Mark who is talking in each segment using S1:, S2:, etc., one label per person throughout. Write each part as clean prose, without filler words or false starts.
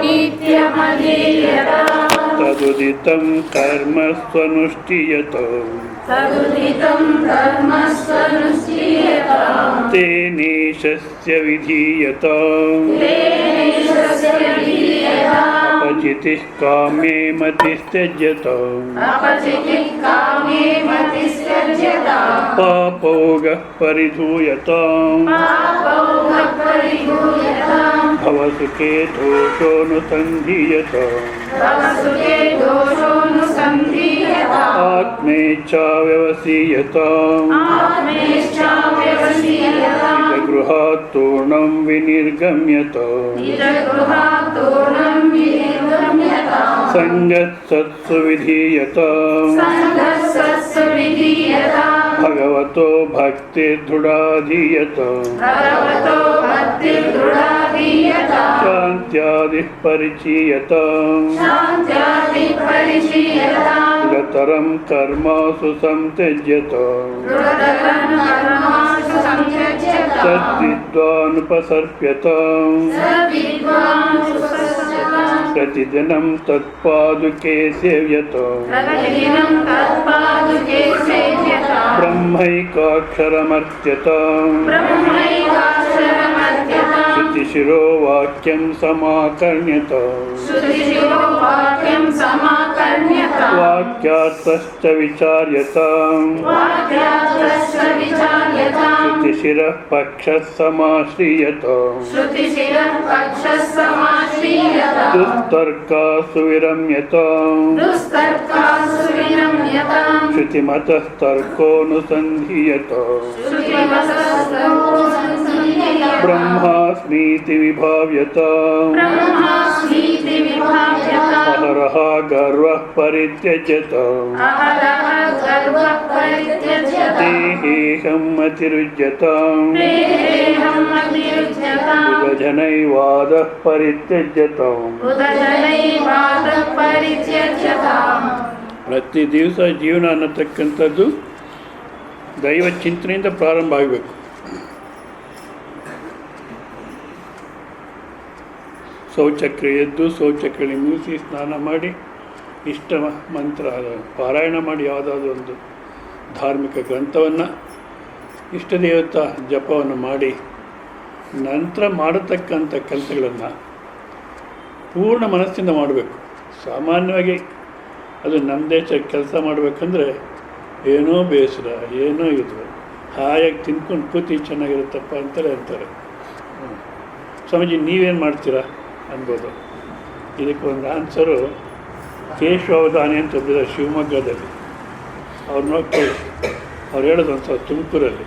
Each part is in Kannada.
S1: नित्यमधीयताम् तदुदितं कर्म स्वनुष्ठीयताम् तेनेशस्य विधीयताम् अपचितिः कामे मतिस्त्यज्यताम् पापौगः परिधूयताम् भवसुखे दोषोऽनुसन्धीयताम् आत्मेच्छा व्यवसीयताम् गृहात् तूर्णं विनिर्गम्यताम् सङ्गत्सत्सु विधीयताम् भगवतो भक्तिर्दृढाधीयताम् शान्त्यादिः परिचीयताम् दृढतरं कर्मासु संत्यज्यताम् तद्विद्वानुपसर्प्यताम् प्रतिदिनं तत्पादुके सेव्यताम् ब्रह्मैकाक्षरमर्त्यताम् श्रुतिशिरो वाक्यं समाकर्ण्यताम् वाक्यार्थश्च विचार्यताम् श्रुतिशिरः पक्षः समाश्रीयताम् दुस्तर्कासु विरम्यताम् श्रुतिमतस्तर्कोऽनुसन्धीयताम् ब्रह्मास्मीति विभाव्यताम् अहरः गर्वः परित्यज्यताम् देहेऽहम् अतिरुज्यताम् बुधजनैवादः परित्यज्यताम् ಪ್ರತಿ ದಿವಸ ಜೀವನ ಅನ್ನತಕ್ಕಂಥದ್ದು ದೈವ ಚಿಂತನೆಯಿಂದ ಪ್ರಾರಂಭ ಆಗಬೇಕು. ಶೌಚಕ್ರಿಯೆ ಎದ್ದು ಶೌಚಕ್ರಿಯೆ ಮುಗಿಸಿ ಸ್ನಾನ ಮಾಡಿ ಇಷ್ಟ ಮಂತ್ರ ಪಾರಾಯಣ ಮಾಡಿ ಯಾವುದಾದ್ರೂ ಒಂದು ಧಾರ್ಮಿಕ ಗ್ರಂಥವನ್ನು ಇಷ್ಟ ದೇವತಾ ಜಪವನ್ನು ಮಾಡಿ ನಂತರ ಮಾಡತಕ್ಕಂಥ ಕೆಲಸಗಳನ್ನು ಪೂರ್ಣ ಮನಸ್ಸಿಂದ ಮಾಡಬೇಕು. ಸಾಮಾನ್ಯವಾಗಿ ಅದು ನಮ್ಮ ದೇಶಕ್ಕೆ ಕೆಲಸ ಮಾಡಬೇಕಂದ್ರೆ ಏನೋ ಬೇಸರ, ಏನೋ ಇದು, ಹಾಯಾಗಿ ತಿನ್ಕೊಂಡು ಕೂತಿ ಚೆನ್ನಾಗಿರುತ್ತಪ್ಪ ಅಂತಾರೆ. ಸ್ವಾಮೀಜಿ ನೀವೇನು ಮಾಡ್ತೀರಾ ಅನ್ಬೋದು. ಇದಕ್ಕೆ ಒಂದು ಆನ್ಸರು ಕೇಶವಾವಧಾನಿ ಅಂತ ಒಬ್ಬಿದ್ದಾರೆ ಶಿವಮೊಗ್ಗದಲ್ಲಿ. ಅವ್ರು ನೋಡ್ಕೊಳ್ಳಿ, ಅವ್ರು ಹೇಳೋದು ಒಂದು ಸ್ವಲ್ಪ ತುಮಕೂರಲ್ಲಿ,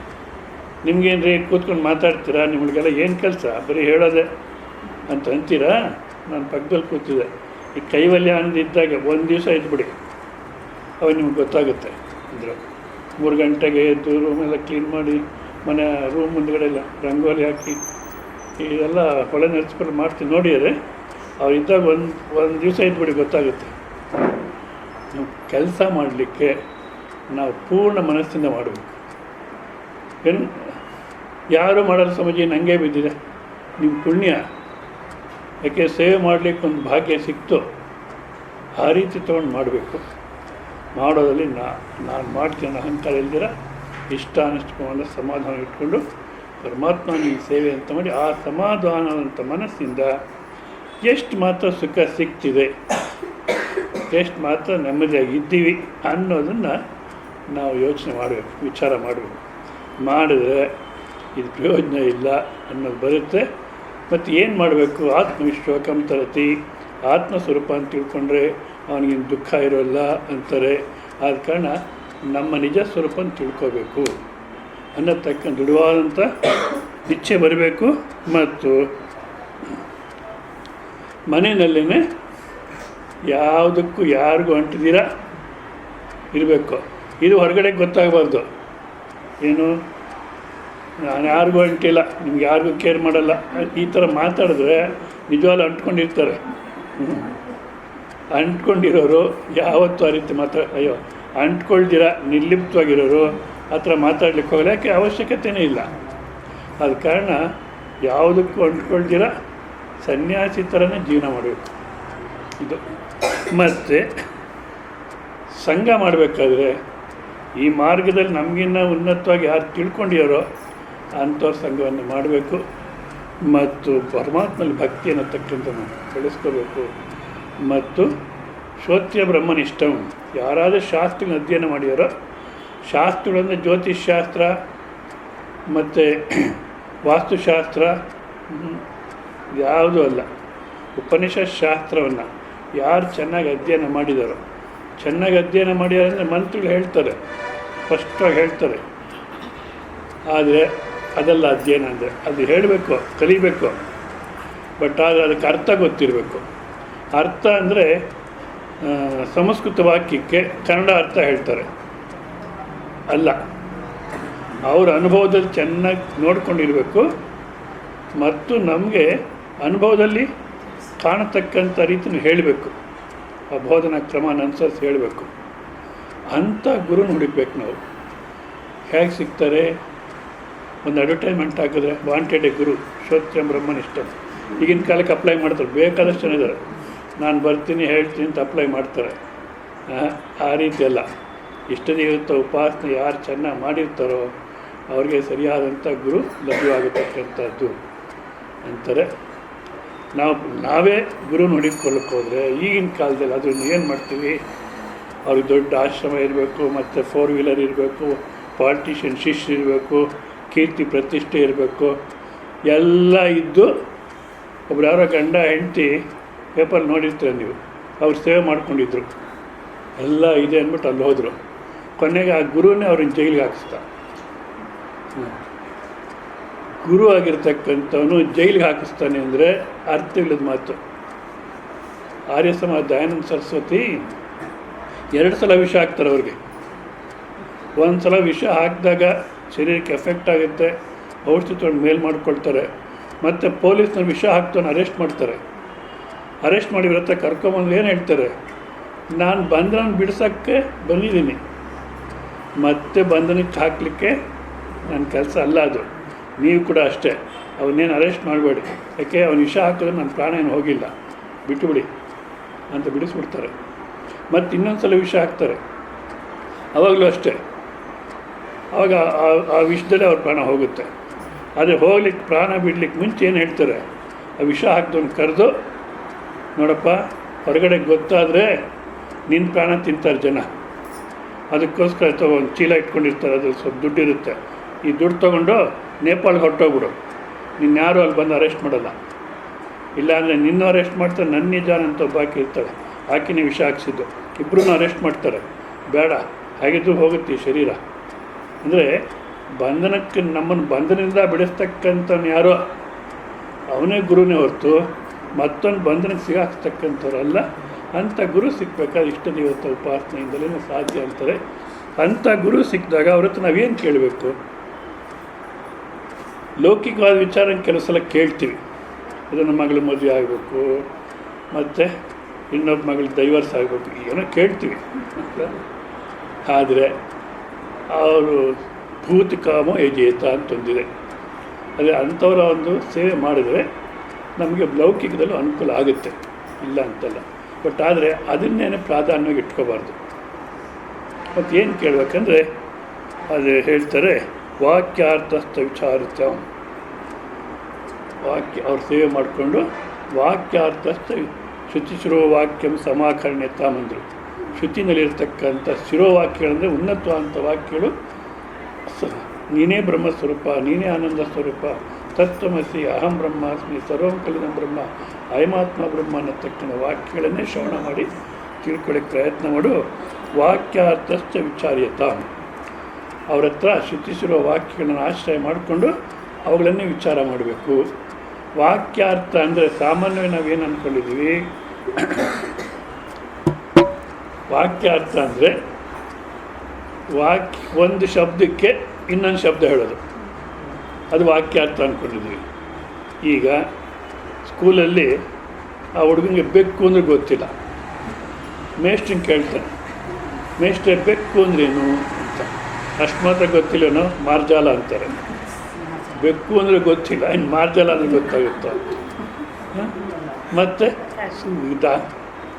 S1: ನಿಮ್ಗೇನು ರೀ ಕೂತ್ಕೊಂಡು ಮಾತಾಡ್ತೀರಾ, ನಿಮಗೆಲ್ಲ ಏನು ಕೆಲಸ ಬರೀ ಹೇಳೋದೆ ಅಂತ ಅಂತೀರಾ. ನಾನು ಪಕ್ಕದಲ್ಲಿ ಕೂತಿದ್ದೆ. ಈ ಕೈವಲ್ಯ ಅನ್ನೋದಿದ್ದಾಗ ಒಂದು ದಿವಸ ಇದ್ಬಿಡಿ, ಅವಾಗ ನಿಮ್ಗೆ ಗೊತ್ತಾಗುತ್ತೆ. ಅಂದರೆ 3 ಗಂಟೆಗೆ ಎದ್ದು ರೂಮೆಲ್ಲ ಕ್ಲೀನ್ ಮಾಡಿ ಮನೆ ರೂಮ್ ಮುಂದುಗಡೆ ಎಲ್ಲ ರಂಗೋಲಿ ಹಾಕಿ ಇದೆಲ್ಲ ಹೊಳೆ ನೆರೆಸ್ಕೊಂಡು ಮಾಡ್ತೀನಿ ನೋಡಿದರೆ ಅವ್ರು ಇದ್ದಾಗ ಒಂದು ದಿವಸ ಇದ್ಬಿಡಿ ಗೊತ್ತಾಗುತ್ತೆ. ನಾವು ಕೆಲಸ ಮಾಡಲಿಕ್ಕೆ ನಾವು ಪೂರ್ಣ ಮನಸ್ಸಿಂದ ಮಾಡಬೇಕು. ಏನು ಯಾರು ಮಾಡಲು ಸಮಾಜ ನನಗೆ ಬಿದ್ದಿದೆ, ನಿಮ್ಮ ಪುಣ್ಯ, ಯಾಕೆ ಸೇವೆ ಮಾಡಲಿಕ್ಕೆ ಒಂದು ಭಾಗ್ಯ ಸಿಕ್ತು. ಆ ರೀತಿ ತೊಗೊಂಡು ಮಾಡಬೇಕು. ಮಾಡೋದಲ್ಲಿ ನಾನು ಮಾಡ್ತೀನಿ ಅಹಂಕಾರ ಇಲ್ದಿರ ಇಷ್ಟಾನಿಷ್ಟವನ್ನು ಸಮಾಧಾನ ಇಟ್ಕೊಂಡು ಪರಮಾತ್ಮ ನಿಮಗೆ ಸೇವೆ ಅಂತ ಮಾಡಿ ಆ ಸಮಾಧಾನವಂತ ಮನಸ್ಸಿಂದ ಎಷ್ಟು ಮಾತ್ರ ಸುಖ ಸಿಗ್ತಿದೆ, ಎಷ್ಟು ಮಾತ್ರ ನೆಮ್ಮದಿಯಾಗಿದ್ದೀವಿ ಅನ್ನೋದನ್ನು ನಾವು ಯೋಚನೆ ಮಾಡಬೇಕು, ವಿಚಾರ ಮಾಡಬೇಕು. ಮಾಡಿದ್ರೆ ಇದು ಪ್ರಯೋಜನ ಇಲ್ಲ ಅನ್ನೋದು ಬರುತ್ತೆ. ಮತ್ತು ಏನು ಮಾಡಬೇಕು? ಆತ್ಮವಿಶ್ವಾಕಂ ತರತಿ, ಆತ್ಮಸ್ವರೂಪ ಅಂತ ತಿಳ್ಕೊಂಡ್ರೆ ಅವನಿಗೇನು ದುಃಖ ಇರೋಲ್ಲ ಅಂತಾರೆ. ಆದ ಕಾರಣ ನಮ್ಮ ನಿಜ ಸ್ವರೂಪನ ತಿಳ್ಕೋಬೇಕು ಅನ್ನತಕ್ಕ ದೃಢವಾದಂಥ ಇಚ್ಛೆ ಬರಬೇಕು. ಮತ್ತು ಮನೆಯಲ್ಲೇ ಯಾವುದಕ್ಕೂ ಯಾರಿಗೂ ಅಂಟಿದ್ದೀರ ಇರಬೇಕು. ಇದು ಹೊರಗಡೆ ಗೊತ್ತಾಗಬಾರ್ದು. ಏನು ನಾನು ಯಾರಿಗೂ ಅಂಟಿಲ್ಲ, ನಿಮ್ಗೆ ಯಾರಿಗೂ ಕೇರ್ ಮಾಡಲ್ಲ, ಈ ಥರ ಮಾತಾಡಿದ್ರೆ ನಿಜವಾಗ್ಲೂ ಅಂಟ್ಕೊಂಡಿರ್ತಾರೆ. ಅಂಟ್ಕೊಂಡಿರೋರು ಯಾವತ್ತೂ ಆ ರೀತಿ ಅಯ್ಯೋ ಅಂಟ್ಕೊಳ್ದಿರ ನಿರ್ಲಿಪ್ತವಾಗಿರೋರು ಆ ಥರ ಮಾತಾಡ್ಲಿಕ್ಕೆ ಹೋಗಲ್ಲ. ಯಾಕೆ ಅವಶ್ಯಕತೆಯೇ ಇಲ್ಲ. ಆದ ಕಾರಣ ಯಾವುದಕ್ಕೂ ಅಂಟ್ಕೊಳ್ದಿರ ಸನ್ಯಾಸಿ ಥರನೇ ಜೀವನ ಮಾಡಬೇಕು ಇದು. ಮತ್ತು ಸಂಘ ಮಾಡಬೇಕಾದ್ರೆ ಈ ಮಾರ್ಗದಲ್ಲಿ ನಮಗಿನ್ನ ಉನ್ನತವಾಗಿ ಯಾರು ತಿಳ್ಕೊಂಡಿದ್ದಾರೋ ಅಂಥವ್ರ ಸಂಘವನ್ನು ಮಾಡಬೇಕು. ಮತ್ತು ಪರಮಾತ್ಮಲ್ಲಿ ಭಕ್ತಿ ಅನ್ನತಕ್ಕಂಥದ್ದು ಬೆಳೆಸ್ಕೋಬೇಕು. ಮತ್ತು ಶ್ರೋತ್ರಿಯ ಬ್ರಹ್ಮನಿಷ್ಠಂ, ಯಾರಾದರೂ ಶಾಸ್ತ್ರಗಳನ್ನ ಅಧ್ಯಯನ ಮಾಡಿದಾರೋ, ಶಾಸ್ತ್ರಗಳಂದರೆ ಜ್ಯೋತಿಷ್ ಶಾಸ್ತ್ರ ಮತ್ತು ವಾಸ್ತುಶಾಸ್ತ್ರ ಯಾವುದೂ ಅಲ್ಲ, ಉಪನಿಷತ್ ಶಾಸ್ತ್ರವನ್ನು ಯಾರು ಚೆನ್ನಾಗಿ ಅಧ್ಯಯನ ಮಾಡಿದಾರೋ, ಚೆನ್ನಾಗಿ ಅಧ್ಯಯನ ಮಾಡಿದಾರೆ ಅಂದರೆ ಮಂತ್ರಗಳು ಹೇಳ್ತಾರೆ, ಸ್ಪಷ್ಟವಾಗಿ ಹೇಳ್ತಾರೆ. ಆದರೆ ಅದೆಲ್ಲ ಅಧ್ಯಯನ ಅಂದರೆ ಅದು ಹೇಳಬೇಕು, ಕಲಿಬೇಕು. ಬಟ್ ಆದರೆ ಅದಕ್ಕೆ ಅರ್ಥ ಗೊತ್ತಿರಬೇಕು. ಅರ್ಥ ಅಂದರೆ ಸಂಸ್ಕೃತ ವಾಕ್ಯಕ್ಕೆ ಕನ್ನಡ ಅರ್ಥ ಹೇಳ್ತಾರೆ ಅಲ್ಲ, ಅವರ ಅನುಭವದಲ್ಲಿ ಚೆನ್ನಾಗಿ ನೋಡ್ಕೊಂಡಿರಬೇಕು. ಮತ್ತು ನಮಗೆ ಅನುಭವದಲ್ಲಿ ಕಾಣತಕ್ಕಂಥ ರೀತಿಯೂ ಹೇಳಬೇಕು, ಆ ಬೋಧನಾ ಕ್ರಮನ ಅನುಸರಿಸಿ ಹೇಳಬೇಕು. ಅಂಥ ಗುರುನ ಹುಡುಕ್ಬೇಕು ನಾವು. ಹೇಗೆ ಸಿಗ್ತಾರೆ? ಒಂದು ಅಡ್ವರ್ಟೈಸ್ಮೆಂಟ್ ಹಾಕಿದ್ರೆ ವಾಂಟೆಡ್ ಎ ಗುರು ಶ್ರೋತ್ರಿಯ ಬ್ರಹ್ಮನಿಷ್ಠ. ಈಗಿನ ಕಾಲಕ್ಕೆ ಅಪ್ಲೈ ಮಾಡ್ತಾರೆ, ಬೇಕಾದಷ್ಟು ಜನ ಇದ್ದಾರೆ. ನಾನು ಬರ್ತೀನಿ ಹೇಳ್ತೀನಿ ಅಂತ ಅಪ್ಲೈ ಮಾಡ್ತಾರೆ. ಆ ರೀತಿ ಅಲ್ಲ. ಇಷ್ಟದೇವತ ಉಪಾಸನೆ ಯಾರು ಚೆನ್ನಾಗಿ ಮಾಡಿರ್ತಾರೋ ಅವ್ರಿಗೆ ಸರಿಯಾದಂಥ ಗುರು ಲಭ್ಯವಾಗತಕ್ಕಂಥದ್ದು ಅಂತಾರೆ. ನಾವೇ ಗುರುನ ಹುಡುಕೊಳ್ಳಕ್ಕೆ ಹೋದರೆ ಈಗಿನ ಕಾಲದಲ್ಲಿ ಅದನ್ನು ಏನು ಮಾಡ್ತೀವಿ? ಅವ್ರಿಗೆ ದೊಡ್ಡ ಆಶ್ರಮ ಇರಬೇಕು, ಮತ್ತು 4 ವೀಲರ್ ಇರಬೇಕು, ಪಾಲಿಟಿಷಿಯನ್ ಶಿಷ್ಯ ಇರಬೇಕು, ಕೀರ್ತಿ ಪ್ರತಿಷ್ಠೆ ಇರಬೇಕು, ಎಲ್ಲ ಇದ್ದು ಒಬ್ರು ಯಾರೋ ಗಂಡ ಹೆಂಡತಿ ಪೇಪರ್ ನೋಡಿರ್ತೀರ ನೀವು, ಅವ್ರು ಸೇವೆ ಮಾಡ್ಕೊಂಡಿದ್ರು, ಎಲ್ಲ ಇದೆ ಅಂದ್ಬಿಟ್ಟು ಅಲ್ಲಿ ಹೋದರು. ಕೊನೆಗೆ ಆ ಗುರುವನ್ನೇ ಅವ್ರನ್ನ ಜೈಲಿಗೆ ಹಾಕಿಸ್ತಾ. ಗುರು ಆಗಿರ್ತಕ್ಕಂಥವನು ಜೈಲಿಗೆ ಹಾಕಿಸ್ತಾನೆ ಅಂದರೆ ಅರ್ಥ ಇಲ್ಲದ ಮಾತು. ಆರ್ಯ ಸಮಾಜ ದಯಾನಂದ ಸರಸ್ವತಿ 2 ಸಲ ವಿಷ ಹಾಕ್ತಾರೆ ಅವ್ರಿಗೆ. ಒಂದು ಸಲ ವಿಷ ಹಾಕಿದಾಗ ಶರೀರಕ್ಕೆ ಎಫೆಕ್ಟ್ ಆಗುತ್ತೆ, ಔಷಧಿ ತೊಗೊಂಡು ಮೇಲ್ ಮಾಡ್ಕೊಳ್ತಾರೆ. ಮತ್ತು ಪೊಲೀಸ್ನ ವಿಷ ಹಾಕ್ತಾನೆ ಅರೆಸ್ಟ್ ಮಾಡ್ತಾರೆ. ಅರೆಸ್ಟ್ ಮಾಡಿ ಇವ್ರ ಹತ್ರ ಕರ್ಕೊಂಬಂದು ಏನು ಹೇಳ್ತಾರೆ? ನಾನು ಬಂಧನ ಬಿಡ್ಸೋಕ್ಕೆ ಬಂದಿದ್ದೀನಿ, ಮತ್ತೆ ಬಂಧನಕ್ಕೆ ಹಾಕಲಿಕ್ಕೆ ನನ್ನ ಕೆಲಸ ಅಲ್ಲ ಅದು. ನೀವು ಕೂಡ ಅಷ್ಟೇ, ಅವನ್ನೇನು ಅರೆಸ್ಟ್ ಮಾಡಬೇಡಿ, ಯಾಕೆ ಅವ್ನು ವಿಷ ಹಾಕಿದ್ರೆ ನನ್ನ ಪ್ರಾಣ ಏನು ಹೋಗಿಲ್ಲ, ಬಿಟ್ಟುಬಿಡಿ ಅಂತ ಬಿಡಿಸ್ಬಿಡ್ತಾರೆ. ಮತ್ತು ಇನ್ನೊಂದು ಸಲ ವಿಷ ಹಾಕ್ತಾರೆ, ಆವಾಗಲೂ ಅಷ್ಟೇ. ಆವಾಗ ಆ ವಿಷದಲ್ಲಿ ಅವ್ರ ಪ್ರಾಣ ಹೋಗುತ್ತೆ. ಆದರೆ ಹೋಗ್ಲಿಕ್ಕೆ ಪ್ರಾಣ ಬಿಡ್ಲಿಕ್ಕೆ ಮುಂಚೆ ಏನು ಹೇಳ್ತಾರೆ? ಆ ವಿಷ ಹಾಕಿದವನು ಕರೆದು, ನೋಡಪ್ಪ ಹೊರಗಡೆ ಗೊತ್ತಾದರೆ ನಿನ್ನ ಪ್ರಾಣ ತಿಂತಾರೆ ಜನ, ಅದಕ್ಕೋಸ್ಕರ ಒಂದು ಚೀಲ ಇಟ್ಕೊಂಡಿರ್ತಾರೆ, ಅದು ಸ್ವಲ್ಪ ದುಡ್ಡಿರುತ್ತೆ, ಈ ದುಡ್ಡು ತೊಗೊಂಡು ನೇಪಾಳ್ಗೆ ಹೊರಟೋಗ್ಬಿಡು, ನಿನ್ಯಾರು ಅಲ್ಲಿ ಬಂದು ಅರೆಸ್ಟ್ ಮಾಡೋಲ್ಲ. ಇಲ್ಲಾಂದರೆ ನಿನ್ನೂ ಅರೆಸ್ಟ್ ಮಾಡ್ತಾರೆ, ನನ್ನ ನಿಜಾನ ಅಂತ ಒಬ್ಬ ಆಕೆ ಇರ್ತಾಳೆ, ಆಕೆನೇ ವಿಷ ಹಾಕ್ಸಿದ್ದು, ಇಬ್ಬರೂ ಅರೆಸ್ಟ್ ಮಾಡ್ತಾರೆ. ಬೇಡ, ಹಾಗಿದ್ದು ಹೋಗುತ್ತೆ ಈ ಶರೀರ. ಅಂದರೆ ಬಂಧನಕ್ಕೆ ನಮ್ಮನ್ನು ಬಂಧನದಿಂದ ಬಿಡಿಸ್ತಕ್ಕಂಥವ್ನು ಯಾರೋ ಅವನೇ ಗುರುನೇ ಹೊರತು ಮತ್ತೊಂದು ಬಂಧನಕ್ಕೆ ಸಿಗಾಕ್ತಕ್ಕಂಥವ್ರಲ್ಲ. ಅಂಥ ಗುರು ಸಿಕ್ಕಬೇಕಾದ್ರೆ ಇಷ್ಟ ದೇವತ ಉಪಾಸನೆಯಿಂದಲೇ ಸಾಧ್ಯ ಅಂತಾರೆ. ಅಂಥ ಗುರು ಸಿಕ್ಕಿದಾಗ ಅವ್ರ ಹತ್ರ ನಾವೇನು ಕೇಳಬೇಕು? ಲೌಕಿಕವಾದ ವಿಚಾರ ಕೆಲವು ಸಲ ಕೇಳ್ತೀವಿ, ಇದನ್ನು ಮಗಳು ಮದುವೆ ಆಗಬೇಕು, ಮತ್ತು ಇನ್ನೊಬ್ಬ ಮಗಳು ಡೈವರ್ಸ್ ಆಗಬೇಕು, ಏನೋ ಕೇಳ್ತೀವಿ. ಆದರೆ ಅವರು ಭೂತಿಕಾಮೋ ಯಜೇತ ಅಂತೊಂದಿದೆ. ಅದೇ ಅಂಥವರ ಒಂದು ಸೇವೆ ಮಾಡಿದರೆ ನಮಗೆ ಲೌಕಿಕದಲ್ಲೂ ಅನುಕೂಲ ಆಗುತ್ತೆ, ಇಲ್ಲ ಅಂತಲ್ಲ. ಬಟ್ ಆದರೆ ಅದನ್ನೇನೆ ಪ್ರಾಧಾನ್ಯವಾಗಿ ಇಟ್ಕೋಬಾರ್ದು. ಮತ್ತು ಏನು ಕೇಳಬೇಕಂದ್ರೆ ಅದು ಹೇಳ್ತಾರೆ, ವಾಕ್ಯಾರ್ಥಸ್ಥ ವಿಚಾರಿತ ವಾಕ್ಯ ಅವ್ರು ಸೇವೆ ಮಾಡಿಕೊಂಡು ವಾಕ್ಯಾರ್ಥಸ್ಥ ಶ್ರುತಿ ಶಿರೋವಾಕ್ಯಂ ಸಮಾಕರ್ಣ್ಯತ ಅಂದರು. ಶ್ರುತಿನಲ್ಲಿರ್ತಕ್ಕಂಥ ಶಿರೋವಾಕ್ಯಗಳಂದರೆ ಉನ್ನತವಾದಂಥ ವಾಕ್ಯಗಳು, ನೀನೇ ಬ್ರಹ್ಮಸ್ವರೂಪ, ನೀನೇ ಆನಂದ ಸ್ವರೂಪ, ತತ್ವಮಸಿ, ಅಹಂ ಬ್ರಹ್ಮಾಸ್ಮಿ, ಸರ್ವಂ ಕಲಿದಂ ಬ್ರಹ್ಮ, ಅಯಮಾತ್ಮ ಬ್ರಹ್ಮ ಅನ್ನತಕ್ಕಂಥ ವಾಕ್ಯಗಳನ್ನೇ ಶ್ರವಣ ಮಾಡಿ ತಿಳ್ಕೊಳ್ಳೋಕ್ಕೆ ಪ್ರಯತ್ನ ಮಾಡು. ವಾಕ್ಯಾರ್ಥಸ್ಥ ವಿಚಾರ್ಯತ, ಅವ್ರ ಹತ್ರ ಶ್ರುತಿಸಿರುವ ವಾಕ್ಯಗಳನ್ನು ಆಶ್ರಯ ಮಾಡಿಕೊಂಡು ಅವುಗಳನ್ನೇ ವಿಚಾರ ಮಾಡಬೇಕು. ವಾಕ್ಯಾರ್ಥ ಅಂದರೆ ಸಾಮಾನ್ಯವಾಗಿ ನಾವೇನು ಅಂದ್ಕೊಂಡಿದ್ದೀವಿ, ವಾಕ್ಯಾರ್ಥ ಅಂದರೆ ಒಂದು ಶಬ್ದಕ್ಕೆ ಇನ್ನೊಂದು ಶಬ್ದ ಹೇಳೋದು, ಅದು ವಾಕ್ಯಾರ್ಥ ಅಂದ್ಕೊಂಡಿದ್ದೀವಿ. ಈಗ ಸ್ಕೂಲಲ್ಲಿ ಆ ಹುಡುಗನಿಗೆ ಬೆಕ್ಕು ಅಂದರೆ ಗೊತ್ತಿಲ್ಲ, ಮೇಷ್ಟ್ರನ್ನ ಕೇಳ್ತಾನೆ, ಮೇಷ್ಟ್ರೆ ಬೆಕ್ಕು ಅಂದ್ರೇನು ಅಂತ. ಅಷ್ಟು ಮಾತ್ರ ಗೊತ್ತಿಲ್ಲನೋ ಮಾರ್ಜಾಲ ಅಂತಾರೆ. ಬೆಕ್ಕು ಅಂದರೆ ಗೊತ್ತಿಲ್ಲ, ಇನ್ನು ಮಾರ್ಜಾಲ ಅಂದರೆ ಗೊತ್ತಾಗುತ್ತೋ? ಮತ್ತು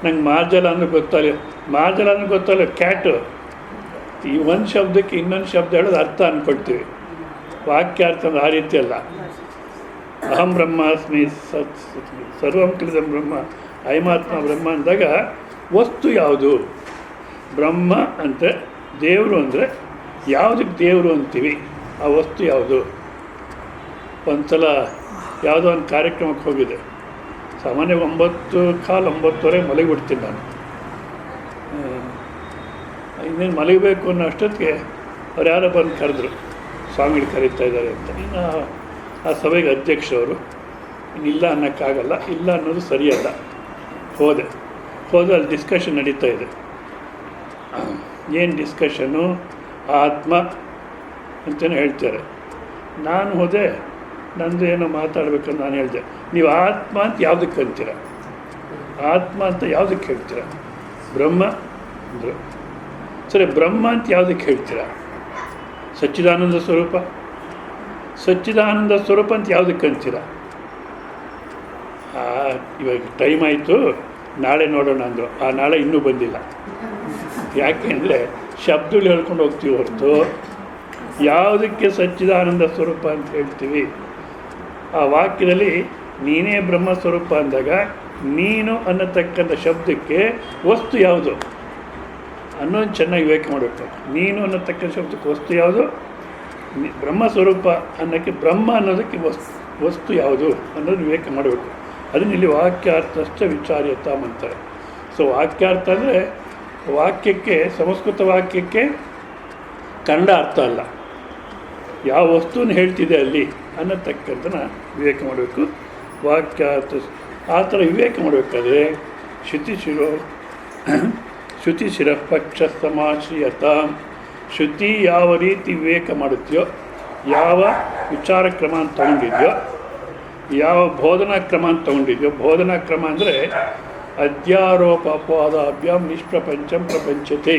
S1: ನಂಗೆ ಮಾರ್ಜಾಲ ಅಂದರೆ ಗೊತ್ತಾಗಲ್ಲ. ಮಾರ್ಜಾಲ ಅಂದರೆ ಗೊತ್ತಾಗಲ್ಲ, ಕ್ಯಾಟು. ಈ ಒಂದು ಶಬ್ದಕ್ಕೆ ಇನ್ನೊಂದು ಶಬ್ದ ಹೇಳೋದು ಅರ್ಥ ಅಂದ್ಕೊಳ್ತೀವಿ. ವಾಕ್ಯಾರ್ಥ ಅಂದ್ರೆ ಆ ರೀತಿ ಅಲ್ಲ. ಅಹಂ ಬ್ರಹ್ಮಾಸ್ಮಿ ಸರ್ವಂ ಕಲಿದಂ ಬ್ರಹ್ಮ ಅಯಮಾತ್ಮ ಬ್ರಹ್ಮ ಅಂದಾಗ ವಸ್ತು ಯಾವುದು? ಬ್ರಹ್ಮ ಅಂದರೆ ದೇವರು ಅಂದರೆ ಯಾವುದಕ್ಕೆ ದೇವರು ಅಂತೀವಿ, ಆ ವಸ್ತು ಯಾವುದು? ಒಂದು ಸಲ ಯಾವುದೋ ಒಂದು ಕಾರ್ಯಕ್ರಮಕ್ಕೆ ಹೋಗಿದೆ. ಸಾಮಾನ್ಯ 9:15 ಮಲಗಿಬಿಡ್ತೀನಿ ನಾನು. ಇನ್ನೇನು ಮಲಗಬೇಕು ಅನ್ನೋ ಅಷ್ಟೊತ್ತಿಗೆ ಅವ್ರು ಯಾರೋ ಬಂದು ಕರೆದ್ರು, ಸ್ವಾಮಿಗಳು ಕರೀತಾ ಇದ್ದಾರೆ ಅಂತ. ಇನ್ನು ಆ ಸಭೆಗೆ ಅಧ್ಯಕ್ಷರವರು, ಇನ್ನಿಲ್ಲ ಅನ್ನೋಕ್ಕಾಗಲ್ಲ, ಇಲ್ಲ ಅನ್ನೋದು ಸರಿಯಲ್ಲ. ಹೋದೆ ಅಲ್ಲಿ ಡಿಸ್ಕಷನ್ ನಡೀತಾ ಇದೆ. ಏನು ಡಿಸ್ಕಷನ್ನು? ಆತ್ಮ ಅಂತಲೇ ಹೇಳ್ತಾರೆ. ನಾನು ಹೋದೆ, ನಂದು ಏನೋ ಮಾತಾಡಬೇಕಂತ ನಾನು ಹೇಳಿದೆ. ನೀವು ಆತ್ಮ ಅಂತ ಯಾವುದಕ್ಕೆ ಅಂತೀರ? ಆತ್ಮ ಅಂತ ಯಾವುದಕ್ಕೆ ಹೇಳ್ತೀರ? ಬ್ರಹ್ಮ ಅಂದರು. ಸರಿ, ಬ್ರಹ್ಮ ಅಂತ ಯಾವುದಕ್ಕೆ ಹೇಳ್ತೀರ? ಸಚ್ಚಿದಾನಂದ ಸ್ವರೂಪ. ಸಚ್ಚಿದಾನಂದ ಸ್ವರೂಪ ಅಂತ ಯಾವುದಕ್ಕೆ ಅಂತೀರ? ಇವಾಗ ಟೈಮ್ ಆಯಿತು, ನಾಳೆ ನೋಡೋಣ ಅಂದರು. ಆ ನಾಳೆ ಇನ್ನೂ ಬಂದಿಲ್ಲ. ಯಾಕೆ ಅಂದರೆ ಶಬ್ದಗಳು ಹೇಳ್ಕೊಂಡು ಹೋಗ್ತೀವಿ ಹೊರತು ಯಾವುದಕ್ಕೆ ಸಚ್ಚಿದಾನಂದ ಸ್ವರೂಪ ಅಂತ ಹೇಳ್ತೀವಿ? ಆ ವಾಕ್ಯದಲ್ಲಿ ನೀನೇ ಬ್ರಹ್ಮ ಸ್ವರೂಪ ಅಂದಾಗ ನೀನು ಅನ್ನತಕ್ಕಂಥ ಶಬ್ದಕ್ಕೆ ವಸ್ತು ಯಾವುದು ಅನ್ನೋದು ಚೆನ್ನಾಗಿ ವಿವೇಕ ಮಾಡಬೇಕು. ನೀನು ಅನ್ನತಕ್ಕಂಥ ಶಬ್ದಕ್ಕೆ ವಸ್ತು ಯಾವುದು? ಬ್ರಹ್ಮ ಸ್ವರೂಪ ಅನ್ನೋಕ್ಕೆ ಬ್ರಹ್ಮ ಅನ್ನೋದಕ್ಕೆ ವಸ್ತು ಯಾವುದು ಅನ್ನೋದು ವಿವೇಕ ಮಾಡಬೇಕು. ಅದನ್ನ ಇಲ್ಲಿ ವಾಕ್ಯಾರ್ಥಶ್ಚ ವಿಚಾರ್ಯತಾಮ್ ಅಂತಾರೆ. ಸೊ ವಾಕ್ಯಾರ್ಥ ಅಂದರೆ ವಾಕ್ಯಕ್ಕೆ, ಸಂಸ್ಕೃತ ವಾಕ್ಯಕ್ಕೆ ಕನ್ನಡ ಅರ್ಥ ಅಲ್ಲ, ಯಾವ ವಸ್ತುವನ್ನು ಹೇಳ್ತಿದೆ ಅಲ್ಲಿ ಅನ್ನತಕ್ಕಂಥನ ವಿವೇಕ ಮಾಡಬೇಕು. ವಾಕ್ಯಾರ್ಥ ಆ ಥರ ವಿವೇಕ ಮಾಡಬೇಕಾದ್ರೆ ಶ್ರುತಿ ಶಿರ ಪಕ್ಷ ಸಮಾಶ್ರಿಯತ. ಶ್ರುತಿ ಯಾವ ರೀತಿ ವಿವೇಕ ಮಾಡುತ್ತೆಯೋ, ಯಾವ ವಿಚಾರ ಕ್ರಮ ಅಂತ ತೊಗೊಂಡಿದೆಯೋ, ಯಾವ ಬೋಧನಾ ಕ್ರಮ ಅಂತ ತೊಗೊಂಡಿದೆಯೋ. ಬೋಧನಾ ಕ್ರಮ ಅಂದರೆ ಅಧ್ಯಾರೋಪ ಅಪವಾದಾಭ್ಯಾಂ ನಿಷ್ಪ್ರಪಂಚಂ ಪ್ರಪಂಚತೆ,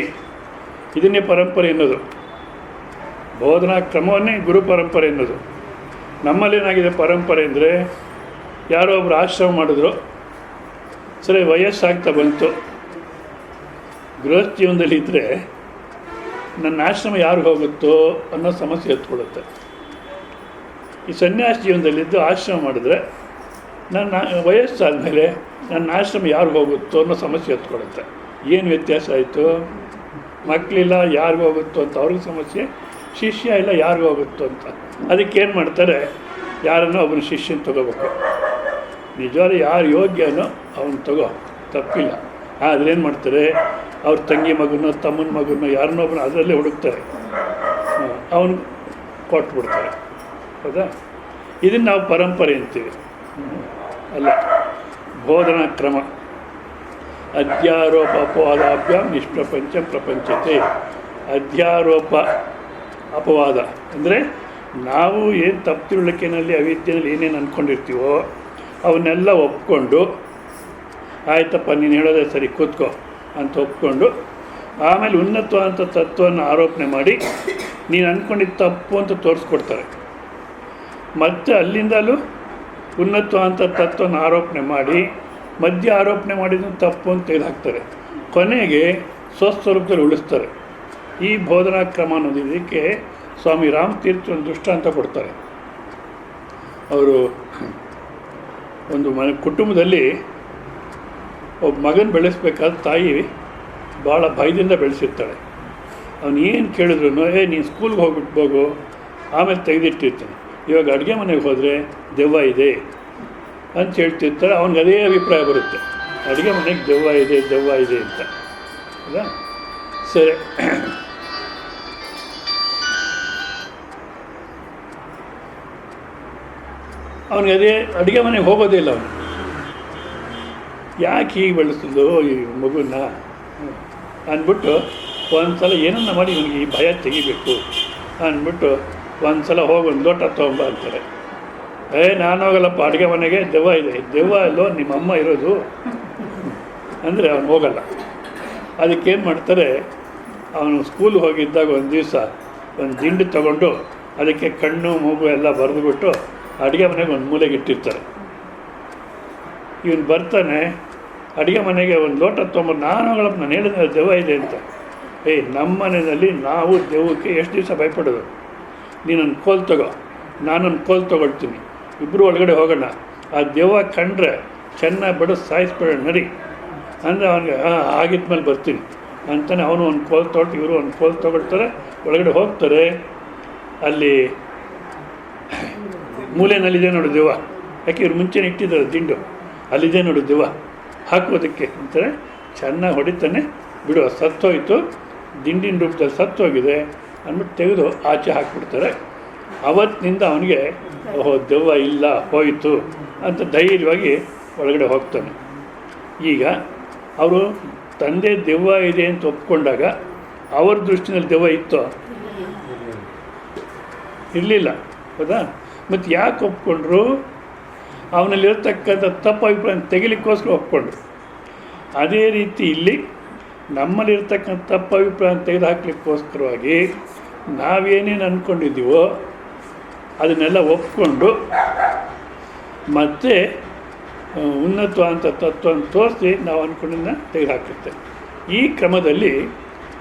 S1: ಇದನ್ನೇ ಪರಂಪರೆ ಎನ್ನೋದು. ಬೋಧನಾ ಕ್ರಮವನ್ನೇ ಗುರು ಪರಂಪರೆ ಎನ್ನೋದು. ನಮ್ಮಲ್ಲೇನಾಗಿದೆ ಪರಂಪರೆ ಅಂದರೆ, ಯಾರೋ ಒಬ್ಬರು ಆಶ್ರಮ ಮಾಡಿದ್ರು, ಸರಿ ವಯಸ್ಸಾಗ್ತಾ ಬಂತು, ಗೃಹಸ್ಥ ಜೀವನದಲ್ಲಿ ಇದ್ದರೆ ನನ್ನ ಆಶ್ರಮ ಯಾರಿಗೆ ಹೋಗುತ್ತೋ ಅನ್ನೋ ಸಮಸ್ಯೆ ಎತ್ಕೊಳ್ಳುತ್ತೆ. ಈ ಸನ್ಯಾಸ ಜೀವನದಲ್ಲಿದ್ದು ಆಶ್ರಮ ಮಾಡಿದ್ರೆ ನನ್ನ ವಯಸ್ಸಾದ ಮೇಲೆ ನನ್ನ ಆಶ್ರಮ ಯಾರಿಗೆ ಹೋಗುತ್ತೋ ಅನ್ನೋ ಸಮಸ್ಯೆ ಎತ್ಕೊಳ್ಳುತ್ತೆ. ಏನು ವ್ಯತ್ಯಾಸ ಆಯಿತು? ಮಕ್ಕಳಿಲ್ಲ, ಯಾರಿಗೂ ಹೋಗುತ್ತೋ ಅಂತ ಅವ್ರಿಗೆ ಸಮಸ್ಯೆ, ಶಿಷ್ಯ ಇಲ್ಲ, ಯಾರಿಗೂ ಹೋಗುತ್ತೋ ಅಂತ. ಅದಕ್ಕೇನು ಮಾಡ್ತಾರೆ? ಯಾರನ್ನೋ ಒಬ್ಬನ ಶಿಷ್ಯನ ತೊಗೋಬೇಕು. ನಿಜವಾಗ್ಲೂ ಯಾರು ಯೋಗ್ಯನೋ ಅವನು ತಗೋ, ತಪ್ಪಿಲ್ಲ. ಆದರೆ ಏನು ಮಾಡ್ತಾರೆ? ಅವ್ರ ತಂಗಿ ಮಗನೋ ತಮ್ಮನ ಮಗನೋ ಯಾರನ್ನೋ ಒಬ್ಬನ ಅದರಲ್ಲೇ ಹುಡುಕ್ತಾರೆ, ಅವನು ಕೊಟ್ಬಿಡ್ತಾರೆ. ಹೌದಾ? ಇದನ್ನು ನಾವು ಪರಂಪರೆ ಅಂತೀವಿ. ಅಲ್ಲ, ಬೋಧನಾ ಕ್ರಮ. ಅಧ್ಯಾರೋಪ ಅಪವಾದಾಭ್ಯಾಂ ನಿಷ್ಪ್ರಪಂಚಂ ಪ್ರಪಂಚತೆ. ಅಧ್ಯಾರೋಪ ಅಪವಾದ ಅಂದರೆ ನಾವು ಏನು ತಪ್ಪು ತಿಳುವಳಿಕೆಯಲ್ಲಿ ಅವಿದ್ಯೆಯಲ್ಲಿ ಏನೇನು ಅಂದ್ಕೊಂಡಿರ್ತೀವೋ ಅವನ್ನೆಲ್ಲ ಒಪ್ಕೊಂಡು, ಆಯ್ತಪ್ಪ ನೀನು ಹೇಳೋದೇ ಸರಿ, ಕೂತ್ಕೋ ಅಂತ ಒಪ್ಕೊಂಡು, ಆಮೇಲೆ ಉನ್ನತವಾದಂಥ ತತ್ವವನ್ನು ಆರೋಪಣೆ ಮಾಡಿ ನೀನು ಅಂದ್ಕೊಂಡಿದ್ದು ತಪ್ಪು ಅಂತ ತೋರಿಸ್ಕೊಡ್ತಾರೆ. ಮತ್ತು ಅಲ್ಲಿಂದಲೂ ಉನ್ನತವಾದಂಥ ತತ್ವವನ್ನು ಆರೋಪಣೆ ಮಾಡಿ ಮಧ್ಯ ಆರೋಪಣೆ ಮಾಡಿದ್ದನ್ನು ತಪ್ಪು ಅಂತ ತೆಗೆದುಹಾಕ್ತಾರೆ. ಕೊನೆಗೆ ಸ್ವಸ್ವರೂಪದಲ್ಲಿ ಉಳಿಸ್ತಾರೆ. ಈ ಬೋಧನಾ ಕ್ರಮ ಅನ್ನೋದು ಇದಕ್ಕೆ ಸ್ವಾಮಿ ರಾಮತೀರ್ಥ ಒಂದು ದೃಷ್ಟಾಂತ ಕೊಡ್ತಾರೆ. ಅವರು ಒಂದು ಕುಟುಂಬದಲ್ಲಿ ಒಬ್ಬ ಮಗನ ಬೆಳೆಸ್ಬೇಕಾದ್ರೆ ತಾಯಿ ಭಾಳ ಭಯದಿಂದ ಬೆಳೆಸಿರ್ತಾಳೆ. ಅವನು ಏನು ಕೇಳಿದ್ರು, ನೀನು ಸ್ಕೂಲ್ಗೆ ಹೋಗ್ಬಿಟ್ಟು ಹೋಗು, ಆಮೇಲೆ ತೆಗೆದಿಟ್ಟಿರ್ತಾನೆ. ಇವಾಗ ಅಡುಗೆ ಮನೆಗೆ ಹೋದರೆ ದೆವ್ವ ಇದೆ ಅಂತ ಹೇಳ್ತಿರ್ತಾರೆ. ಅವ್ನಿಗೆ ಅದೇ ಅಭಿಪ್ರಾಯ ಬರುತ್ತೆ, ಅಡುಗೆ ಮನೆಗೆ ದೆವ್ವ ಇದೆ ಅಂತ. ಅಲ್ಲ ಸರಿ, ಅವನಿಗೆ ಅದೇ ಅಡುಗೆ ಮನೆಗೆ ಹೋಗೋದೇ ಇಲ್ಲ. ಅವನು ಯಾಕೆ ಹೀಗೆ ಬೆಳೆಸಿದ್ದು ಈ ಮಗುನ ಅಂದ್ಬಿಟ್ಟು ಒಂದು ಸಲ ಏನನ್ನ ಮಾಡಿ ಇವನಿಗೆ ಈ ಭಯ ತೆಗಿಬೇಕು ಅಂದ್ಬಿಟ್ಟು ಒಂದು ಸಲ ಹೋಗಿ ಒಂದು ಲೋಟ ತೊಗೊಂಬ ಅಂತಾರೆ. ನಾನು ಹೋಗಲ್ಲಪ್ಪ, ಅಡುಗೆ ಮನೆಗೆ ದೆವ್ವ ಇದೆ. ದೆವ್ವ ಅಲ್ಲೋ ನಿಮ್ಮಮ್ಮ ಇರೋದು ಅಂದರೆ ಅವನು ಹೋಗಲ್ಲ. ಅದಕ್ಕೇನು ಮಾಡ್ತಾರೆ, ಅವನು ಸ್ಕೂಲ್ಗೆ ಹೋಗಿದ್ದಾಗ ಒಂದು ದಿವಸ ಒಂದು ದಿಂಡು ತೊಗೊಂಡು ಅದಕ್ಕೆ ಕಣ್ಣು ಮೂಗು ಎಲ್ಲ ಬರೆದುಬಿಟ್ಟು ಅಡುಗೆ ಮನೆಗೆ ಒಂದು ಮೂಲೆಗೆ ಇಟ್ಟಿರ್ತಾರೆ. ಇವನು ಬರ್ತಾನೆ ಅಡುಗೆ ಮನೆಗೆ ಒಂದು ಲೋಟ ತೊಗೊಂಬರು. ನಾನು ಹೇಳಿದ ದೆವ್ವ ಇದೆ ಅಂತ. ನಮ್ಮ ಮನೆಯಲ್ಲಿ ನಾವು ದೆವ್ವಕ್ಕೆ ಎಷ್ಟು ದಿವಸ ಭಯಪಡೋದು? ನೀನೊಂದು ಕೋಲ್ ತಗೋ, ನಾನೊಂದು ಕೋಲ್ ತೊಗೊಳ್ತೀನಿ, ಇಬ್ಬರು ಒಳಗಡೆ ಹೋಗೋಣ. ಆ ದೆವ್ವ ಕಂಡ್ರೆ ಚೆನ್ನಾಗಿ ಬಡಿದು ಸಾಯಿಸ್ಬೇಡ ನಡಿ ಅಂದರೆ ಅವನಿಗೆ ಆಗಿದ್ಮೇಲೆ ಬರ್ತೀನಿ ಅಂತಾನೆ. ಅವನು ಒಂದು ಕೋಲ್ ತೊಗೊಳ್ತು, ಇವರು ಒಂದು ಕೋಲ್ ತೊಗೊಳ್ತಾರೆ, ಒಳಗಡೆ ಹೋಗ್ತಾರೆ. ಅಲ್ಲಿ ಮೂಲೆಯಲ್ಲಿದೆ ನೋಡು ದೆವ್ವ. ಯಾಕೆ ಇವ್ರು ಮುಂಚೆನೇ ಇಟ್ಟಿದ್ದಾರೆ ದಿಂಡು, ಅಲ್ಲಿದೆ ನೋಡು ದೆವ್ವ ಹಾಕೋದಕ್ಕೆ ಅಂತಾರೆ. ಚೆನ್ನಾಗಿ ಹೊಡಿತಾನೆ, ಬಿಡು ಸತ್ತೋಯ್ತು, ದಿಂಡಿನ ರೂಪದಲ್ಲಿ ಸತ್ತೋಗಿದೆ ಅಂದ್ಬಿಟ್ಟು ತೆಗೆದು ಆಚೆ ಹಾಕ್ಬಿಡ್ತಾರೆ. ಅವತ್ತಿನಿಂದ ಅವನಿಗೆ ಓಹೋ ದೆವ್ವ ಇಲ್ಲ ಹೋಯಿತು ಅಂತ ಧೈರ್ಯವಾಗಿ ಒಳಗಡೆ ಹೋಗ್ತಾನೆ. ಈಗ ಅವರು ತಂದೆ ದೆವ್ವ ಇದೆ ಅಂತ ಒಪ್ಕೊಂಡಾಗ ಅವ್ರ ದೃಷ್ಟಿನಲ್ಲಿ ದೆವ್ವ ಇತ್ತು? ಇರಲಿಲ್ಲ, ಹೌದಾ? ಮತ್ತು ಯಾಕೆ ಒಪ್ಕೊಂಡ್ರು? ಅವನಲ್ಲಿರ್ತಕ್ಕಂಥ ತಪ್ಪು ಅಭಿಪ್ರಾಯ ತೆಗಿಲಿಕ್ಕೋಸ್ಕರ ಒಪ್ಕೊಂಡ್ರು. ಅದೇ ರೀತಿ ಇಲ್ಲಿ ನಮ್ಮಲ್ಲಿರ್ತಕ್ಕಂಥ ತಪ್ಪು ಅಭಿಪ್ರಾಯ ತೆಗೆದು ಹಾಕ್ಲಿಕ್ಕೋಸ್ಕರವಾಗಿ ನಾವೇನೇನು ಅಂದ್ಕೊಂಡಿದ್ದೀವೋ ಅದನ್ನೆಲ್ಲ ಒಪ್ಕೊಂಡು ಮತ್ತೆ ಉನ್ನತವಾದಂಥ ತತ್ವವನ್ನು ತೋರಿಸಿ ನಾವು ಅಂದ್ಕೊಂಡಿದ್ದನ್ನ ತೆಗೆದುಹಾಕಿರ್ತೇವೆ. ಈ ಕ್ರಮದಲ್ಲಿ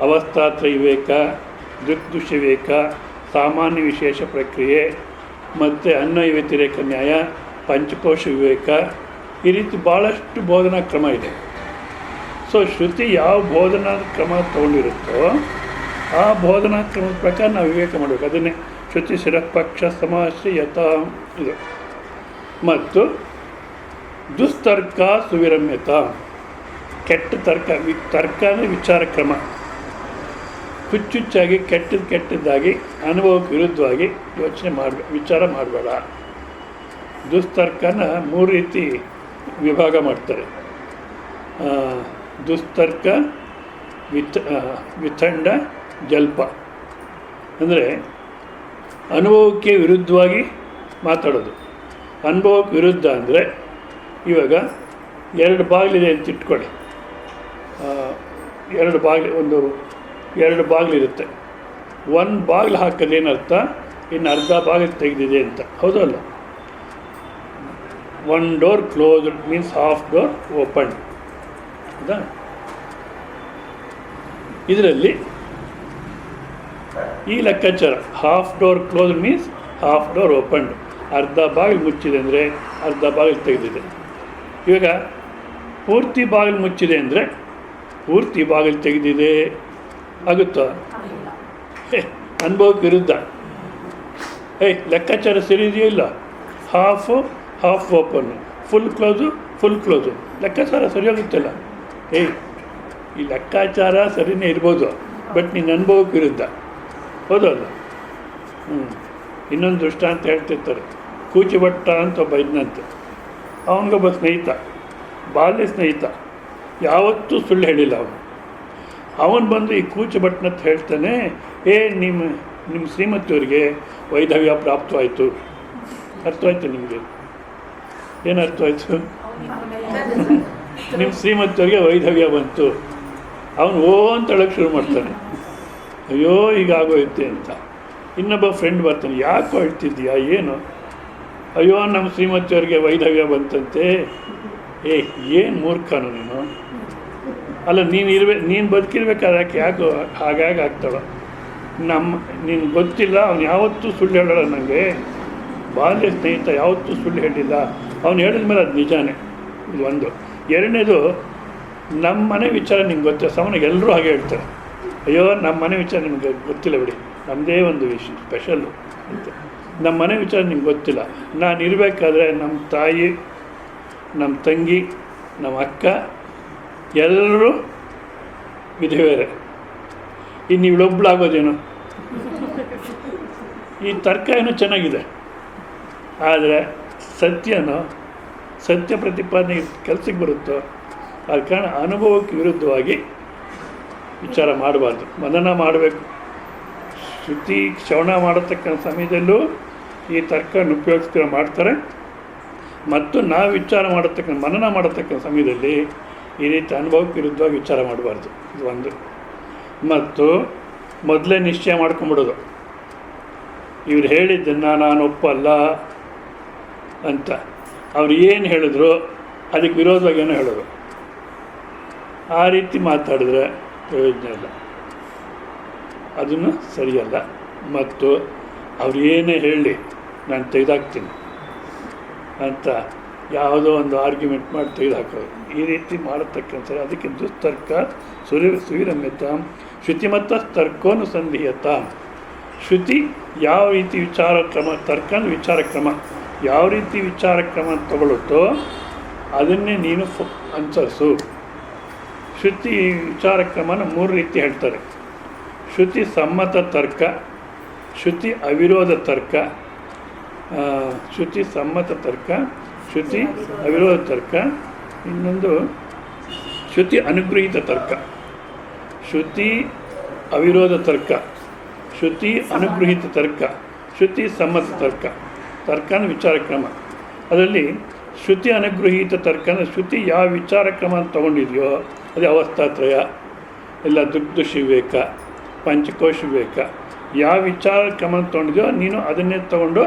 S1: ಅವಸ್ಥಾತ್ರಯ ವಿವೇಕ, ದೃಗ್ದೃಶ್ಯ ವಿವೇಕ, ಸಾಮಾನ್ಯ ವಿಶೇಷ ಪ್ರಕ್ರಿಯೆ ಮತ್ತು ಅನ್ವಯ ವ್ಯತಿರೇಕ ನ್ಯಾಯ, ಪಂಚಕೋಶ ವಿವೇಕ, ಈ ರೀತಿ ಭಾಳಷ್ಟು ಬೋಧನಾ ಕ್ರಮ ಇದೆ. ಸೊ ಶ್ರುತಿ ಯಾವ ಬೋಧನಾ ಕ್ರಮ ತೊಗೊಂಡಿರುತ್ತೋ ಆ ಬೋಧನಾ ಕ್ರಮದ ಪ್ರಕಾರ ನಾವು ವಿವೇಕ ಮಾಡಬೇಕು. ಅದನ್ನೇ ಶ್ರುತಿ ಶಿರಪಕ್ಷ ಸಮಾಶ್ರಯತ ಇದು. ಮತ್ತು ದುಸ್ತರ್ಕ ಸುವಿರಮ್ಯತ, ಕೆಟ್ಟ ತರ್ಕ ಅಂದರೆ ವಿಚಾರ ಕ್ರಮ. ಹುಚ್ಚುಚ್ಚಾಗಿ ಕೆಟ್ಟದ್ದಾಗಿ ಅನುಭವಕ್ಕೆ ವಿರುದ್ಧವಾಗಿ ಯೋಚನೆ ವಿಚಾರ ಮಾಡಬೇಡ. ದುಸ್ತರ್ಕನ 3 ರೀತಿ ವಿಭಾಗ ಮಾಡ್ತಾರೆ. ದುಸ್ತರ್ಕ, ವಿತಂಡ, ಜಲ್ಪ. ಅಂದರೆ ಅನುಭವಕ್ಕೆ ವಿರುದ್ಧವಾಗಿ ಮಾತಾಡೋದು. ಅನುಭವಕ್ಕೆ ವಿರುದ್ಧ ಅಂದರೆ ಇವಾಗ 2 ಬಾಗಿಲಿದೆ ಅಂತ ಇಟ್ಕೊಳ್ಳಿ. 2 ಬಾಗಿಲಿರುತ್ತೆ. ಒಂದು ಬಾಗಿಲು ಹಾಕೋದೇನರ್ಥ, ಇನ್ನು ಅರ್ಧ ಬಾಗಿಲು ತೆಗೆದಿದೆ ಅಂತ, ಹೌದಲ್ಲ? 1 door closed means half door open, ಹೌದಾ? ಇದರಲ್ಲಿ ಈ ಲೆಕ್ಕಾಚಾರ half door closed means half door opened, ಅರ್ಧ ಬಾಗಿಲು ಮುಚ್ಚಿದೆ ಅಂದರೆ ಅರ್ಧ ಬಾಗಿಲು ತೆಗೆದಿದೆ. ಇವಾಗ ಪೂರ್ತಿ ಬಾಗಿಲು ಮುಚ್ಚಿದೆ ಅಂದರೆ ಪೂರ್ತಿ ಬಾಗಿಲು ತೆಗೆದಿದೆ ಆಗುತ್ತಾ? ಅನುಭವಕ್ಕೆ ವಿರುದ್ಧ. ಲೆಕ್ಕಾಚಾರ ಸರಿ ಇದೆಯೋ ಇಲ್ಲ? ಹಾಫ್ ಓಪನ್ನು, ಫುಲ್ ಕ್ಲೋಸು, ಲೆಕ್ಕಾಚಾರ ಸರಿ ಹೋಗುತ್ತಲ್ಲ? ಈ ಲೆಕ್ಕಾಚಾರ ಸರಿಯೇ ಇರ್ಬೋದು, ಬಟ್ ನಿನ್ನ ಅನುಭವಕ್ಕೆ ವಿರುದ್ಧ, ಹೌದಲ್ಲ? ಇನ್ನೊಂದು ದೃಷ್ಟಾಂತ ಹೇಳ್ತಿರ್ತಾರೆ. ಕೂಚಿಭಟ್ಟ ಅಂತ ಒಬ್ಬ ಇದ್ನಂತೆ. ಅವನಿಗೊಬ್ಬ ಸ್ನೇಹಿತ, ಬಾಲ್ಯ ಸ್ನೇಹಿತ, ಯಾವತ್ತೂ ಸುಳ್ಳು ಹೇಳಿಲ್ಲ ಅವನು ಬಂದು ಈ ಕೂಚಿಭಟ್ಟನಂತ ಹೇಳ್ತಾನೆ, ನಿಮ್ಮ ಶ್ರೀಮತಿಯವರಿಗೆ ವೈಧವ್ಯ ಪ್ರಾಪ್ತವಾಯಿತು. ಅರ್ಥವಾಯ್ತು ನಿಮಗೆ? ಏನು ಅರ್ಥವಾಯಿತು? ನಿಮ್ಮ ಶ್ರೀಮತಿಯವರಿಗೆ ವೈಧವ್ಯ ಬಂತು. ಅವನು ಅಂತ ಹೇಳೋಕ್ಕೆ ಶುರು ಮಾಡ್ತಾನೆ, ಅಯ್ಯೋ ಹೀಗಾಗೋಯ್ತೆ ಅಂತ. ಇನ್ನೊಬ್ಬ ಫ್ರೆಂಡ್ ಬರ್ತಾನೆ, ಯಾಕೋ ಹೇಳ್ತಿದ್ದೀಯಾ, ಏನು? ಅಯ್ಯೋ ನಮ್ಮ ಶ್ರೀಮತಿಯವರಿಗೆ ವೈಧವ್ಯ ಬಂತಂತೆ. ಏನು ಮೂರ್ಖನು ನೀನು? ಅಲ್ಲ, ನೀನು ಬದುಕಿರ್ಬೇಕಾದ್ರೆ ಯಾಕೆ ಹಾಗಾಗಿ ಆಗ್ತಾಳೋ? ನೀನು ಗೊತ್ತಿಲ್ಲ, ಅವನು ಯಾವತ್ತೂ ಸುಳ್ಳು ಹೇಳೋಲ್ಲ. ನನಗೆ ಬಾಲ್ಯ ಸ್ನೇಹಿತ ಯಾವತ್ತೂ ಸುಳ್ಳು ಹೇಳಿಲ್ಲ. ಅವನು ಹೇಳಿದ ಮೇಲೆ ಅದು ನಿಜಾನೇ. ಇದು ಒಂದು. ಎರಡನೇದು, ನಮ್ಮ ಮನೆ ವಿಚಾರ ನಿಮ್ಗೆ ಗೊತ್ತಿಲ್ಲ. ಸಾಮಾನ್ಯ ಎಲ್ಲರೂ ಹಾಗೆ ಹೇಳ್ತಾರೆ, ಅಯ್ಯೋ ನಮ್ಮ ಮನೆ ವಿಚಾರ ನಿಮಗೆ ಗೊತ್ತಿಲ್ಲ ಬಿಡಿ, ನಮ್ಮದೇ ಒಂದು ಸ್ಪೆಷಲ್ಲು ಅಂತ. ನಮ್ಮ ಮನೆ ವಿಚಾರ ನಿಮ್ಗೆ ಗೊತ್ತಿಲ್ಲ. ನಾನು ಇರಬೇಕಾದ್ರೆ ನಮ್ಮ ತಾಯಿ, ನಮ್ಮ ತಂಗಿ, ನಮ್ಮ ಅಕ್ಕ ಎಲ್ಲರೂ ವಿಧವೆಯರೇ. ಇನ್ನು ಇವಳೊಬ್ಬಳಾಗೋದೇನು? ಈ ತರ್ಕ ಏನೋ ಚೆನ್ನಾಗಿದೆ, ಆದರೆ ಸತ್ಯ ಪ್ರತಿಪಾದನೆ ಕೆಲಸಕ್ಕೆ ಬರುತ್ತೋ ಆದ ಕಾರಣ ಅನುಭವಕ್ಕೆ ವಿರುದ್ಧವಾಗಿ ವಿಚಾರ ಮಾಡಬಾರ್ದು, ಮನನ ಮಾಡಬೇಕು. ಶ್ರುತಿ ಶ್ರವಣ ಮಾಡತಕ್ಕಂಥ ಸಮಯದಲ್ಲೂ ಈ ತರ್ಕವನ್ನು ಉಪಯೋಗಿಸ್ಕೊಂಡು ಮಾಡ್ತಾರೆ. ಮತ್ತು ನಾವು ವಿಚಾರ ಮನನ ಮಾಡತಕ್ಕಂಥ ಸಮಯದಲ್ಲಿ ಈ ರೀತಿ ಅನುಭವಕ್ಕೆ ವಿರುದ್ಧವಾಗಿ ವಿಚಾರ ಮಾಡಬಾರ್ದು. ಇದು ಒಂದು. ಮತ್ತು ಮೊದಲೇ ನಿಶ್ಚಯ ಮಾಡ್ಕೊಂಬಿಡೋದು, ಇವ್ರು ಹೇಳಿದ್ದನ್ನು ನಾನು ಒಪ್ಪಲ್ಲ ಅಂತ. ಅವ್ರು ಏನು ಹೇಳಿದ್ರು ಅದಕ್ಕೆ ವಿರೋಧವಾಗಿ ಏನೋ ಹೇಳೋದು. ಆ ರೀತಿ ಮಾತಾಡಿದ್ರೆ ಪ್ರಯೋಜನ ಇಲ್ಲ, ಅದನ್ನು ಸರಿಯಲ್ಲ. ಮತ್ತು ಅವ್ರು ಏನೇ ಹೇಳಿ ನಾನು ತೆಗೆದಾಕ್ತೀನಿ ಅಂತ ಯಾವುದೋ ಒಂದು ಆರ್ಗ್ಯುಮೆಂಟ್ ಮಾಡಿ ತೆಗೆದುಹಾಕೋದು, ಈ ರೀತಿ ಮಾಡತಕ್ಕಂಥ ಅದಕ್ಕೆ ದುಸ್ತರ್ಕ ಸುವಿರಮ್ಯತಾಂ ಶ್ರುತಿಮತ್ತ ತರ್ಕೋನುಸಂಧಿಯತಾಂ. ಶ್ರುತಿ ಯಾವ ರೀತಿ ವಿಚಾರ ಕ್ರಮ, ತರ್ಕನ ವಿಚಾರ ಕ್ರಮ ಯಾವ ರೀತಿ ವಿಚಾರ ಕ್ರಮ ತಗೊಳ್ಳುತ್ತೋ ಅದನ್ನೇ ನೀನು ಅನುಸರಿಸು. ಶ್ರುತಿ ವಿಚಾರ ಕ್ರಮನ 3 ರೀತಿ ಹೇಳ್ತಾರೆ. ಶ್ರುತಿ ಸಮ್ಮತ ತರ್ಕ, ಶ್ರುತಿ ಅವಿರೋಧ ತರ್ಕ, ಶ್ರುತಿ ಸಮ್ಮತ ತರ್ಕ, ಶ್ರುತಿ ಅವಿರೋಧ ತರ್ಕ, ಇನ್ನೊಂದು ಶ್ರುತಿ ಅನುಗೃಹೀತ ತರ್ಕ. ಶ್ರುತಿ ಅವಿರೋಧ ತರ್ಕ, ಶ್ರುತಿ ಅನುಗೃಹೀತ ತರ್ಕ, ಶ್ರುತಿ ಸಮ್ಮತ ತರ್ಕ. ತರ್ಕನ ವಿಚಾರ ಕ್ರಮ. ಅದರಲ್ಲಿ ಶ್ರುತಿ ಅನುಗೃಹೀತ ತರ್ಕನ ಶ್ರುತಿ ಯಾವ ವಿಚಾರ ಕ್ರಮ ತೊಗೊಂಡಿದೆಯೋ ಅದೇ ಅವಸ್ಥಾತ್ರಯ, ಇಲ್ಲ ದುಗ್ಧುಷ ವಿವೇಕ, ಪಂಚಕೋಶ ವಿವೇಕ, ಯಾವ ವಿಚಾರ ಕ್ರಮ ತೊಗೊಂಡಿದೆಯೋ ನೀನು ಅದನ್ನೇ ತಗೊಂಡು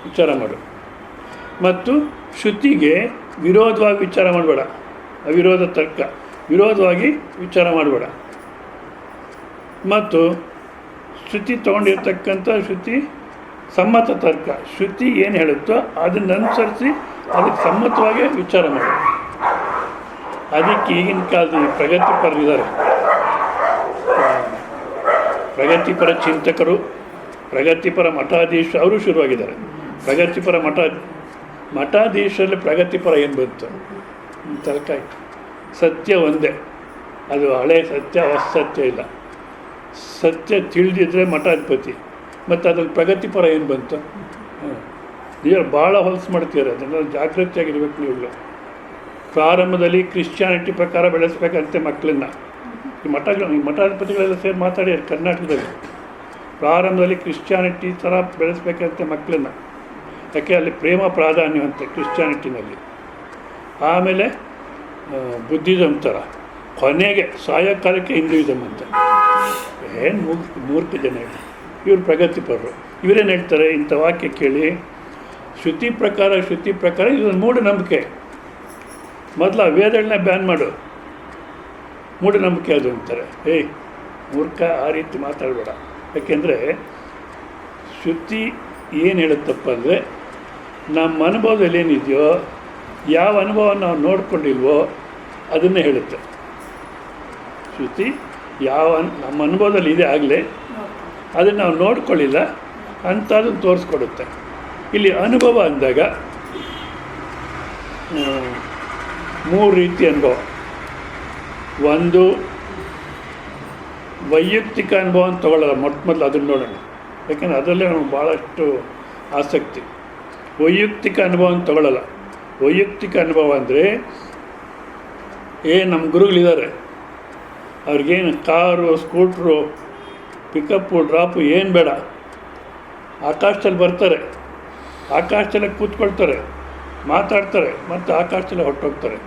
S1: ವಿಚಾರ ಮಾಡು. ಮತ್ತು ಶ್ರುತಿಗೆ ವಿರೋಧವಾಗಿ ವಿಚಾರ ಮಾಡಬೇಡ, ಅವಿರೋಧ ತರ್ಕ, ವಿರೋಧವಾಗಿ ವಿಚಾರ ಮಾಡಬೇಡ. ಮತ್ತು ಶ್ರುತಿ ತೊಗೊಂಡಿರ್ತಕ್ಕಂಥ ಶ್ರುತಿ ಸಮ್ಮತ ತರ್ಕ, ಶ್ರುತಿ ಏನು ಹೇಳುತ್ತೋ ಅದನ್ನು ಅನುಸರಿಸಿ ಅದಕ್ಕೆ ಸಮ್ಮತವಾಗಿ ವಿಚಾರ ಮಾಡಿ. ಅದಕ್ಕೆ ಈಗಿನ ಕಾಲದಲ್ಲಿ ಪ್ರಗತಿಪರರಿದ್ದಾರೆ, ಪ್ರಗತಿಪರ ಚಿಂತಕರು, ಪ್ರಗತಿಪರ ಮಠಾಧೀಶರು ಅವರು ಶುರುವಾಗಿದ್ದಾರೆ. ಪ್ರಗತಿಪರ ಮಠಾಧೀಶರಲ್ಲಿ ಪ್ರಗತಿಪರ ಏನು ಬಂತು? ತರ್ಕಾಯ್ತು. ಸತ್ಯ ಒಂದೇ, ಅದು ಹಳೆ ಸತ್ಯ, ಹೊಸ ಸತ್ಯ ಇಲ್ಲ. ಸತ್ಯ ತಿಳಿದಿದ್ರೆ ಮಠಾಧಿಪತಿ, ಮತ್ತು ಅದ್ರಲ್ಲಿ ಪ್ರಗತಿಪರ ಏನು ಬಂತು? ನೀವು ಭಾಳ ಹೊಲಸು ಮಾಡ್ತೀರ, ಅದನ್ನು ಜಾಗೃತಿಯಾಗಿರ್ಬೇಕು ನೀವುಗಳು. ಪ್ರಾರಂಭದಲ್ಲಿ ಕ್ರಿಶ್ಚಿಯಾನಿಟಿ ಪ್ರಕಾರ ಬೆಳೆಸ್ಬೇಕಂತೆ ಮಕ್ಕಳನ್ನ. ಈ ಮಠಾಧಿಪತಿಗಳೆಲ್ಲ ಸೇರಿ ಮಾತಾಡ್ಯಾರ ಕರ್ನಾಟಕದಲ್ಲಿ. ಪ್ರಾರಂಭದಲ್ಲಿ ಕ್ರಿಶ್ಚಿಯಾನಿಟಿ ಥರ ಬೆಳೆಸ್ಬೇಕಂತೆ ಮಕ್ಕಳನ್ನ, ಯಾಕೆ ಅಲ್ಲಿ ಪ್ರೇಮ ಪ್ರಾಧಾನ್ಯವಂತೆ ಕ್ರಿಶ್ಚಿಯಾನಿಟಿನಲ್ಲಿ. ಆಮೇಲೆ ಬುದ್ಧಿಸಮ್ ಥರ, ಕೊನೆಗೆ ಸಾಯೋ ಕಾಲಕ್ಕೆ ಹಿಂದೂಯಿಸಮ್ ಅಂತ. ಏನು ಮೂರ್ಖ ಜನ ಇವರು ಪ್ರಗತಿಪರರು. ಇವರೇನು ಹೇಳ್ತಾರೆ ಇಂಥ ವಾಕ್ಯ ಕೇಳಿ, ಶ್ರುತಿ ಪ್ರಕಾರ ಇದೊಂದು ಮೂಢನಂಬಿಕೆ. ಮೊದಲು ಆ ವೇದಗಳನ್ನ ಬ್ಯಾನ್ ಮಾಡು, ಮೂಢನಂಬಿಕೆ ಅದು ಅಂತಾರೆ. ಏಯ್ ಮೂರ್ಖ, ಆ ರೀತಿ ಮಾತಾಡಬೇಡ. ಯಾಕೆಂದರೆ ಶ್ರುತಿ ಏನು ಹೇಳುತ್ತಪ್ಪ ಅಂದರೆ, ನಮ್ಮ ಅನುಭವದಲ್ಲಿ ಏನಿದೆಯೋ, ಯಾವ ಅನುಭವ ನಾವು ನೋಡ್ಕೊಂಡಿಲ್ವೋ ಅದನ್ನೇ ಹೇಳುತ್ತೆ. ಶ್ರುತಿ ಯಾವ ನಮ್ಮ ಅನುಭವದಲ್ಲಿ ಇದೆ ಆಗಲೇ ಅದನ್ನು ನಾವು ನೋಡ್ಕೊಳ್ಳಿಲ್ಲ ಅಂಥದನ್ನು ತೋರಿಸ್ಕೊಡುತ್ತೆ. ಇಲ್ಲಿ ಅನುಭವ ಅಂದಾಗ 3 ರೀತಿ ಅನುಭವ. ಒಂದು ವೈಯಕ್ತಿಕ ಅನುಭವ ಅಂತ ತೊಗೊಳ್ಳೋಲ್ಲ, ಮೊದಲು ಅದನ್ನು ನೋಡೋಣ. ಯಾಕೆಂದರೆ ಅದರಲ್ಲೇ ನಮಗೆ ಭಾಳಷ್ಟು ಆಸಕ್ತಿ. ವೈಯಕ್ತಿಕ ಅನುಭವ ಅಂತ ತೊಗೊಳ್ಳಲ್ಲ. ವೈಯಕ್ತಿಕ ಅನುಭವ ಅಂದರೆ ನಮ್ಮ ಗುರುಗಳಿದ್ದಾರೆ, ಅವ್ರಿಗೇನು ಕಾರು, ಸ್ಕೂಟ್ರು, ಪಿಕಪ್ಪು, ಡ್ರಾಪು ಏನು ಬೇಡ, ಆಕಾಶದಲ್ಲಿ ಬರ್ತಾರೆ, ಆಕಾಶದಲ್ಲೇ ಕೂತ್ಕೊಳ್ತಾರೆ, ಮಾತಾಡ್ತಾರೆ, ಮತ್ತು ಆಕಾಶದಲ್ಲೇ ಹೊರಟೋಗ್ತಾರೆ.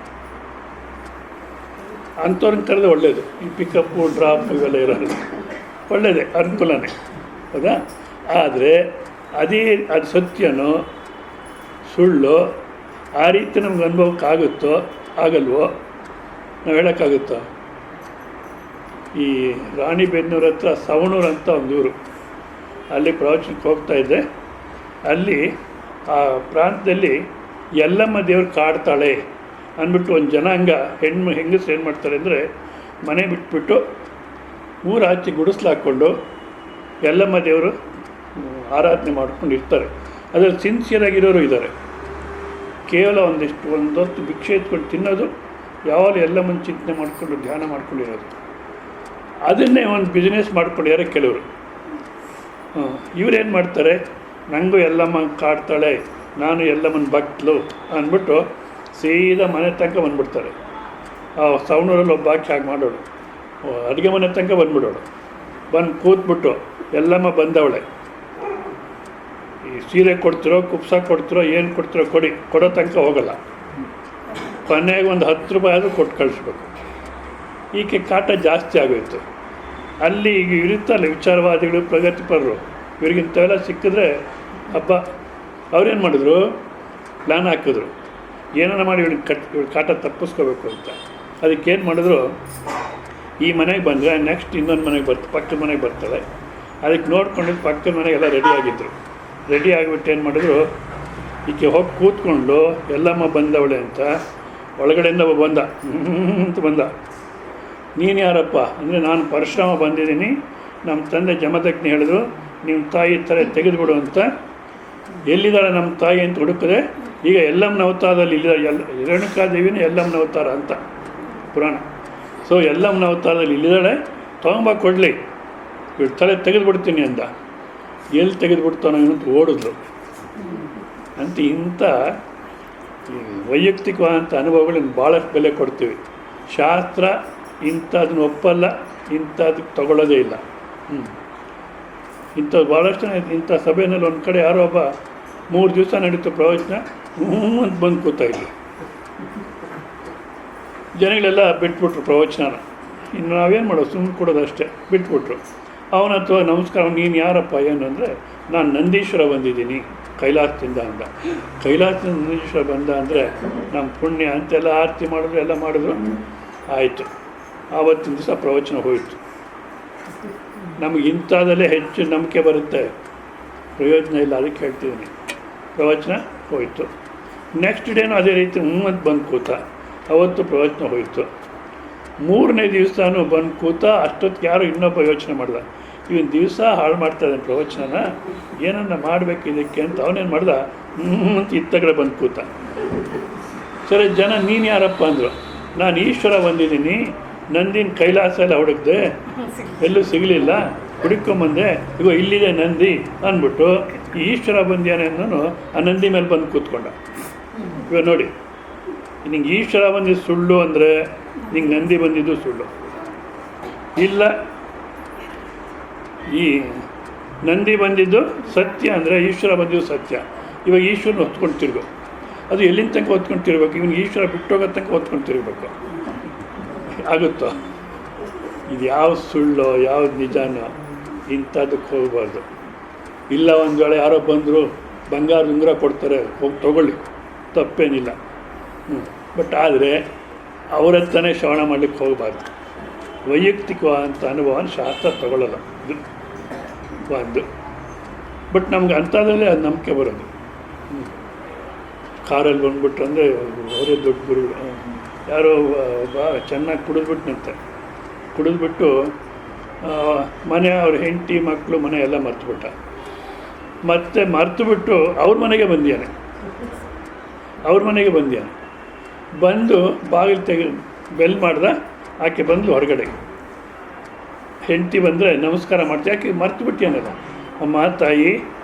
S1: ಅಂಥವ್ರನ್ನ ಕರೆದು ಒಳ್ಳೆಯದು. ಈ ಪಿಕಪ್ಪು, ಡ್ರಾಪು ಇವೆಲ್ಲ ಇರೋದು ಒಳ್ಳೆಯದೇ, ಅನುಕೂಲನೇ, ಹೌದಾ? ಆದರೆ ಅದು ಸತ್ಯನೋ ಸುಳ್ಳು, ಆ ರೀತಿ ನಮ್ಗೆ ಅನುಭವಕ್ಕಾಗುತ್ತೋ ಆಗಲ್ವೋ ನಾವು ಹೇಳೋಕ್ಕಾಗುತ್ತೋ? ಈ ರಾಣಿಬೆನ್ನೂರ ಹತ್ರ ಸವಣೂರು ಅಂತ ಒಂದು ಊರು, ಅಲ್ಲಿ ಪ್ರವಚನಕ್ಕೆ ಹೋಗ್ತಾಯಿದ್ದೆ. ಅಲ್ಲಿ ಆ ಪ್ರಾಂತದಲ್ಲಿ ಯಲ್ಲಮ್ಮ ದೇವ್ರು ಕಾಡ್ತಾಳೆ ಅಂದ್ಬಿಟ್ಟು ಒಂದು ಜನಾಂಗ ಹೆಂಗಸರು ಏನು ಮಾಡ್ತಾರೆ ಅಂದರೆ, ಮನೆ ಬಿಟ್ಬಿಟ್ಟು ಊರಾಚೆ ಗುಡಿಸ್ಲಾಕ್ಕೊಂಡು ಯಲ್ಲಮ್ಮ ದೇವರು ಆರಾಧನೆ ಮಾಡ್ಕೊಂಡು ಇರ್ತಾರೆ. ಅದರಲ್ಲಿ ಸಿನ್ಸಿಯರಾಗಿರೋರು ಇದ್ದಾರೆ. ಕೇವಲ ಒಂದು ಹೊತ್ತು ಭಿಕ್ಷೆ ಎತ್ಕೊಂಡು ತಿನ್ನೋದು, ಯಾವಾಗಲೂ ಯಲ್ಲಮ್ಮನ ಚಿಂತನೆ ಮಾಡಿಕೊಂಡು ಧ್ಯಾನ ಮಾಡ್ಕೊಂಡಿರೋದು, ಅದನ್ನೇ ಒಂದು ಬಿಸ್ನೆಸ್ ಮಾಡ್ಕೊಂಡಿದ್ದಾರೆ ಕೆಲವರು. ಇವರೇನು ಮಾಡ್ತಾರೆ, ನನಗೂ ಯಲ್ಲಮ್ಮ ಕಾಡ್ತಾಳೆ, ನಾನು ಯಲ್ಲಮ್ಮನ ಭಕ್ತಲು ಅಂದ್ಬಿಟ್ಟು ಸೀದಾ ಮನೆ ತನಕ ಬಂದುಬಿಡ್ತಾರೆ. ಸವಣೂರಲ್ಲಿ ಒಬ್ಬ ಹಾಕಿ ಹಾಗೆ ಮಾಡೋಳು, ಅಡುಗೆ ಮನೆ ತನಕ ಬಂದುಬಿಡೋಳು. ಬಂದು ಕೂತ್ಬಿಟ್ಟು ಯಲ್ಲಮ್ಮ ಬಂದವಳೆ, ಈ ಸೀರೆ ಕೊಡ್ತಿರೋ, ಕುಪ್ಸ ಕೊಡ್ತಿರೋ, ಏನು ಕೊಡ್ತಿರೋ ಕೊಡೋ ತನಕ ಹೋಗಲ್ಲ. ಕೊನೆಗೆ ಒಂದು 10 ರೂಪಾಯಿ ಆದರೂ ಕೊಟ್ಟು ಕಳಿಸ್ಬೇಕು. ಈಕೆ ಕಾಟ ಜಾಸ್ತಿ ಆಗೋಯ್ತು. ಅಲ್ಲಿ ಈಗ ಇರುತ್ತಲ್ಲ ವಿಚಾರವಾದಿಗಳು, ಪ್ರಗತಿಪರರು, ಇವ್ರಿಗಿಂಥವೆಲ್ಲ ಸಿಕ್ಕಿದ್ರೆ ಹಬ್ಬ. ಅವ್ರೇನು ಮಾಡಿದ್ರು, ಪ್ಲ್ಯಾನ್ ಹಾಕಿದ್ರು, ಏನಾರ ಮಾಡಿ ಇವ್ರಿಗೆ ಕಾಟ ತಪ್ಪಿಸ್ಕೋಬೇಕು ಅಂತ. ಅದಕ್ಕೇನು ಮಾಡಿದ್ರು, ಈ ಮನೆಗೆ ಬಂದರೆ ನೆಕ್ಸ್ಟ್ ಇನ್ನೊಂದು ಮನೆಗೆ ಪಕ್ಕದ ಮನೆಗೆ ಬರ್ತಾಳೆ. ಅದಕ್ಕೆ ನೋಡ್ಕೊಂಡಿದ್ದು ಪಕ್ಕದ ಮನೆಗೆಲ್ಲ ರೆಡಿಯಾಗಿದ್ದರು. ರೆಡಿ ಆಗಿಬಿಟ್ಟು ಏನು ಮಾಡಿದ್ರು, ಈಕೆ ಹೋಗಿ ಕೂತ್ಕೊಂಡು ಎಲ್ಲಮ್ಮ ಬಂದವಳೆ ಅಂತ ಒಳಗಡೆಯಿಂದ ಬಂದ ಅಂತ ಬಂದ. ನೀನು ಯಾರಪ್ಪ ಅಂದರೆ, ನಾನು ಪರಶುರಾಮ ಬಂದಿದ್ದೀನಿ, ನಮ್ಮ ತಂದೆ ಜಮದಗ್ನಿ ಹೇಳಿದ್ರು ನಿಮ್ಮ ತಾಯಿ ಥರ ತೆಗೆದುಬಿಡು ಅಂತ. ಎಲ್ಲಿದ್ದಾಳೆ ನಮ್ಮ ತಾಯಿ ಅಂತ ಹುಡುಕಿದೆ. ಈಗ ಎಲ್ಲಮ್ಮನ ಅವತಾರದಲ್ಲಿ ಇಲ್ಲಿದ್ದಾರೆ, ರೇಣುಕಾದೇವಿನೇ ಎಲ್ಲಮ್ಮನ ಅವತಾರ ಅಂತ ಪುರಾಣ. ಸೊ ಎಲ್ಲಮ್ಮನ ಅವತಾರದಲ್ಲಿ ಇಲ್ಲಿದ್ದಾಳೆ, ತೊಗೊಂಬ ಕೊಡಲಿ, ಇವ್ರ ತಲೆ ತೆಗೆದುಬಿಡ್ತೀನಿ ಅಂದ. ಎಲ್ಲಿ ತೆಗೆದುಬಿಡ್ತಾನೋ ಅಂತ ಓಡಿದ್ರು ಅಂತ. ಇಂಥ ವೈಯಕ್ತಿಕವಾದಂಥ ಅನುಭವಗಳನ್ನು ಭಾಳಷ್ಟು ಬೆಲೆ ಕೊಡ್ತೀವಿ. ಶಾಸ್ತ್ರ ಇಂಥದನ್ನು ಒಪ್ಪಲ್ಲ, ಇಂಥದಕ್ಕೆ ತಗೊಳ್ಳೋದೇ ಇಲ್ಲ. ಇಂಥದ್ದು ಭಾಳಷ್ಟು ಜನ ಇಂಥ ಸಭೆಯಲ್ಲಿ ಒಂದು ಕಡೆ ಯಾರೋ ಒಬ್ಬ 3 ದಿವಸ ನಡೀತು ಪ್ರವಚನ, ಅಂತ ಬಂದು ಕೂತಾಯಿದ್ವಿ. ಜನಗಳೆಲ್ಲ ಬಿಟ್ಬಿಟ್ರು ಪ್ರವಚನ. ಇನ್ನು ನಾವೇನು ಮಾಡೋದು, ಸುಮ್ಮನೆ ಕೊಡೋದಷ್ಟೇ, ಬಿಟ್ಬಿಟ್ರು. ಅವನತ್ರ ನಮಸ್ಕಾರ, ನೀನು ಯಾರಪ್ಪ ಏನು ಅಂದರೆ, ನಾನು ನಂದೀಶ್ವರ ಬಂದಿದ್ದೀನಿ ಕೈಲಾಸದಿಂದ ಅಂದ. ಕೈಲಾಸದಿಂದ ನಂದೀಶ್ವರ ಬಂದ ಅಂದರೆ ನಮ್ಮ ಪುಣ್ಯ ಅಂತೆಲ್ಲ ಆರತಿ ಮಾಡಿದ್ರು, ಎಲ್ಲ ಮಾಡಿದ್ರು, ಆಯಿತು. ಆವತ್ತಿನ ದಿವಸ ಪ್ರವಚನ ಹೋಯಿತು. ನಮಗೆ ಇಂಥದಲ್ಲೇ ಹೆಚ್ಚು ನಂಬಿಕೆ ಬರುತ್ತೆ, ಪ್ರಯೋಜನ ಇಲ್ಲ. ಅದಕ್ಕೆ ಹೇಳ್ತಿದ್ದೀನಿ, ಪ್ರವಚನ ಹೋಯಿತು. ನೆಕ್ಸ್ಟ್ ಡೇನೂ ಅದೇ ರೀತಿ ಅಂತ ಬಂದು ಕೂತ, ಅವತ್ತು ಪ್ರವಚನ ಹೋಯಿತು. 3ನೇ ದಿವಸನೂ ಬಂದು ಕೂತ. ಅಷ್ಟೊತ್ತಿಗೆ ಯಾರು ಇನ್ನೊಬ್ಬ ಯೋಚನೆ ಮಾಡ್ದ, ಇವನು ದಿವಸ ಹಾಳು ಮಾಡ್ತಾಯಿದ್ದಾನೆ ಪ್ರವಚನನ, ಏನನ್ನ ಮಾಡಬೇಕು ಇದಕ್ಕೆ ಅಂತ. ಅವನೇನು ಮಾಡ್ದ, ಅಂತ ಇತ್ತಗಡೆ ಬಂದು ಕೂತ. ಸರಿ, ಜನ ನೀನು ಯಾರಪ್ಪ ಅಂದರು. ನಾನು ಈಶ್ವರ ಬಂದಿದ್ದೀನಿ, ನಂದಿನ ಕೈಲಾಸ ಎಲ್ಲ ಹುಡುಕ್ದೆ, ಎಲ್ಲೂ ಸಿಗಲಿಲ್ಲ, ಹುಡುಕೊಂಬಂದೆ, ಈಗ ಇಲ್ಲಿದೆ ನಂದಿ ಅಂದ್ಬಿಟ್ಟು ಈ ಈಶ್ವರ ಬಂದ್ಯಾನೆ ಅನ್ನೋನು ಆ ನಂದಿ ಮೇಲೆ ಬಂದು ಕೂತ್ಕೊಂಡ. ಇವಾಗ ನೋಡಿ, ನಿಂಗೆ ಈಶ್ವರ ಬಂದಿದ್ದು ಸುಳ್ಳು ಅಂದರೆ ನಿಂಗೆ ನಂದಿ ಬಂದಿದ್ದು ಸುಳ್ಳು. ಇಲ್ಲ, ಈ ನಂದಿ ಬಂದಿದ್ದು ಸತ್ಯ ಅಂದರೆ ಈಶ್ವರ ಬಂದಿದ್ದು ಸತ್ಯ. ಇವಾಗ ಈಶ್ವರನ ಹೊತ್ಕೊಂಡು ತಿರುಗು. ಅದು ಎಲ್ಲಿನ ತನಕ ಹೊತ್ಕೊಂಡು ತಿರ್ಬೇಕು? ಇವನಿಗೆ ಈಶ್ವರ ಬಿಟ್ಟೋಗೋ ತನಕ ಹೊತ್ಕೊಂಡು ತಿರುಗಬೇಕು. ಆಗುತ್ತೋ? ಇದು ಯಾವ ಸುಳ್ಳೋ ಯಾವ್ದು ನಿಜಾನೋ ಇಂಥದ್ದಕ್ಕೆ ಹೋಗಬಾರ್ದು. ಇಲ್ಲ, ಒಂದು ವೇಳೆ ಯಾರೋ ಬಂದರು ಬಂಗಾರ ಉಂಗುರ ಕೊಡ್ತಾರೆ, ಹೋಗಿ ತೊಗೊಳ್ಳಿ, ತಪ್ಪೇನಿಲ್ಲ. ಬಟ್ ಆದರೆ ಅವ್ರ ಹತ್ರನೇ ಶ್ರವಣ ಮಾಡಲಿಕ್ಕೆ ಹೋಗಬಾರ್ದು. ವೈಯಕ್ತಿಕವಾದಂಥ ಅನುಭವನ ಶಾಸ್ತ್ರ ತಗೊಳ್ಳಲ್ಲ, ಇದು ಒಂದು. ಬಟ್ ನಮ್ಗೆ ಅಂಥದ್ರಲ್ಲೇ ಅದು ನಂಬಿಕೆ ಬರೋದು. ಕಾರಲ್ಲಿ ಬಂದ್ಬಿಟ್ರು ಅಂದರೆ ಅವರೇ ದೊಡ್ಡ ಗುರುಗಳು. ಯಾರೋ ಚೆನ್ನಾಗಿ ಕುಡಿದ್ಬಿಟ್ನಂತೆ. ಕುಡಿದ್ಬಿಟ್ಟು ಮನೆ, ಅವ್ರ ಹೆಂಡತಿ ಮಕ್ಕಳು ಮನೆ ಎಲ್ಲ ಮರ್ತುಬಿಟ್ಟ. ಮತ್ತೆ ಮರ್ತುಬಿಟ್ಟು ಅವ್ರ ಮನೆಗೆ ಬಂದಿಯಾನೆ. ಬಂದು ಬಾಗಿಲು ಬೆಲ್ ಮಾಡ್ದ. ಆಕೆ ಬಂದು ಹೊರಗಡೆ. ಹೆಂಡತಿ ಬಂದರೆ ನಮಸ್ಕಾರ ಮಾಡ್ತೀವಿ. ಯಾಕೆ ಮರ್ತುಬಿಟ್ಟಿಯಾನಲ್ಲ. ಅಮ್ಮ ತಾಯಿ,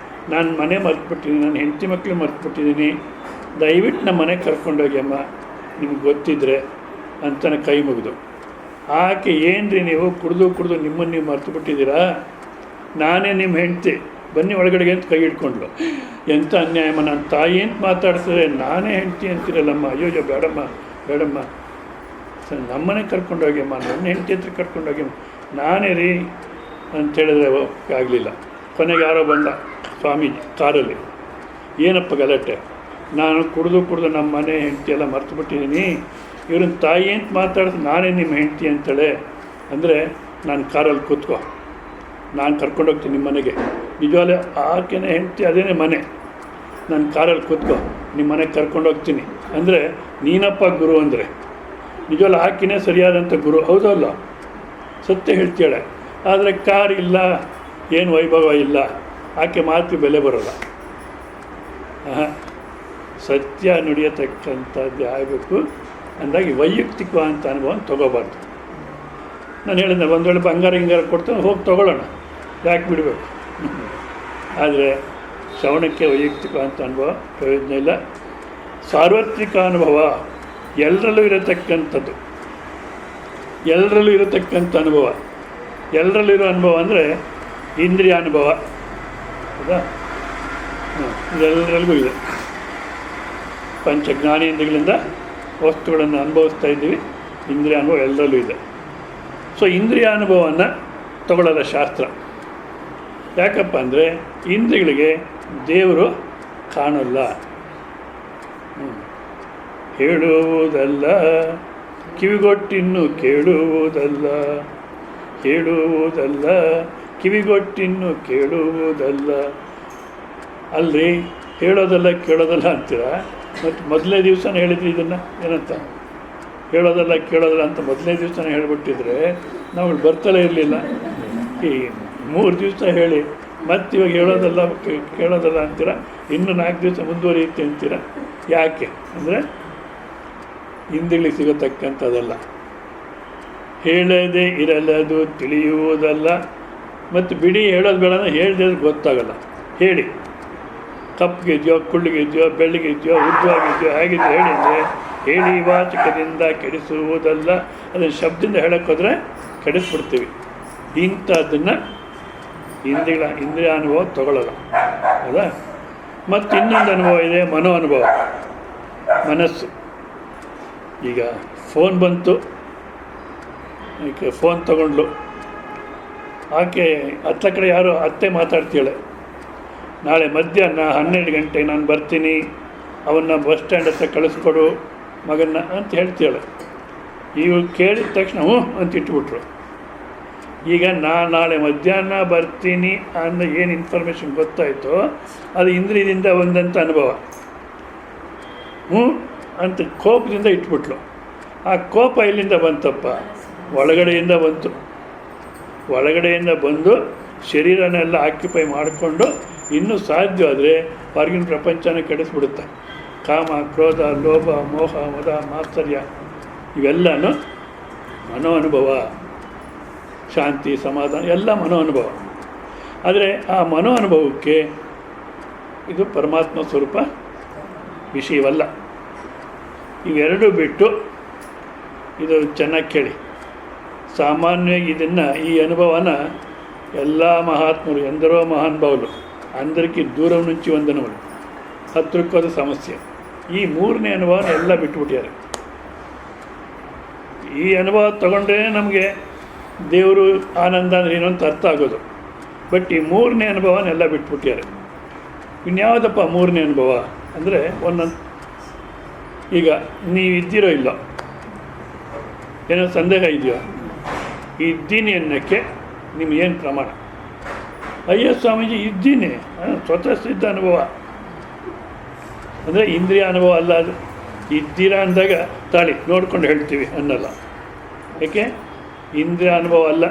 S1: ನಾನು ಮನೆ ಮರ್ತುಬಿಟ್ಟಿದ್ದೀನಿ, ನಾನು ಹೆಂಡತಿ ಮಕ್ಕಳು ಮರ್ತುಬಿಟ್ಟಿದ್ದೀನಿ, ದಯವಿಟ್ಟು ನಮ್ಮ ಮನೆಗೆ ಕರ್ಕೊಂಡೋಗಿ ಅಮ್ಮ, ನಿಮ್ಗೆ ಗೊತ್ತಿದ್ರೆ ಅಂತಲೇ ಕೈ ಮುಗಿದು. ಆಕೆ, ಏನ್ರಿ ನೀವು ಕುಡಿದು ನಿಮ್ಮನ್ನು ನೀವು ಮರ್ತುಬಿಟ್ಟಿದ್ದೀರಾ, ನಾನೇ ನಿಮ್ಮ ಹೆಂಡತಿ, ಬನ್ನಿ ಒಳಗಡೆಗೆ ಅಂತ ಕೈ ಹಿಡ್ಕೊಂಡ್ಲು. ಎಂಥ ಅನ್ಯಾಯಮ್ಮ, ನನ್ನ ತಾಯಿ ಅಂತ ಮಾತಾಡ್ತಾರೆ, ನಾನೇ ಹೆಂಡತಿ ಅಂತೀರಲ್ಲಮ್ಮ, ಅಯ್ಯೋ ಬೇಡಮ್ಮ ಸರ್, ನಮ್ಮನೆ ಕರ್ಕೊಂಡೋಗ್ಯಮ್ಮ, ನನ್ನ ಹೆಂಡತಿ ಹತ್ರ ಕರ್ಕೊಂಡೋಗ್ಯಮ್ಮ. ನಾನೇ ರೀ ಅಂತೇಳಿದ್ರೆ ಆಗಲಿಲ್ಲ. ಕೊನೆಗೆ ಯಾರೋ ಬಂದ ಸ್ವಾಮೀಜಿ ಕಾರಲ್ಲಿ. ಏನಪ್ಪ ಗಲಾಟೆ? ನಾನು ಕುಡಿದು ನಮ್ಮ ಮನೆ ಹೆಂಡತಿ ಎಲ್ಲ ಮರ್ತುಬಿಟ್ಟಿದ್ದೀನಿ, ಇವ್ರನ್ನ ತಾಯಿ ಅಂತ ಮಾತಾಡಿದ್ರೆ ನಾನೇ ನಿಮ್ಮ ಹೆಂಡತಿ ಅಂತೇಳೆ ಅಂದರೆ, ನಾನು ಕಾರಲ್ಲಿ ಕೂತ್ಕೋ, ನಾನು ಕರ್ಕೊಂಡೋಗ್ತೀನಿ ನಿಮ್ಮ ಮನೆಗೆ. ನಿಜವಾಗ್ಲೂ ಆಕೆನೇ ಹೆಂಡತಿ, ಅದೇನೇ ಮನೆ, ನಾನು ಕಾರಲ್ಲಿ ಕೂತ್ಕೋ, ನಿಮ್ಮ ಮನೆಗೆ ಕರ್ಕೊಂಡೋಗ್ತೀನಿ ಅಂದರೆ, ನೀನಪ್ಪ ಗುರು ಅಂದರೆ ನಿಜವಾಗ್ಲೂ ಆಕೆನೇ ಸರಿಯಾದಂಥ ಗುರು. ಹೌದಲ್ಲ? ಸತ್ಯ ಹೇಳ್ತಾಳೆ. ಆದರೆ ಕಾರ್ ಇಲ್ಲ, ಏನು ವೈಭವ ಇಲ್ಲ, ಆಕೆ ಮಾತು ಬೆಲೆ ಬರೋಲ್ಲ. ಸತ್ಯ ನುಡಿಯತಕ್ಕಂಥದ್ದು ಆಗಬೇಕು. ಅಂದಾಗಿ ವೈಯಕ್ತಿಕವಾದಂಥ ಅನುಭವ ತೊಗೋಬಾರ್ದು. ನಾನು ಹೇಳಿದ್ದೆ, ಒಂದು ವೇಳೆ ಬಂಗಾರ ಕೊಡ್ತಾನೆ, ಹೋಗಿ ತೊಗೊಳ್ಳೋಣ, ಯಾಕೆ ಬಿಡಬೇಕು? ಆದರೆ ಶ್ರವಣಕ್ಕೆ ವೈಯಕ್ತಿಕವಾದಂಥ ಅನುಭವ ಪ್ರಯೋಜನ ಇಲ್ಲ. ಸಾರ್ವತ್ರಿಕ ಅನುಭವ ಎಲ್ಲರಲ್ಲೂ ಇರತಕ್ಕಂಥದ್ದು, ಎಲ್ಲರಲ್ಲೂ ಇರತಕ್ಕಂಥ ಅನುಭವ. ಎಲ್ಲರಲ್ಲಿರೋ ಅನುಭವ ಅಂದರೆ ಇಂದ್ರಿಯ ಅನುಭವ. ಹೌದಾ? ಇದೆಲ್ಲರಿಗೂ ಇದೆ. ಪಂಚ ಜ್ಞಾನೇಂದ್ರಿಯಗಳಿಂದ ವಸ್ತುಗಳನ್ನು ಅನುಭವಿಸ್ತಾ ಇದ್ದೀವಿ. ಇಂದ್ರಿಯ ಅನುಭವ ಎಲ್ಲರಲ್ಲೂ ಇದೆ. ಸೊ ಇಂದ್ರಿಯ ಅನುಭವವನ್ನು ತಗೊಳ್ಳೋಲ್ಲ ಶಾಸ್ತ್ರ. ಯಾಕಪ್ಪ ಅಂದರೆ ಇಂದ್ರಿಯಗಳಿಗೆ ದೇವರು ಕಾಣಲ್ಲ. ಹೇಳುವುದಲ್ಲ ಕಿವಿಗೊಟ್ಟಿನ್ನು ಕೇಳುವುದಲ್ಲ, ಹೇಳುವುದಲ್ಲ ಕಿವಿಗೊಟ್ಟಿನ್ನು ಕೇಳುವುದಲ್ಲ. ಅಲ್ರಿ ಹೇಳೋದಲ್ಲ ಕೇಳೋದಲ್ಲ ಅಂತೀರ, ಮತ್ತು ಮೊದಲನೇ ದಿವಸನೇ ಹೇಳಿದ್ರಿ ಇದನ್ನು ಏನಂತ, ಹೇಳೋದಲ್ಲ ಕೇಳೋದಲ್ಲ ಅಂತ ಮೊದಲನೇ ದಿವಸನೇ ಹೇಳಿಬಿಟ್ಟಿದ್ರೆ ನಾವು ಬರ್ತಲೇ ಇರಲಿಲ್ಲ. ಈ 3 ದಿವಸ ಹೇಳಿ ಮತ್ತು ಇವಾಗ ಹೇಳೋದಲ್ಲ ಕೇಳೋದಲ್ಲ ಅಂತೀರ, ಇನ್ನು 4 ದಿವಸ ಮುಂದುವರಿಯುತ್ತೆ ಅಂತೀರ. ಯಾಕೆ ಅಂದರೆ ಇಂದ್ರಿಯಗಳಿಗೆ ಸಿಗತಕ್ಕಂಥದ್ದಲ್ಲ. ಹೇಳದೇ ಇರಲದು ತಿಳಿಯುವುದಲ್ಲ. ಮತ್ತು ಬಿಡಿ ಹೇಳೋದು ಬೇಡ, ಹೇಳಿದ್ರೆ ಗೊತ್ತಾಗಲ್ಲ. ಹೇಳಿ ಕಪ್ಪಗಿದೆಯೋ ಕುಳ್ಳಿಗಿದೆಯೋ ಬೆಳ್ಳಿಗಿದೆಯೋ ಉದ್ದವಾಗಿದೆಯೋ ಹೇಗಿದೆಯೋ ಹೇಳಿದರೆ ಹೇಳಿ ವಾಚಕದಿಂದ ಕೆಡಿಸುವುದಲ್ಲ. ಅದನ್ನು ಶಬ್ದದಿಂದ ಹೇಳೋಕ್ಕೋದ್ರೆ ಕೆಡಿಸ್ಬಿಡ್ತೀವಿ. ಇಂಥದ್ದನ್ನು ಇಂದ್ರಿಯ ಅನುಭವ ತಗೊಳ್ಳಲ್ಲ, ಹೌದಾ? ಮತ್ತು ಇನ್ನೊಂದು ಅನುಭವ ಇದೆ, ಮನೋ ಅನುಭವ, ಮನಸ್ಸು. ಈಗ ಫೋನ್ ಬಂತು, ಆಕೆ ಫೋನ್ ತಗೊಂಡ್ಲು, ಆಕೆ ಹತ್ತ ಕಡೆ ಯಾರೋ ಅತ್ತೆ ಮಾತಾಡ್ತಾಳೆ, ನಾಳೆ ಮಧ್ಯಾಹ್ನ 12 ಗಂಟೆಗೆ ನಾನು ಬರ್ತೀನಿ, ಅವನ್ನ ಬಸ್ ಸ್ಟ್ಯಾಂಡ್ ಹತ್ರ ಕಳಿಸ್ಕೊಡು ಮಗನ್ನ ಅಂತ ಹೇಳ್ತಾಳೆ. ಇವ್ರು ಕೇಳಿದ ತಕ್ಷಣ ಹ್ಞೂ ಅಂತ ಇಟ್ಬಿಟ್ರು. ಈಗ ನಾಳೆ ಮಧ್ಯಾಹ್ನ ಬರ್ತೀನಿ ಅನ್ನೋ ಏನು ಇನ್ಫಾರ್ಮೇಷನ್ ಗೊತ್ತಾಯಿತೋ ಅದು ಇಂದ್ರಿಯದಿಂದ ಬಂದಂಥ ಅನುಭವ. ಹ್ಞೂ ಅಂತ ಕೋಪದಿಂದ ಇಟ್ಬಿಟ್ಲು. ಆ ಕೋಪ ಎಲ್ಲಿಂದ ಬಂತಪ್ಪ? ಒಳಗಡೆಯಿಂದ ಬಂತು. ಒಳಗಡೆಯಿಂದ ಬಂದು ಶರೀರನೆಲ್ಲ ಆಕ್ಯುಪೈ ಮಾಡಿಕೊಂಡು ಇನ್ನೂ ಸಾಧ್ಯವಾದರೆ ಹೊರಗಿನ ಪ್ರಪಂಚನ ಕೆಡಿಸ್ಬಿಡುತ್ತೆ. ಕಾಮ, ಕ್ರೋಧ, ಲೋಭ, ಮೋಹ, ಮದ, ಮಾತ್ಸರ್ಯ ಇವೆಲ್ಲನೂ ಮನೋ ಅನುಭವ. ಶಾಂತಿ, ಸಮಾಧಾನ ಎಲ್ಲ ಮನೋ ಅನುಭವ. ಆದರೆ ಆ ಮನೋ ಅನುಭವಕ್ಕೆ ಇದು ಪರಮಾತ್ಮ ಸ್ವರೂಪ ವಿಷಯವಲ್ಲ. ಇವೆರಡೂ ಬಿಟ್ಟು ಇದು ಚೆನ್ನಾಗಿ ಕೇಳಿ. ಸಾಮಾನ್ಯವಾಗಿ ಇದನ್ನು ಈ ಅನುಭವನ ಎಲ್ಲ ಮಹಾತ್ಮರು ಎಂದರೋ ಮಹಾನುಭಾವರು అందరికీ దూరం నుంచి వందనములు, ಹತ್ರಕ್ಕೋದ ಸಮಸ್ಯೆ. ಈ 3ನೇ ಅನುಭವನ ಎಲ್ಲ ಬಿಟ್ಬಿಟ್ಟಾರೆ. ಈ ಅನುಭವ ತಗೊಂಡ್ರೆ ನಮಗೆ ದೇವರು ಆನಂದ ಅಂದರೆ ಏನು ಅಂತ ಅರ್ಥ ಆಗೋದು. ಬಟ್ ಈ 3ನೇ ಅನುಭವನೆಲ್ಲ ಬಿಟ್ಬಿಟ್ಟಾರೆ. ಇನ್ಯಾವುದಪ್ಪ 3ನೇ ಅನುಭವ ಅಂದರೆ ಒಂದೊಂದು. ಈಗ ನೀವು ಇದ್ದೀರೋ ಇಲ್ಲ, ಏನೋ ಸಂದೇಹ ಇದೆಯೋ? ಇದ್ದೀನಿ ಅನ್ನೋಕ್ಕೆ ನಿಮಗೇನು ಪ್ರಮಾಣ? ಅಯ್ಯೋ ಸ್ವಾಮೀಜಿ ಇದ್ದೀನಿ, ಸ್ವತಃ ಸಿದ್ಧ ಅನುಭವ ಅಂದರೆ ಇಂದ್ರಿಯ ಅನುಭವ ಅಲ್ಲ ಅದು. ಇದ್ದೀರಾ ಅಂದಾಗ ತಾಳಿ ನೋಡ್ಕೊಂಡು ಹೇಳ್ತೀವಿ ಅನ್ನಲ್ಲ. ಏಕೆ? ಇಂದ್ರಿಯ ಅನುಭವ ಅಲ್ಲ,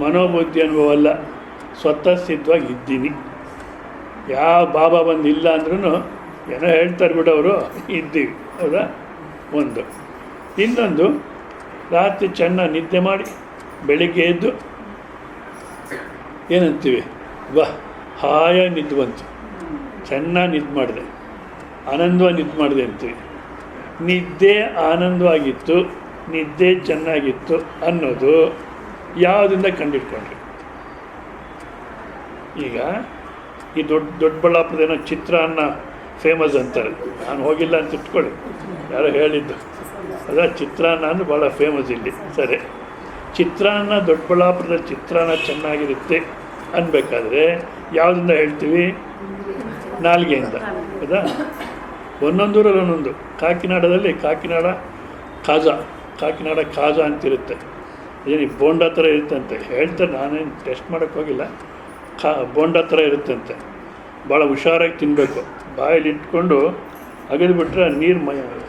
S1: ಮನೋಬುದ್ಧಿ ಅನುಭವ ಅಲ್ಲ, ಸ್ವತಃ ಸಿದ್ಧವಾಗಿ ಇದ್ದೀನಿ. ಯಾವ ಬಾಬಾ ಬಂದು ಇಲ್ಲ ಅಂದ್ರೂ ಏನೋ ಹೇಳ್ತಾರೆ ಬಿಡೋರು, ಇದ್ದೀವಿ, ಹೌದಾ? ಒಂದು. ಇನ್ನೊಂದು, ರಾತ್ರಿ ಚೆನ್ನಾಗಿ ನಿದ್ದೆ ಮಾಡಿ ಬೆಳಿಗ್ಗೆ ಎದ್ದು ಏನಂತೀವಿ, ವಾ ಹಾಯಾಗಿ ನಿದ್ದು ಬಂತು, ಚೆನ್ನಾಗಿ ನಿದ್ದು ಮಾಡಿದೆ, ಆನಂದವಾಗಿ ನಿದ್ದು ಮಾಡಿದೆ ಅಂತೀವಿ. ನಿದ್ದೆ ಆನಂದವಾಗಿತ್ತು, ನಿದ್ದೆ ಚೆನ್ನಾಗಿತ್ತು ಅನ್ನೋದು ಯಾವುದರಿಂದ ಕಂಡಿಟ್ಕೊಂಡ್ರಿ? ಈಗ ಈ ದೊಡ್ಡಬಳ್ಳಾಪುರದೇನೋ ಚಿತ್ರಾನ್ನ ಫೇಮಸ್ ಅಂತಾರೆ. ನಾನು ಹೋಗಿಲ್ಲ ಅಂತ ಇಟ್ಕೊಳ್ಳಿ, ಯಾರೋ ಹೇಳಿದ್ದು. ಅದರ ಚಿತ್ರಾನ್ನ ಅಂದರೆ ಭಾಳ ಫೇಮಸ್ ಇಲ್ಲಿ. ಸರಿ, ಚಿತ್ರಾನ್ನ ದೊಡ್ಡಬಳ್ಳಾಪುರದ ಚಿತ್ರಾನ್ನ ಚೆನ್ನಾಗಿರುತ್ತೆ ಅನ್ಬೇಕಾದ್ರೆ ಯಾವುದರಿಂದ ಹೇಳ್ತೀವಿ? ನಾಲ್ಗೆಯಿಂದ, ಹೌದಾ? ಒಂದೊಂದೂರಲ್ಲಿ ಒಂದೊಂದು. ಕಾಕಿನಾಡದಲ್ಲಿ ಕಾಕಿನಾಡ ಕಾಜಾ ಅಂತಿರುತ್ತೆ. ಏನು ಬೋಂಡಾ ಥರ ಇರುತ್ತಂತೆ ಹೇಳ್ತಾರೆ. ನಾನೇನು ಟೆಸ್ಟ್ ಮಾಡೋಕ್ಕೆ ಹೋಗಿಲ್ಲ. ಬೋಂಡಾ ಥರ ಇರುತ್ತಂತೆ. ಭಾಳ ಹುಷಾರಾಗಿ ತಿನ್ನಬೇಕು. ಬಾಯಲ್ಲಿ ಇಟ್ಕೊಂಡು ಅಗದ್ಬಿಟ್ರೆ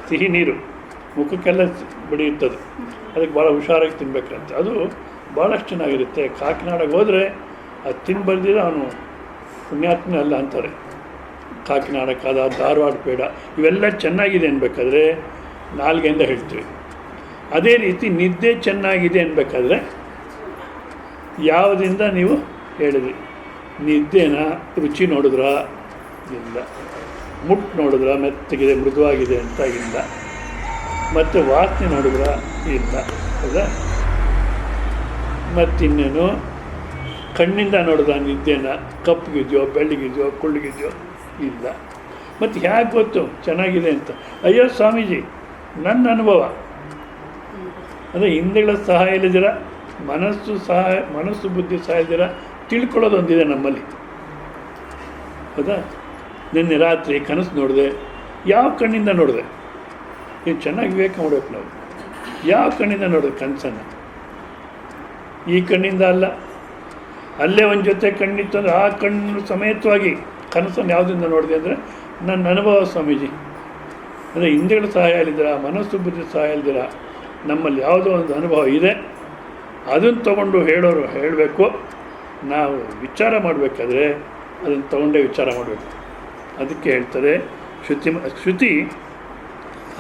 S1: ಸಿಹಿ ನೀರು ಮುಖಕ್ಕೆಲ್ಲ ಬಡಿಯುತ್ತದೆ. ಅದಕ್ಕೆ ಭಾಳ ಹುಷಾರಾಗಿ ತಿನ್ಬೇಕಂತೆ. ಅದು ಭಾಳಷ್ಟು ಚೆನ್ನಾಗಿರುತ್ತೆ. ಕಾಕಿನಾಡಗೆ ಹೋದರೆ ಅದು ತಿಂದು ಬಂದಿದ್ರೆ ಅವನು ಪುಣ್ಯಾತ್ಮೆ ಅಲ್ಲ ಅಂತಾರೆ. ಕಾಕಿನಾಡ ಕಾದ, ಧಾರವಾಡ ಪೇಡ ಇವೆಲ್ಲ ಚೆನ್ನಾಗಿದೆ ಅನ್ಬೇಕಾದ್ರೆ ನಾಲ್ಗೆಯಿಂದ ಹೇಳ್ತೀವಿ. ಅದೇ ರೀತಿ ನಿದ್ದೆ ಚೆನ್ನಾಗಿದೆ ಅನ್ಬೇಕಾದ್ರೆ ಯಾವುದರಿಂದ ನೀವು ಹೇಳಿದ್ರಿ? ನಿದ್ದೆನ ರುಚಿ ನೋಡಿದ್ರಾ? ಇಲ್ಲ. ಮುಟ್ಟು ನೋಡಿದ್ರಾ ಮೆತ್ತಗಿದೆ ಮೃದುವಾಗಿದೆ ಅಂತ? ಇಲ್ಲ. ಮತ್ತು ವಾಸನೆ ನೋಡಿದ್ರಾ? ಇಲ್ಲ, ಹೌದಾ? ಮತ್ತಿನ್ನೇನು ಕಣ್ಣಿಂದ ನೋಡಿದ ನಿದ್ದೆನ ಕಪ್ಪಗಿದೆಯೋ ಬೆಳ್ಳಗಿದೆಯೋ ಕುಳ್ಳಿಗಿದೆಯೋ? ಇಲ್ಲ. ಮತ್ತು ಹೇಗೆ ಗೊತ್ತು ಚೆನ್ನಾಗಿದೆ ಅಂತ? ಅಯ್ಯೋ ಸ್ವಾಮೀಜಿ ನನ್ನ ಅನುಭವ ಅಂದರೆ ಇಂದ್ರಿಯಗಳ ಸಹಾಯ ಇಲ್ಲದಿರ, ಮನಸ್ಸು ಬುದ್ಧಿ ಸಹಾಯ ಇಲ್ಲದಿರ ತಿಳ್ಕೊಳ್ಳೋದೊಂದಿದೆ ನಮ್ಮಲ್ಲಿ. ಹೌದಾ? ನಿನ್ನೆ ರಾತ್ರಿ ಕನಸು ನೋಡಿದೆ. ಯಾವ ಕಣ್ಣಿಂದ ನೋಡಿದೆ? ನೀವು ಚೆನ್ನಾಗಿ ವಿವೇಕ ಮಾಡಬೇಕು ನಾವು. ಯಾವ ಕಣ್ಣಿಂದ ನೋಡಿದೆ ಕನಸನ್ನು? ಈ ಕಣ್ಣಿಂದ ಅಲ್ಲ. ಅಲ್ಲೇ ಒಂದು ಜೊತೆ ಕಣ್ಣಿತ್ತು ಅಂದರೆ ಆ ಕಣ್ಣು ಸಮೇತವಾಗಿ ಕನಸನ್ನು ಯಾವುದರಿಂದ ನೋಡಿದೆ ಅಂದರೆ ನನ್ನ ಅನುಭವ ಸ್ವಾಮೀಜಿ. ಅಂದರೆ ಇಂದ್ರಿಯಗಳ ಸಹಾಯ ಇಲ್ದಿರ, ಮನಸ್ಸು ಬುದ್ಧಿ ಸಹಾಯ ಇಲ್ದಿರ ನಮ್ಮಲ್ಲಿ ಯಾವುದೋ ಒಂದು ಅನುಭವ ಇದೆ, ಅದನ್ನು ತೊಗೊಂಡು ಹೇಳೋರು ಹೇಳಬೇಕು. ನಾವು ವಿಚಾರ ಮಾಡಬೇಕಾದ್ರೆ ಅದನ್ನು ತೊಗೊಂಡೇ ವಿಚಾರ ಮಾಡಬೇಕು. ಅದಕ್ಕೆ ಹೇಳ್ತಾರೆ ಶ್ರುತಿ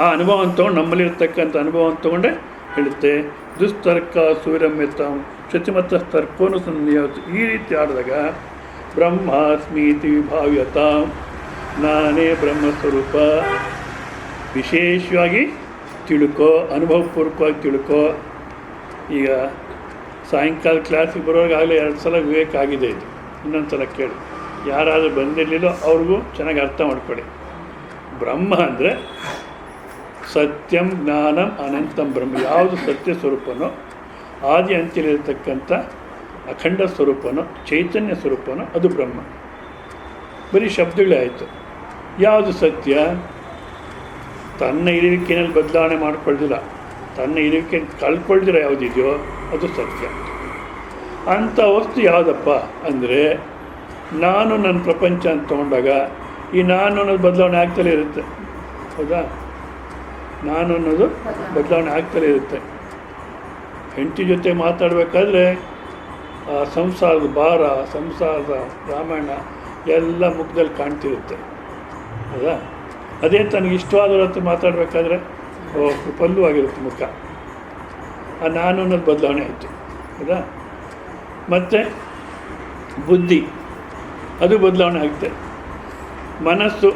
S1: ಆ ಅನುಭವವನ್ನು ತೊಗೊಂಡು, ನಮ್ಮಲ್ಲಿರ್ತಕ್ಕಂಥ ಅನುಭವವನ್ನು ತೊಗೊಂಡೇ ಹೇಳುತ್ತೆ. ದುಸ್ತರ್ಕ ಸೂರ್ಯಮ್ಯತಾಂ ಶ್ರುತಿಮತ್ತ ತರ್ಕೋನು ಸಂಧಿಯಾವತ್ತು. ಈ ರೀತಿ ಆಡಿದಾಗ ಬ್ರಹ್ಮಾಸ್ಮೀತಿ ವಿಭಾವ್ಯತಾಂ, ನಾನೇ ಬ್ರಹ್ಮಸ್ವರೂಪ ವಿಶೇಷವಾಗಿ ತಿಳ್ಕೋ, ಅನುಭವಪೂರ್ವಕವಾಗಿ ತಿಳ್ಕೋ. ಈಗ ಸಾಯಂಕಾಲ ಕ್ಲಾಸಿಗೆ ಬರೋವಾಗಲೇ 2 ಸಲ ವಿವೇಕ ಆಗಿದೆ. ಇದು ಇನ್ನೊಂದು ಸಲ ಕೇಳಿ, ಯಾರಾದರೂ ಬಂದಿರಲಿಲ್ಲೋ ಅವ್ರಿಗೂ ಚೆನ್ನಾಗಿ ಅರ್ಥ ಮಾಡ್ಕೊಳ್ಳಿ. ಬ್ರಹ್ಮ ಅಂದರೆ ಸತ್ಯಂ ಜ್ಞಾನಂ ಅನಂತಂ ಬ್ರಹ್ಮ. ಯಾವುದು ಸತ್ಯ ಸ್ವರೂಪನೋ, ಆದಿ ಅಂತ್ಯದಲ್ಲಿರ್ತಕ್ಕಂಥ ಅಖಂಡ ಸ್ವರೂಪನೋ, ಚೈತನ್ಯ ಸ್ವರೂಪನೋ ಅದು ಬ್ರಹ್ಮ. ಬರೀ ಶಬ್ದಗಳೇ ಆಯಿತು. ಯಾವುದು ಸತ್ಯ? ತನ್ನ ಇರುವಿಕೆಯಲ್ಲಿ ಬದಲಾವಣೆ ಮಾಡ್ಕೊಳ್ದಿಲ್ಲ, ತನ್ನ ಇರುವಿಕೆ ಕಳ್ಕೊಳ್ದಿರ ಯಾವುದಿದೆಯೋ ಅದು ಸತ್ಯ. ಅಂಥ ವಸ್ತು ಯಾವುದಪ್ಪ ಅಂದರೆ ನಾನು ನನ್ನ ಪ್ರಪಂಚ ಅಂತ ತೊಗೊಂಡಾಗ ಈ ನಾನು ಅನ್ನೋದು ಬದಲಾವಣೆ ಆಗ್ತಲೇ ಇರುತ್ತೆ. ಹೌದಾ? ನಾನು ಅನ್ನೋದು ಬದಲಾವಣೆ ಆಗ್ತಲೇ ಇರುತ್ತೆ. ಹೆಂಡತಿ ಜೊತೆ ಮಾತಾಡಬೇಕಾದ್ರೆ ಸಂಸಾರದ ಭಾರ, ಸಂಸಾರದ ರಾಮಾಯಣ ಎಲ್ಲ ಮುಖದಲ್ಲಿ ಕಾಣ್ತಿರುತ್ತೆ. ಹೌದಾ? ಅದೇ ತನಗೆ ಇಷ್ಟವಾದವ್ರ ಹತ್ರ ಮಾತಾಡಬೇಕಾದ್ರೆ ಪಲ್ಲುವಾಗಿರುತ್ತೆ ಮುಖ. ಆ ನಾನು ಅನ್ನೋದು ಬದಲಾವಣೆ ಆಯಿತು. ಹೌದಾ? ಮತ್ತು ಬುದ್ಧಿ ಅದು ಬದಲಾವಣೆ ಆಗುತ್ತೆ. ಮನಸ್ಸು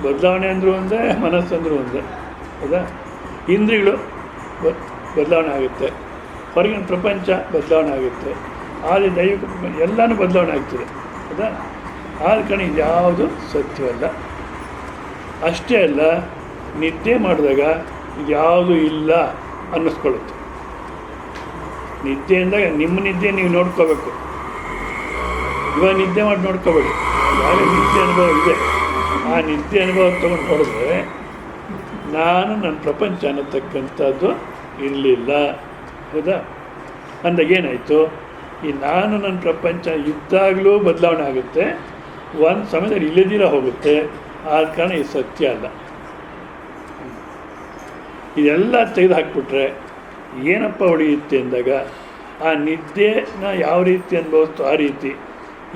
S1: ಬದಲಾವಣೆ ಅಂದರೂ ಒಂದೇ, ಮನಸ್ಸು ಅಂದರೂ ಒಂದೇ. ಹೌದಾ? ಇಂದ್ರಿಯಗಳು ಬದಲಾವಣೆ ಆಗುತ್ತೆ. ಹೊರಗಿನ ಪ್ರಪಂಚ ಬದಲಾವಣೆ ಆಗುತ್ತೆ. ಆದಿ ದೈವಿಕ ಪ್ರಪಂಚ ಎಲ್ಲನೂ ಬದಲಾವಣೆ ಆಗ್ತದೆ. ಹೌದಾ? ಆದ ಕಾರಣ ಇದ್ಯಾವುದು ಸತ್ಯವಲ್ಲ. ಅಷ್ಟೇ ಅಲ್ಲ, ನಿದ್ದೆ ಮಾಡಿದಾಗ ಇದ್ಯಾವುದು ಇಲ್ಲ ಅನ್ನಿಸ್ಕೊಳ್ಳುತ್ತೆ. ನಿದ್ದೆ ಅಂದಾಗ ನಿಮ್ಮ ನಿದ್ದೆ ನೀವು ನೋಡ್ಕೋಬೇಕು. ಇವಾಗ ನಿದ್ದೆ ಮಾಡಿ ನೋಡ್ಕೋಬೇಡಿ. ಯಾರೇ ನಿದ್ದೆ ಅನುಭವ ಇದೆ, ಆ ನಿದ್ದೆ ಅನುಭವ ತೊಗೊಂಡು ನೋಡಿದ್ರೆ ನಾನು ನನ್ನ ಪ್ರಪಂಚ ಅನ್ನತಕ್ಕಂಥದ್ದು ಇರಲಿಲ್ಲ. ಹೌದಾ? ಅಂದಾಗ ಏನಾಯಿತು? ಈ ನಾನು ನನ್ನ ಪ್ರಪಂಚ ಇದ್ದಾಗಲೂ ಬದಲಾವಣೆ ಆಗುತ್ತೆ, ಒಂದು ಸಮಯದಲ್ಲಿ ಇಲ್ಲದಿರ ಹೋಗುತ್ತೆ. ಆದ ಕಾರಣ ಇದು ಸತ್ಯ ಅಲ್ಲ. ಇದೆಲ್ಲ ತೆಗೆದು ಹಾಕ್ಬಿಟ್ರೆ ಏನಪ್ಪ ಉಳಿಯುತ್ತೆ ಅಂದಾಗ ಆ ನಿದ್ದೆನ ಯಾವ ರೀತಿ ಅನುಭವಿಸ್ತು ಆ ರೀತಿ.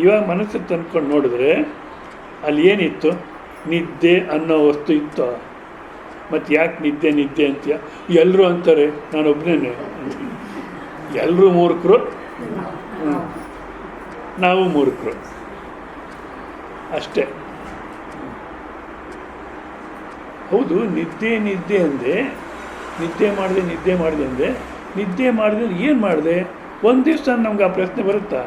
S1: ಇವಾಗ ಮನಸ್ಸಿಗೆ ತಂದ್ಕೊಂಡು ನೋಡಿದ್ರೆ ಅಲ್ಲಿ ಏನಿತ್ತು? ನಿದ್ದೆ ಅನ್ನೋ ವಸ್ತು ಇತ್ತು. ಮತ್ತು ಯಾಕೆ ನಿದ್ದೆ ನಿದ್ದೆ ಅಂತೀಯ? ಎಲ್ಲರೂ ಅಂತಾರೆ, ನಾನೊಬ್ಬನೇ. ಎಲ್ಲರೂ ಮೂರ್ಖರು, ನಾವು ಮೂರ್ಖರು ಅಷ್ಟೇ. ಹೌದು, ನಿದ್ದೆ ನಿದ್ದೆ ಅಂದೆ, ನಿದ್ದೆ ಮಾಡಿದೆ ಅಂದೆ. ನಿದ್ದೆ ಮಾಡಿದ್ರೆ ಏನು ಮಾಡಿದೆ? ಒಂದು ದಿವಸ ನಮ್ಗೆ ಆ ಪ್ರಶ್ನೆ ಬರುತ್ತಾ?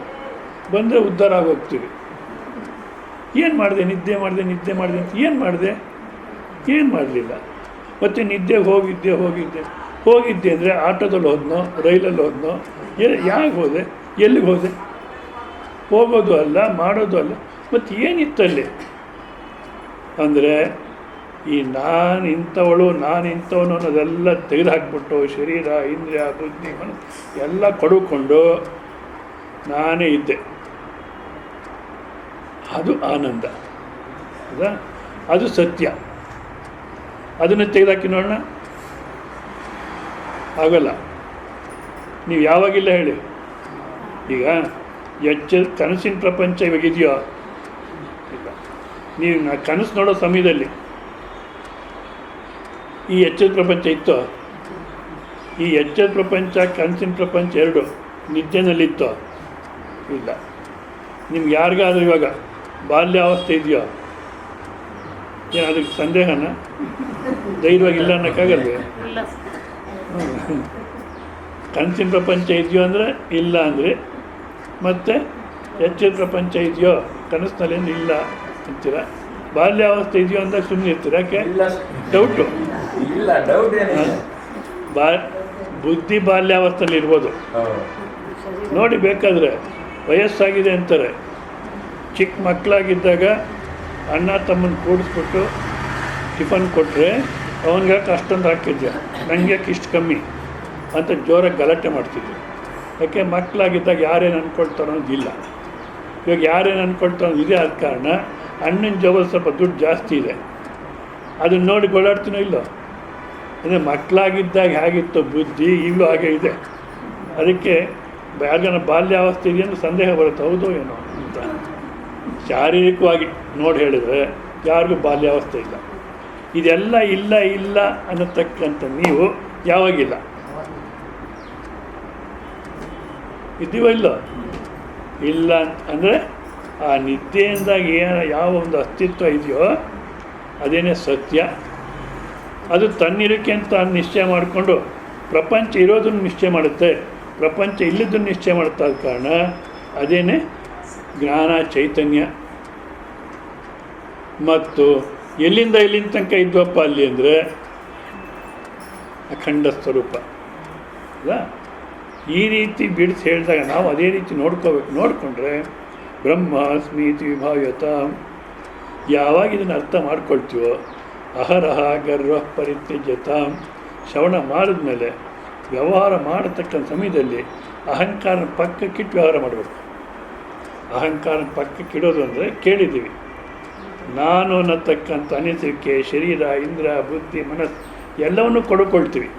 S1: ಬಂದರೆ ಉದ್ಧಾರ ಆಗೋಗ್ತೀವಿ. ಏನು ಮಾಡಿದೆ? ನಿದ್ದೆ ಮಾಡಿದೆ ಅಂತ ಏನು ಮಾಡಿದೆ? ಏನು ಮಾಡಲಿಲ್ಲ. ಮತ್ತು ನಿದ್ದೆ ಹೋಗಿದ್ದೆ ಅಂದರೆ ಆಟೋದಲ್ಲಿ ಹೋದ್ನೋ, ರೈಲಲ್ಲಿ ಹೋದ್ನೋ, ಯಾಕೆ ಹೋದೆ? ಎಲ್ಲಿಗೆ ಹೋದೆ? ಹೋಗೋದು ಅಲ್ಲ, ಮಾಡೋದು ಅಲ್ಲ. ಮತ್ತು ಏನಿತ್ತಲ್ಲಿ ಅಂದರೆ ಈ ನಾನು ಇಂಥವಳು, ನಾನು ಇಂಥವನು ಅನ್ನೋದೆಲ್ಲ ತೆಗೆದುಹಾಕ್ಬಿಟ್ಟು ಶರೀರ, ಇಂದ್ರಿಯ, ಬುದ್ಧಿ, ಮನಸ್ಸು ಎಲ್ಲ ಕೊಡುಕೊಂಡು ನಾನೇ ಇದ್ದೆ. ಅದು ಆನಂದ. ಹೌದಾ? ಅದು ಸತ್ಯ. ಅದನ್ನು ತೆಗೆದುಹಾಕಿ ನೋಡೋಣ. ಆಗಲ್ಲ. ನೀವು ಯಾವಾಗಿಲ್ಲ ಹೇಳಿ. ಈಗ ಕನಸಿನ ಪ್ರಪಂಚ ಇವಾಗಿದೆಯೋ ಇಲ್ಲ. ನೀವು ಕನಸು ನೋಡೋ ಸಮಯದಲ್ಲಿ ಈ ಎಚ್ಚರ ಪ್ರಪಂಚ ಇತ್ತೋ? ಈ ಎಚ್ಚರ ಪ್ರಪಂಚ, ಕನಸಿನ ಪ್ರಪಂಚ ಎರಡು ನಿದ್ದೆನಲ್ಲಿತ್ತೋ? ಇಲ್ಲ. ನಿಮ್ಗೆ ಯಾರಿಗಾದ್ರೂ ಇವಾಗ ಬಾಲ್ಯಾವಸ್ಥೆ ಇದೆಯೋ? ಏನು ಅದಕ್ಕೆ ಸಂದೇಹನ? ಧೈರ್ಯವಾಗಿ ಇಲ್ಲ ಅನ್ನೋಕ್ಕಾಗಲ್ವೇ? ಕನಸಿನ ಪ್ರಪಂಚ ಇದೆಯೋ ಅಂದರೆ ಇಲ್ಲ ಅಂದರೆ, ಮತ್ತು ಎಚ್ಚರ ಪ್ರಪಂಚ ಇದೆಯೋ ಕನಸಿನಲ್ಲಿ ಇಲ್ಲ ಅಂತೀರ. ಬಾಲ್ಯಾವಸ್ಥೆ ಇದೆಯೋ ಅಂದಾಗ ಸುಮ್ಮನೆ ಇರ್ತೀರ. ಯಾಕೆ? ಡೌಟು. ಬುದ್ಧಿ ಬಾಲ್ಯಾವಸ್ಥೆಯಲ್ಲಿ ಇರ್ಬೋದು ನೋಡಿ ಬೇಕಾದರೆ. ವಯಸ್ಸಾಗಿದೆ ಅಂತಾರೆ. ಚಿಕ್ಕ ಮಕ್ಕಳಾಗಿದ್ದಾಗ ಅಣ್ಣ ತಮ್ಮನ ಕೂಡಿಸ್ಬಿಟ್ಟು ಟಿಫನ್ ಕೊಟ್ಟರೆ ಅವನಿಗೆ ಅಷ್ಟೊಂದು ಹಾಕಿದ್ದೆ, ನನಗೆ ಯಾಕೆ ಇಷ್ಟು ಕಮ್ಮಿ ಅಂತ ಜೋರಾಗಿ ಗಲಾಟೆ ಮಾಡ್ತಿದ್ದೆ. ಯಾಕೆ ಮಕ್ಕಳಾಗಿದ್ದಾಗ ಯಾರೇನು ಅಂದ್ಕೊಳ್ತಾರೋ ಅನ್ನೋದಿಲ್ಲ. ಇವಾಗ ಯಾರೇನು ಅಂದ್ಕೊಳ್ತಾರೋ ಇದೆ. ಆದ ಕಾರಣ ಅಣ್ಣನ ಜೋಬಲ್ಲಿ ಸ್ವಲ್ಪ ದುಡ್ಡು ಜಾಸ್ತಿ ಇದೆ, ಅದನ್ನು ನೋಡಿ ಗೋಳಾಡ್ತೀನೋ ಇಲ್ಲೋ. ಅಂದರೆ ಮಕ್ಕಳಾಗಿದ್ದಾಗ ಹೇಗಿತ್ತು ಬುದ್ಧಿ, ಈಗಲೂ ಹಾಗೆ ಇದೆ. ಅದಕ್ಕೆ ಯಾರಿಗಾನ ಬಾಲ್ಯಾವಸ್ಥೆ ಇದೆಯಂದ್ರೆ ಸಂದೇಹ ಬರುತ್ತೆ, ಹೌದೋ ಏನೋ ಅಂತ. ಶಾರೀರಿಕವಾಗಿ ನೋಡಿ ಹೇಳಿದರೆ ಯಾರಿಗೂ ಬಾಲ್ಯಾವಸ್ಥೆ ಇಲ್ಲ. ಇದೆಲ್ಲ ಇಲ್ಲ ಇಲ್ಲ ಅನ್ನತಕ್ಕಂಥ ನೀವು ಯಾವಾಗಿಲ್ಲ ಇದ್ದೀವೋ ಇಲ್ಲೋ? ಇಲ್ಲ ಅಂದರೆ ಆ ನಿದ್ದೆಯಿಂದಾಗಿ ಯಾವ ಒಂದು ಅಸ್ತಿತ್ವ ಇದೆಯೋ ಅದೇನೇ ಸತ್ಯ. ಅದು ತನ್ನಿರಕ್ಕೆ ಅಂತ ನಿಶ್ಚಯ ಮಾಡಿಕೊಂಡು ಪ್ರಪಂಚ ಇರೋದನ್ನು ನಿಶ್ಚಯ ಮಾಡುತ್ತೆ, ಪ್ರಪಂಚ ಇಲ್ಲದನ್ನು ನಿಶ್ಚಯ ಮಾಡುತ್ತೆ. ಆದ ಕಾರಣ ಅದೇನೇ ಜ್ಞಾನ ಚೈತನ್ಯ. ಮತ್ತು ಎಲ್ಲಿಂದ ತನಕ ಇದ್ವಪ್ಪ ಅಲ್ಲಿ ಅಂದರೆ ಅಖಂಡ ಸ್ವರೂಪ ಅಲ್ಲ. ಈ ರೀತಿ ಬಿಡಿಸಿ ಹೇಳಿದಾಗ ನಾವು ಅದೇ ರೀತಿ ನೋಡ್ಕೋಬೇಕು. ನೋಡಿಕೊಂಡ್ರೆ ಬ್ರಹ್ಮಾಸ್ಮೀತಿ ವಿಭಾವ್ಯತ. ಯಾವಾಗ ಇದನ್ನು ಅರ್ಥ ಮಾಡ್ಕೊಳ್ತೀವೋ ಅಹರಹ ಗರ್ವ ಪರಿತ್ಯಜ್ಯತ. ಶ್ರವಣ ಮಾಡಿದ್ಮೇಲೆ ವ್ಯವಹಾರ ಮಾಡತಕ್ಕಂಥ ಸಮಯದಲ್ಲಿ ಅಹಂಕಾರ ಪಕ್ಕಕ್ಕಿಟ್ಟು ವ್ಯವಹಾರ ಮಾಡಬೇಕು. ಅಹಂಕಾರ ಪಕ್ಕಕ್ಕಿಡೋದು ಅಂದರೆ ಕೇಳಿದ್ದೀವಿ, ನಾನು ಅನ್ನತಕ್ಕಂಥ ಅನಿಸಿಕೆ, ಶರೀರ, ಇಂದ್ರ, ಬುದ್ಧಿ, ಮನಸ್ಸು ಎಲ್ಲವನ್ನೂ ಕೊಡ್ಕೊಳ್ತೀವಿ.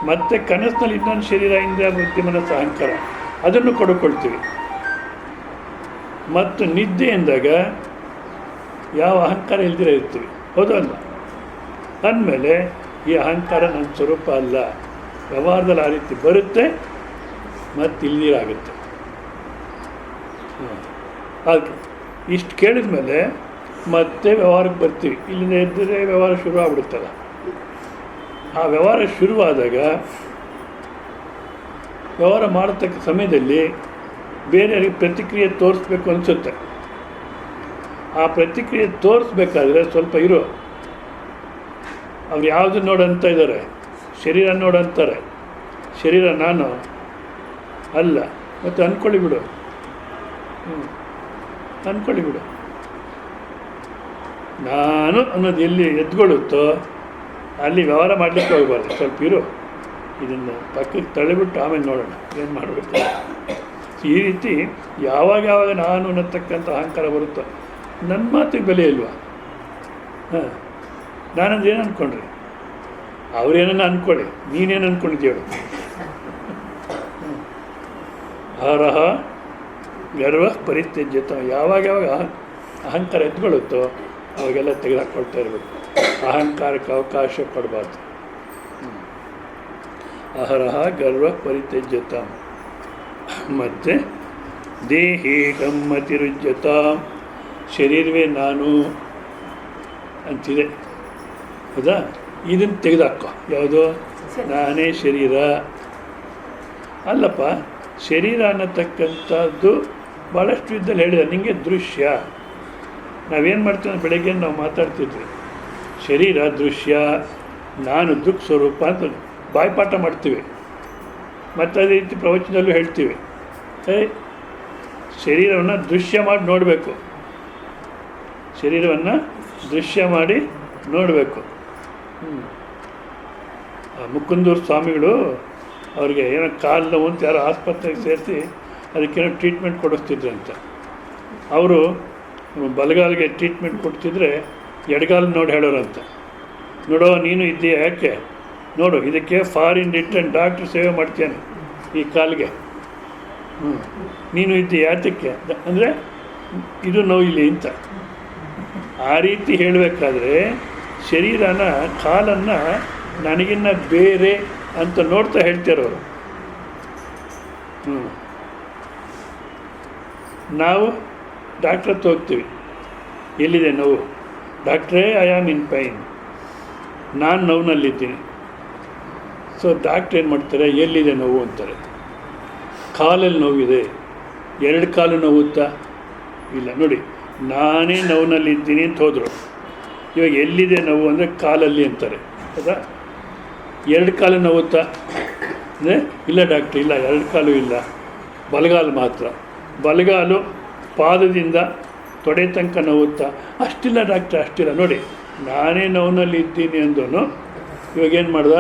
S1: ಮತ್ತು ಕನಸಿನಲ್ಲಿ ಇನ್ನೊಂದು ಶರೀರ, ಇಂದ್ರ, ಬುದ್ಧಿ, ಮನಸ್ಸು, ಅಹಂಕಾರ ಅದನ್ನು ಕೊಡ್ಕೊಳ್ತೀವಿ. ಮತ್ತು ನಿದ್ದೆ ಎಂದಾಗ ಯಾವ ಅಹಂಕಾರ ಇಲ್ದಿರ ಇರ್ತೀವಿ, ಹೌದಲ್ಲ? ಅಂದಮೇಲೆ ಈ ಅಹಂಕಾರ ನನ್ನ ಸ್ವರೂಪ ಅಲ್ಲ. ವ್ಯವಹಾರದಲ್ಲಿ ಆ ರೀತಿ ಬರುತ್ತೆ ಮತ್ತು ಇಲ್ದಿರಾಗುತ್ತೆ. ಅದಕ್ಕೆ ಇಷ್ಟು ಕೇಳಿದ ಮೇಲೆ ಮತ್ತೆ ವ್ಯವಹಾರಕ್ಕೆ ಬರ್ತೀವಿ. ಇಲ್ಲಿಂದ ಎದ್ದರೆ ವ್ಯವಹಾರ ಶುರು ಆಗ್ಬಿಡುತ್ತಲ್ಲ. ಆ ವ್ಯವಹಾರ ಶುರುವಾದಾಗ ವ್ಯವಹಾರ ಮಾಡತಕ್ಕ ಸಮಯದಲ್ಲಿ ಬೇರೆಯವರಿಗೆ ಪ್ರತಿಕ್ರಿಯೆ ತೋರಿಸ್ಬೇಕು ಅನಿಸುತ್ತೆ. ಆ ಪ್ರತಿಕ್ರಿಯೆ ತೋರಿಸ್ಬೇಕಾದ್ರೆ ಸ್ವಲ್ಪ ಇರೋ. ಅವ್ರು ಯಾವುದು ನೋಡಂತ ಇದ್ದಾರೆ, ಶರೀರ ನೋಡಂತಾರೆ. ಶರೀರ ನಾನು ಅಲ್ಲ, ಮತ್ತು ಅಂದ್ಕೊಳ್ಳಿ ಬಿಡು, ಅಂದ್ಕೊಳ್ಳಿ ಬಿಡು. ನಾನು ಅನ್ನೋದು ಎಲ್ಲಿ ಎದ್ಕೊಳ್ಳುತ್ತೋ ಅಲ್ಲಿ ವ್ಯವಹಾರ ಮಾಡಲಿಕ್ಕೆ ಹೋಗಬಾರ್ದು. ಸ್ವಲ್ಪ ಇರು, ಇದನ್ನು ಪಕ್ಕಕ್ಕೆ ತಳ್ಳಿಬಿಟ್ಟು ಆಮೇಲೆ ನೋಡೋಣ ಏನು ಮಾಡಬೇಕು. ಈ ರೀತಿ ಯಾವಾಗ ನಾನು ಅನ್ನತಕ್ಕಂಥ ಅಹಂಕಾರ ಬರುತ್ತೋ ನನ್ನ ಮಾತಿಗೆ ಬೆಲೆ ಇಲ್ವಾ? ಹಾಂ, ನಾನಂದು ಏನು ಅಂದ್ಕೊಂಡ್ರಿ, ಅವ್ರೇನನ್ನ ಅಂದ್ಕೊಳ್ಳಿ, ನೀನೇನು ಅಂದ್ಕೊಂಡಿದ್ದೀವಿ. ಆರಹ ಗರ್ವ ಪರಿತ್ಯಜ್ಯತ. ಯಾವಾಗ ಅಹಂಕಾರ ಎದ್ಕೊಳ್ಳುತ್ತೋ ಅವಾಗೆಲ್ಲ ತೆಗೆದುಹಾಕ್ಕೊಳ್ತಾ ಇರಬೇಕು. ಅಹಂಕಾರಕ್ಕೆ ಅವಕಾಶ ಕೊಡಬಾರ್ದು. ಅಹರಹ ಗರ್ವ ಪರಿತ್ಯಜ್ಯತ. ಮತ್ತು ದೇಹಿ ಗಮ್ಮತಿರುಜ್ಯತ. ಶರೀರವೇ ನಾನು ಅಂತಿದೆ, ಹೌದಾ? ಇದನ್ನು ತೆಗೆದುಹಾಕೋ. ಯಾವುದು? ನಾನೇ ಶರೀರ ಅಲ್ಲಪ್ಪ. ಶರೀರ ಅನ್ನತಕ್ಕಂಥದ್ದು ಭಾಳಷ್ಟು ಇದ್ದಲ್ಲಿ ಹೇಳಿದೆ ನಿಮಗೆ. ದೃಶ್ಯ ನಾವೇನು ಮಾಡ್ತೀವಿ, ಬೆಳಗ್ಗೆ ನಾವು ಮಾತಾಡ್ತಿದ್ವಿ, ಶರೀರ ದೃಶ್ಯ, ನಾನು ದೃಕ್ ಸ್ವರೂಪ ಅಂತ ಬಾಯ್ಪಾಠ ಮಾಡ್ತೀವಿ. ಮತ್ತು ಅದೇ ರೀತಿ ಪ್ರವಚನದಲ್ಲೂ ಹೇಳ್ತೀವಿ, ಶರೀರವನ್ನು ದೃಶ್ಯ ಮಾಡಿ ನೋಡಬೇಕು, ಶರೀರವನ್ನು ದೃಶ್ಯ ಮಾಡಿ ನೋಡಬೇಕು. ಮುಕುಂದೂರು ಸ್ವಾಮಿಗಳು ಅವ್ರಿಗೆ ಏನೋ ಕಾಲು ನೋವು ಅಂತ ಯಾರೋ ಆಸ್ಪತ್ರೆಗೆ ಸೇರಿಸಿ ಅದಕ್ಕೇನೋ ಟ್ರೀಟ್ಮೆಂಟ್ ಕೊಡಿಸ್ತಿದ್ರಂತೆ. ಅವರು ಬಲಗಾಲಿಗೆ ಟ್ರೀಟ್ಮೆಂಟ್ ಕೊಡ್ತಿದ್ರೆ ಎಡಗಾಲು ನೋಡಿ ಹೇಳೋರಂತೆ, ನೋಡೋ ನೀನು ಇದ್ದೀಯ, ಯಾಕೆ ನೋಡು ಇದಕ್ಕೆ ಫಾರಿನ್ ರಿಟರ್ನ್ ಡಾಕ್ಟ್ರ್ ಸೇವೆ ಮಾಡ್ತೇನೆ ಈ ಕಾಲಿಗೆ, ನೀನು ಇದ್ದೀಯ ಯಾತಕ್ಕೆ ಅಂದರೆ ಇದು ನೋವಿಲ್ಲಿ ಅಂತ. ಆ ರೀತಿ ಹೇಳಬೇಕಾದ್ರೆ ಶರೀರನ ಕಾಲನ್ನು ನನಗಿನ್ನ ಬೇರೆ ಅಂತ ನೋಡ್ತಾ ಹೇಳ್ತಿರೋರು. ನಾವು ಡಾಕ್ಟ್ರ್ ಹತ್ರ ಹೋಗ್ತೀವಿ, ಎಲ್ಲಿದೆ ನೋವು? ಡಾಕ್ಟ್ರೇ ಐ ಆಮ್ ಇನ್ ಪೈನ್, ನಾನು ನೋವಿನಲ್ಲಿದ್ದೀನಿ. ಸೊ ಡಾಕ್ಟ್ರ್ ಏನು ಮಾಡ್ತಾರೆ, ಎಲ್ಲಿದೆ ನೋವು ಅಂತಾರೆ. ಕಾಲಲ್ಲಿ ನೋವಿದೆ, ಎರಡು ಕಾಲು ನೋವುತ್ತಾ? ಇಲ್ಲ ನೋಡಿ, ನಾನೇ ನೋವಿನಲ್ಲಿದ್ದೀನಿ ಅಂತ ಹೋದರು. ಇವಾಗ ಎಲ್ಲಿದೆ ನೋವು ಅಂದರೆ ಕಾಲಲ್ಲಿ ಅಂತಾರೆ, ಹೌದಾ? ಎರಡು ಕಾಲು ನೋವುತ್ತಾ ಅಂದರೆ ಇಲ್ಲ ಡಾಕ್ಟ್ರ್, ಇಲ್ಲ ಎರಡು ಕಾಲು ಇಲ್ಲ. ಬಲಗಾಲು ಮಾತ್ರ. ಬಲಗಾಲು ಪಾದದಿಂದ ತೊಡೆ ತನಕ ನೋವುತ್ತಾ? ಅಷ್ಟಿಲ್ಲ ಡಾಕ್ಟ್ರೆ, ಅಷ್ಟಿಲ್ಲ. ನೋಡಿ, ನಾನೇ ನೋವಿನಲ್ಲಿ ಇದ್ದೀನಿ ಅಂದೋನು ಇವಾಗೇನು ಮಾಡ್ದ,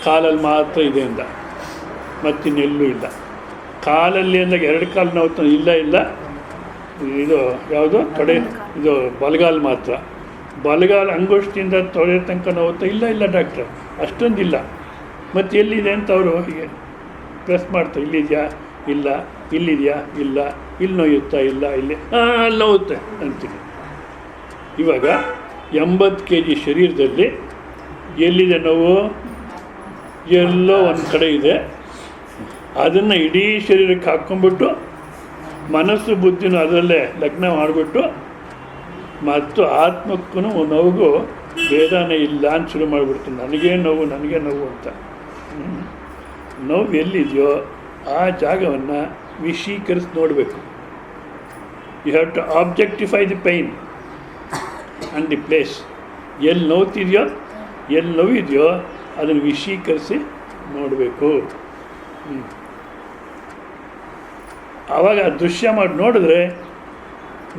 S1: ಕಾಲಲ್ಲಿ ಮಾತ್ರ ಇದೆ ಅಂದ, ಮತ್ತಿನ್ನೆಲ್ಲೂ ಇಲ್ಲ. ಕಾಲಲ್ಲಿ ಅಂದಾಗ 2 ಕಾಲು ನೋವು ಇಲ್ಲ ಇಲ್ಲ, ಇದು ಯಾವುದು ತೊಡೆ, ಇದು ಬಲಗಾಲು ಮಾತ್ರ. ಬಲಗಾಲು ಅಂಗುಷ್ಟಿಂದ ತೊಡೆ ತನಕ ನೋವುತ್ತಾ? ಇಲ್ಲ ಇಲ್ಲ ಡಾಕ್ಟ್ರೆ, ಅಷ್ಟೊಂದಿಲ್ಲ. ಮತ್ತು ಎಲ್ಲಿದೆ ಅಂತ ಅವರು ಹೀಗೆ ಪ್ರೆಸ್ ಮಾಡ್ತಾರೆ. ಇಲ್ಲಿದೆಯಾ? ಇಲ್ಲ. ಇಲ್ಲಿದೆಯಾ? ಇಲ್ಲ. ಇಲ್ಲಿ ನೋಯುತ್ತಾ? ಇಲ್ಲ. ಇಲ್ಲಿ ಅಲ್ಲಿ ನೋವುತ್ತೆ ಅಂತೀವಿ. ಇವಾಗ 80 kg ಶರೀರದಲ್ಲಿ ಎಲ್ಲಿದೆ ನೋವು? ಎಲ್ಲೋ ಒಂದು ಕಡೆ ಇದೆ. ಅದನ್ನು ಇಡೀ ಶರೀರಕ್ಕೆ ಹಾಕ್ಕೊಂಡ್ಬಿಟ್ಟು ಮನಸ್ಸು ಬುದ್ಧಿನೂ ಅದರಲ್ಲೇ ಲಗ್ನ ಮಾಡಿಬಿಟ್ಟು ಮತ್ತು ಆತ್ಮಕ್ಕೂ ನೋವಿಗೂ ಭೇದನೇ ಇಲ್ಲ ಅಂತ ಶುರು ಮಾಡಿಬಿಡ್ತು. ನನಗೇ ನೋವು, ನನಗೆ ನೋವು ಅಂತ. ನೋವು ಎಲ್ಲಿದೆಯೋ ಆ ಜಾಗವನ್ನು ವಿಷೀಕರಿಸಿ ನೋಡಬೇಕು. You have to objectify the pain and the place. ಎಲ್ಲಿ ನೋವ್ತಿದೆಯೋ, ಎಲ್ಲಿ ನೋವಿದೆಯೋ ಅದನ್ನು ವಿಷೀಕರಿಸಿ ನೋಡಬೇಕು. ಆವಾಗ ದೃಶ್ಯ ಮಾಡಿ ನೋಡಿದ್ರೆ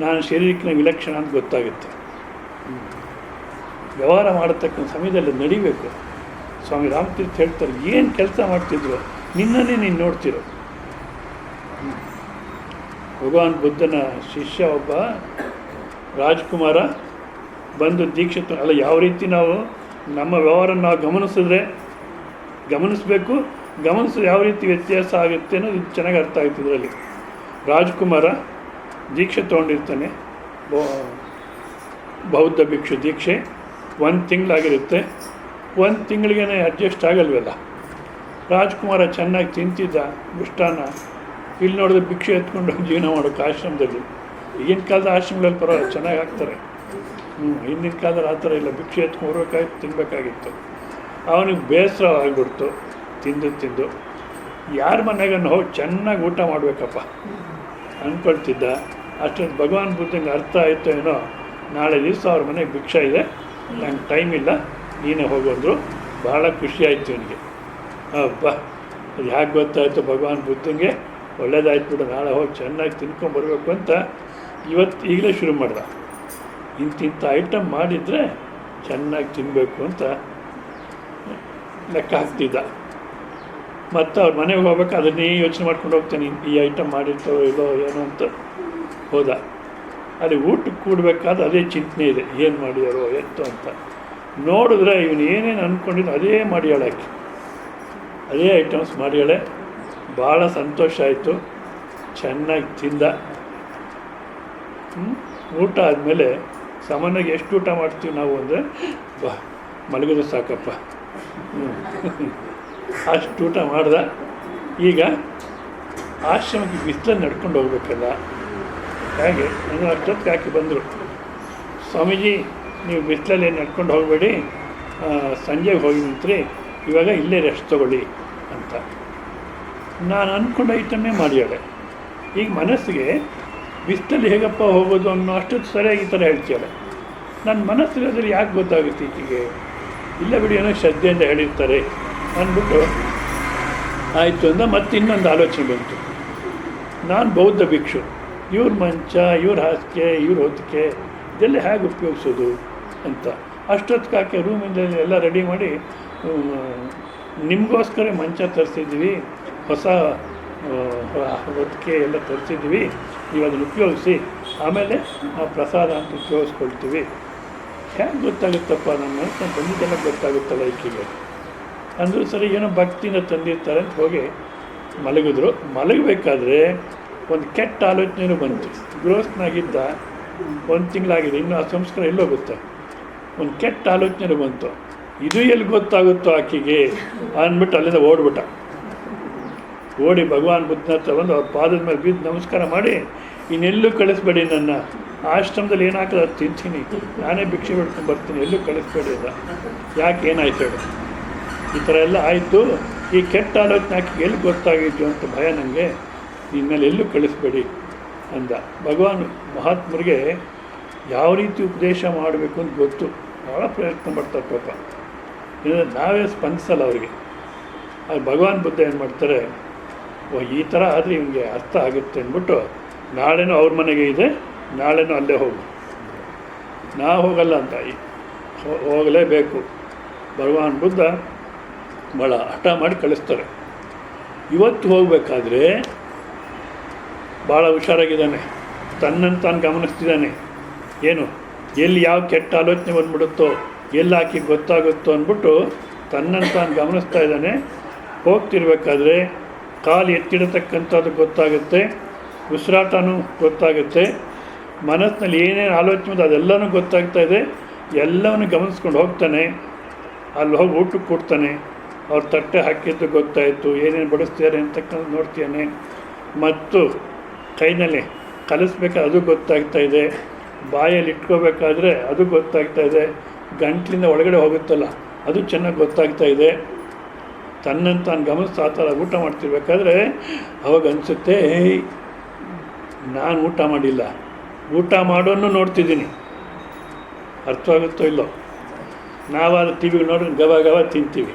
S1: ನಾನು ಶರೀರಕ್ಕೆ ವಿಲಕ್ಷಣ ಅಂತ ಗೊತ್ತಾಗುತ್ತೆ. ವ್ಯವಹಾರ ಮಾಡತಕ್ಕಂಥ ಸಮಯದಲ್ಲಿ ನಡಿಬೇಕು. ಸ್ವಾಮಿ ರಾಮತೀರ್ಥ ಹೇಳ್ತಾರೆ, ಏನು ಕೆಲಸ ಮಾಡ್ತಿದ್ರು ನಿನ್ನನ್ನೇ ನೀನು ನೋಡ್ತಿರೋ. ಭಗವಾನ್ ಬುದ್ಧನ ಶಿಷ್ಯ ಒಬ್ಬ ರಾಜ್ಕುಮಾರ ಬಂದು ದೀಕ್ಷೆ ಅಲ್ಲ, ಯಾವ ರೀತಿ ನಾವು ನಮ್ಮ ವ್ಯವಹಾರ ನಾವು ಗಮನಿಸಬೇಕು, ಗಮನಿಸಿದ್ರೆ ಯಾವ ರೀತಿ ವ್ಯತ್ಯಾಸ ಆಗುತ್ತೆ ಅನ್ನೋದು ಇದು ಚೆನ್ನಾಗಿ ಅರ್ಥ ಆಗುತ್ತೆ. ಇದರಲ್ಲಿ ರಾಜ್ಕುಮಾರ ದೀಕ್ಷೆ ತೊಗೊಂಡಿರ್ತಾನೆ, ಬೌದ್ಧ ಭಿಕ್ಷು ದೀಕ್ಷೆ. 1 ತಿಂಗಳಾಗಿರುತ್ತೆ. 1 ತಿಂಗಳಿಗೇ ಅಡ್ಜಸ್ಟ್ ಆಗಲ್ವಲ್ಲ. ರಾಜ್ಕುಮಾರ ಚೆನ್ನಾಗಿ ತಿಂತಿದ್ದ ಮಿಷ್ಟಾನ್ನ. ಇಲ್ಲಿ ನೋಡಿದ್ರೆ ಭಿಕ್ಷೆ ಎತ್ಕೊಂಡು ಜೀವನ ಮಾಡೋಕ್ಕೆ ಆಶ್ರಮದಲ್ಲಿ. ಈಗಿನ ಕಾಲದ ಆಶ್ರಮಗಳಲ್ಲಿ ಪರವಾಗಿಲ್ಲ, ಚೆನ್ನಾಗಿ ಹಾಕ್ತಾರೆ. ಹಿಂದಿನ ಕಾಲದಲ್ಲಿ ಆ ಥರ ಇಲ್ಲ. ಭಿಕ್ಷೆ ಎತ್ಕೊಂಡು ಹೋಗ್ಬೇಕಾಗಿತ್ತು, ತಿನ್ನಬೇಕಾಗಿತ್ತು. ಅವನಿಗೆ ಬೇಸರ ಆಗಿಬಿಡ್ತು ತಿಂದು. ಯಾರ ಮನೆಗೆ ಹೋಗಿ ಚೆನ್ನಾಗಿ ಊಟ ಮಾಡಬೇಕಪ್ಪ ಅಂದ್ಕೊಳ್ತಿದ್ದ. ಅಷ್ಟೊಂದು ಭಗವಾನ್ ಬುದ್ಧಂಗೆ ಅರ್ಥ ಆಯಿತು ಏನೋ, ನಾಳೆ ದಿವಸ ಅವ್ರ ಮನೆಗೆ ಭಿಕ್ಷೆ ಇದೆ, ನಂಗೆ ಟೈಮ್ ಇಲ್ಲ, ನೀನೇ ಹೋಗೋದ್ರು. ಭಾಳ ಖುಷಿಯಾಯಿತು ನನಗೆ. ಅಬ್ಬ, ಅದು ಹೇಗೆ ಗೊತ್ತಾಯಿತು ಭಗವಾನ್ ಬುದ್ಧಂಗೆ? ಒಳ್ಳೇದಾಯ್ತು ಬಿಡು, ನಾಳೆ ಹೋಗಿ ಚೆನ್ನಾಗಿ ತಿನ್ಕೊಂಬರ್ಬೇಕು ಅಂತ ಈಗಲೇ ಶುರು ಮಾಡ್ದ. ಇಂತಿಂಥ ಐಟಮ್ ಮಾಡಿದರೆ ಚೆನ್ನಾಗಿ ತಿನ್ನಬೇಕು ಅಂತ ಲೆಕ್ಕ ಹಾಕ್ತಿದ್ದ. ಮತ್ತು ಅವ್ರ ಮನೆಗೆ ಹೋಗ್ಬೇಕು, ಅದನ್ನೇ ಯೋಚನೆ ಮಾಡ್ಕೊಂಡು ಹೋಗ್ತಾನೆ, ಈ ಐಟಮ್ ಮಾಡಿರ್ತಾರೋ ಇಲ್ಲೋ ಏನೋ ಅಂತ ಹೋದ. ಅಲ್ಲಿ ಊಟಕ್ಕೆ ಕೂಡಬೇಕಾದ್ರೆ ಅದೇ ಚಿಂತನೆ ಇದೆ, ಏನು ಮಾಡಿದಾರೋ ಎತ್ತು ಅಂತ. ನೋಡಿದ್ರೆ ಇವನು ಏನೇನು ಅಂದ್ಕೊಂಡಿದ್ದು ಅದೇ ಮಾಡ್ಯಾಳೆ ಆಕೆ, ಅದೇ ಐಟಮ್ಸ್ ಮಾಡ್ಯಾಳೆ. ಭಾಳ ಸಂತೋಷ ಆಯಿತು, ಚೆನ್ನಾಗಿ ತಿಂದ. ಊಟ ಆದಮೇಲೆ ಸಾಮಾನ್ಯವಾಗಿ ಎಷ್ಟು ಊಟ ಮಾಡ್ತೀವಿ ನಾವು ಅಂದರೆ, ಮಲಗಿದ್ರೆ ಸಾಕಪ್ಪ, ಅಷ್ಟು ಊಟ ಮಾಡ್ದ. ಈಗ ಆಶ್ರಮಕ್ಕೆ ಬಿಸಿಲಲ್ಲಿ ನಡ್ಕೊಂಡು ಹೋಗ್ಬೇಕಲ್ಲ, ಹಾಗೆ ನಾನು ಅಷ್ಟೊತ್ತಿಗೆ ಹಾಕಿ ಬಂದರು. ಸ್ವಾಮೀಜಿ, ನೀವು ಬಿಸಿಲಲ್ಲಿ ನಡ್ಕೊಂಡು ಹೋಗಬೇಡಿ, ಸಂಜೆಗೆ ಹೋಗಿ ನಿಂತ್ರಿ, ಇವಾಗ ಇಲ್ಲೇ ರೆಸ್ಟ್ ತೊಗೊಳ್ಳಿ ಅಂತ. ನಾನು ಅಂದ್ಕೊಂಡ ಐಟಮ್ಮೇ ಮಾಡ್ಯಾಳೆ. ಈಗ ಮನಸ್ಸಿಗೆ ಬಿಸಿಲಲ್ಲಿ ಹೇಗಪ್ಪ ಹೋಗೋದು ಅನ್ನೋ ಅಷ್ಟೊತ್ತು ಸರಿಯಾಗಿ ಈ ಥರ ಹೇಳ್ತಾಳೆ. ನನ್ನ ಮನಸ್ಸಿಗೆ ಅದ್ರಲ್ಲಿ ಯಾಕೆ ಗೊತ್ತಾಗುತ್ತೆ ಈಚೆಗೆ? ಇಲ್ಲ ಬಿಡಿ, ಏನೋ ಶ್ರದ್ಧೆಯಿಂದ ಹೇಳಿರ್ತಾರೆ ಅಂದ್ಬಿಟ್ಟು ಆಯಿತು ಅಂದ. ಮತ್ತೆ ಇನ್ನೊಂದು ಆಲೋಚನೆ ಬಂತು, ನಾನು ಬೌದ್ಧ ಭಿಕ್ಷು, ಇವ್ರ ಮಂಚ, ಇವ್ರ ಹಾಸಿಗೆ, ಇವ್ರ ಹೊತ್ತಿಗೆ ಇದೆಲ್ಲ ಹೇಗೆ ಉಪಯೋಗಿಸೋದು ಅಂತ. ಅಷ್ಟೊತ್ತಿಗೆ ಆಕೆ ರೂಮಿಂದ ಎಲ್ಲ ರೆಡಿ ಮಾಡಿ, ನಿಮಗೋಸ್ಕರ ಮಂಚ ತರಿಸಿದ್ವಿ, ಹೊಸ ಹೊತ್ತಿಗೆ ಎಲ್ಲ ತರಿಸಿದ್ವಿ, ನೀವು ಅದನ್ನು ಉಪಯೋಗಿಸಿ, ಆಮೇಲೆ ನಾವು ಪ್ರಸಾದ ಅಂತ ಉಪಯೋಗಿಸ್ಕೊಳ್ತೀವಿ. ಹೇಗೆ ಗೊತ್ತಾಗುತ್ತಪ್ಪ, ನನ್ನ ಮನಸ್ಸನ್ನು ಬಂದಿದ್ದೆಲ್ಲ ಗೊತ್ತಾಗುತ್ತಲ್ಲ ಈಕೆಗೆ ಅಂದರೂ ಸರಿ, ಏನೋ ಭಕ್ತಿನ ತಂದಿರ್ತಾರೆ ಅಂತ ಹೋಗಿ ಮಲಗಿದ್ರು. ಮಲಗಬೇಕಾದ್ರೆ ಒಂದು ಕೆಟ್ಟ ಆಲೋಚನೆಯೂ ಬಂತು. ಗೃಹಸ್ಥನಾಗಿದ್ದ, 1 ತಿಂಗಳಾಗಿದೆ, ಇನ್ನೂ ಆ ಸಂಸ್ಕಾರ ಎಲ್ಲೋಗುತ್ತೆ. ಒಂದು ಕೆಟ್ಟ ಆಲೋಚನೆ ಬಂತು, ಇದು ಎಲ್ಲಿ ಗೊತ್ತಾಗುತ್ತೋ ಆಕೆಗೆ ಅಂದ್ಬಿಟ್ಟು ಅಲ್ಲಿಂದ ಓಡ್ಬಿಟ್ಟ. ಓಡಿ ಭಗವಾನ್ ಬುದ್ಧನ ಹತ್ರ ಬಂದು ಅವ್ರ ಪಾದದ ಮೇಲೆ ಬಿದ್ದು ನಮಸ್ಕಾರ ಮಾಡಿ, ಇನ್ನೆಲ್ಲೂ ಕಳಿಸ್ಬೇಡಿ, ನನ್ನ ಆಶ್ರಮದಲ್ಲಿ ಏನಾಗ್ತದೆ ಅದು ತಿಂತೀನಿ, ನಾನೇ ಭಿಕ್ಷೆ ಬಿಡ್ಕೊಂಡು ಬರ್ತೀನಿ, ಎಲ್ಲೂ ಕಳಿಸ್ಬೇಡಿ ಅಲ್ಲ. ಯಾಕೆ, ಏನಾಯ್ತು ಹೇಳು? ಈ ಥರ ಎಲ್ಲ ಆಯಿತು. ಈ ಕೆಟ್ಟ ಆಲೋಚನೆ ಆಕೆ ಎಲ್ಲಿ ಗೊತ್ತಾಗಿತ್ತು ಅಂತ ಭಯ ನನಗೆ, ನಿನ್ಮೇಲೆ ಎಲ್ಲೂ ಕಳಿಸ್ಬೇಡಿ ಅಂದ. ಭಗವಾನ್ ಮಹಾತ್ಮರಿಗೆ ಯಾವ ರೀತಿ ಉಪದೇಶ ಮಾಡಬೇಕು ಅಂತ ಗೊತ್ತು, ಭಾಳ ಪ್ರಯತ್ನ ಮಾಡ್ತಾರೆ ಪಾಪ. ನಾವೇ ಸ್ಪಂದಿಸಲ್ಲ ಅವರಿಗೆ. ಅದು ಭಗವಾನ್ ಬುದ್ಧ ಏನು ಮಾಡ್ತಾರೆ, ಈ ಥರ ಆದರೆ ಇವನಿಗೆ ಅರ್ಥ ಆಗುತ್ತೆ ಅಂದ್ಬಿಟ್ಟು ನಾಳೆನೂ ಅವ್ರ ಮನೆಗೆ ಇದೆ, ನಾಳೆನೂ ಅಲ್ಲೇ ಹೋಗು. ನಾವು ಹೋಗಲ್ಲ ಅಂತ, ಹೋಗಲೇಬೇಕು. ಭಗವಾನ್ ಬುದ್ಧ ಭಾಳ ಹಠ ಮಾಡಿ ಕಳಿಸ್ತಾರೆ. ಇವತ್ತು ಹೋಗಬೇಕಾದ್ರೆ ಭಾಳ ಹುಷಾರಾಗಿದ್ದಾನೆ, ತನ್ನನ್ನು ತಾನು ಗಮನಿಸ್ತಿದ್ದಾನೆ. ಏನು ಎಲ್ಲಿ ಯಾವ ಕೆಟ್ಟ ಆಲೋಚನೆ ಬಂದ್ಬಿಡುತ್ತೋ, ಎಲ್ಲಿ ಹಾಕಿ ಗೊತ್ತಾಗುತ್ತೋ ಅಂದ್ಬಿಟ್ಟು ತನ್ನನ್ನು ತಾನು ಗಮನಿಸ್ತಾ ಇದ್ದಾನೆ. ಹೋಗ್ತಿರ್ಬೇಕಾದ್ರೆ ಕಾಲು ಎತ್ತಿಡತಕ್ಕಂಥದ್ದು ಗೊತ್ತಾಗುತ್ತೆ, ಉಸಿರಾಟನೂ ಗೊತ್ತಾಗುತ್ತೆ, ಮನಸ್ಸಿನಲ್ಲಿ ಏನೇನು ಆಲೋಚನೆ ಅದೆಲ್ಲನೂ ಗೊತ್ತಾಗ್ತಾ ಇದೆ. ಎಲ್ಲವನ್ನು ಗಮನಿಸ್ಕೊಂಡು ಹೋಗ್ತಾನೆ. ಅಲ್ಲಿ ಹೋಗಿ ಊಟಕ್ಕೆ ಕೊಡ್ತಾನೆ. ಅವ್ರು ತಟ್ಟೆ ಹಾಕಿದ್ದು ಗೊತ್ತಾಯಿತು, ಏನೇನು ಬಡಿಸ್ತಾರೆ ಅಂತಕ್ಕಂಥ ನೋಡ್ತಾನೆ. ಮತ್ತು ಕೈನಲ್ಲಿ ಕಲಿಸ್ಬೇಕಾದ್ರೆ ಅದು ಗೊತ್ತಾಗ್ತಾ ಇದೆ, ಬಾಯಲ್ಲಿ ಇಟ್ಕೋಬೇಕಾದ್ರೆ ಅದು ಗೊತ್ತಾಗ್ತಾ ಇದೆ, ಗಂಟ್ಲಿಂದ ಒಳಗಡೆ ಹೋಗುತ್ತಲ್ಲ ಅದು ಚೆನ್ನಾಗಿ ಗೊತ್ತಾಗ್ತಾ ಇದೆ. ತನ್ನನ್ನು ತಾನು ಗಮನಿಸ್ತಾ ಆ ಥರ ಊಟ ಮಾಡ್ತಿರ್ಬೇಕಾದ್ರೆ ಅವಾಗ ಅನಿಸುತ್ತೆ, ನಾನು ಊಟ ಮಾಡಿಲ್ಲ, ಊಟ ಮಾಡೋನ್ನು ನೋಡ್ತಿದ್ದೀನಿ. ಅರ್ಥವಾಗುತ್ತೋ ಇಲ್ಲೋ? ನಾವಾದ ಟಿ ವಿಗೆ ನೋಡಿ ಗವ ಗವ ತಿಂತೀವಿ.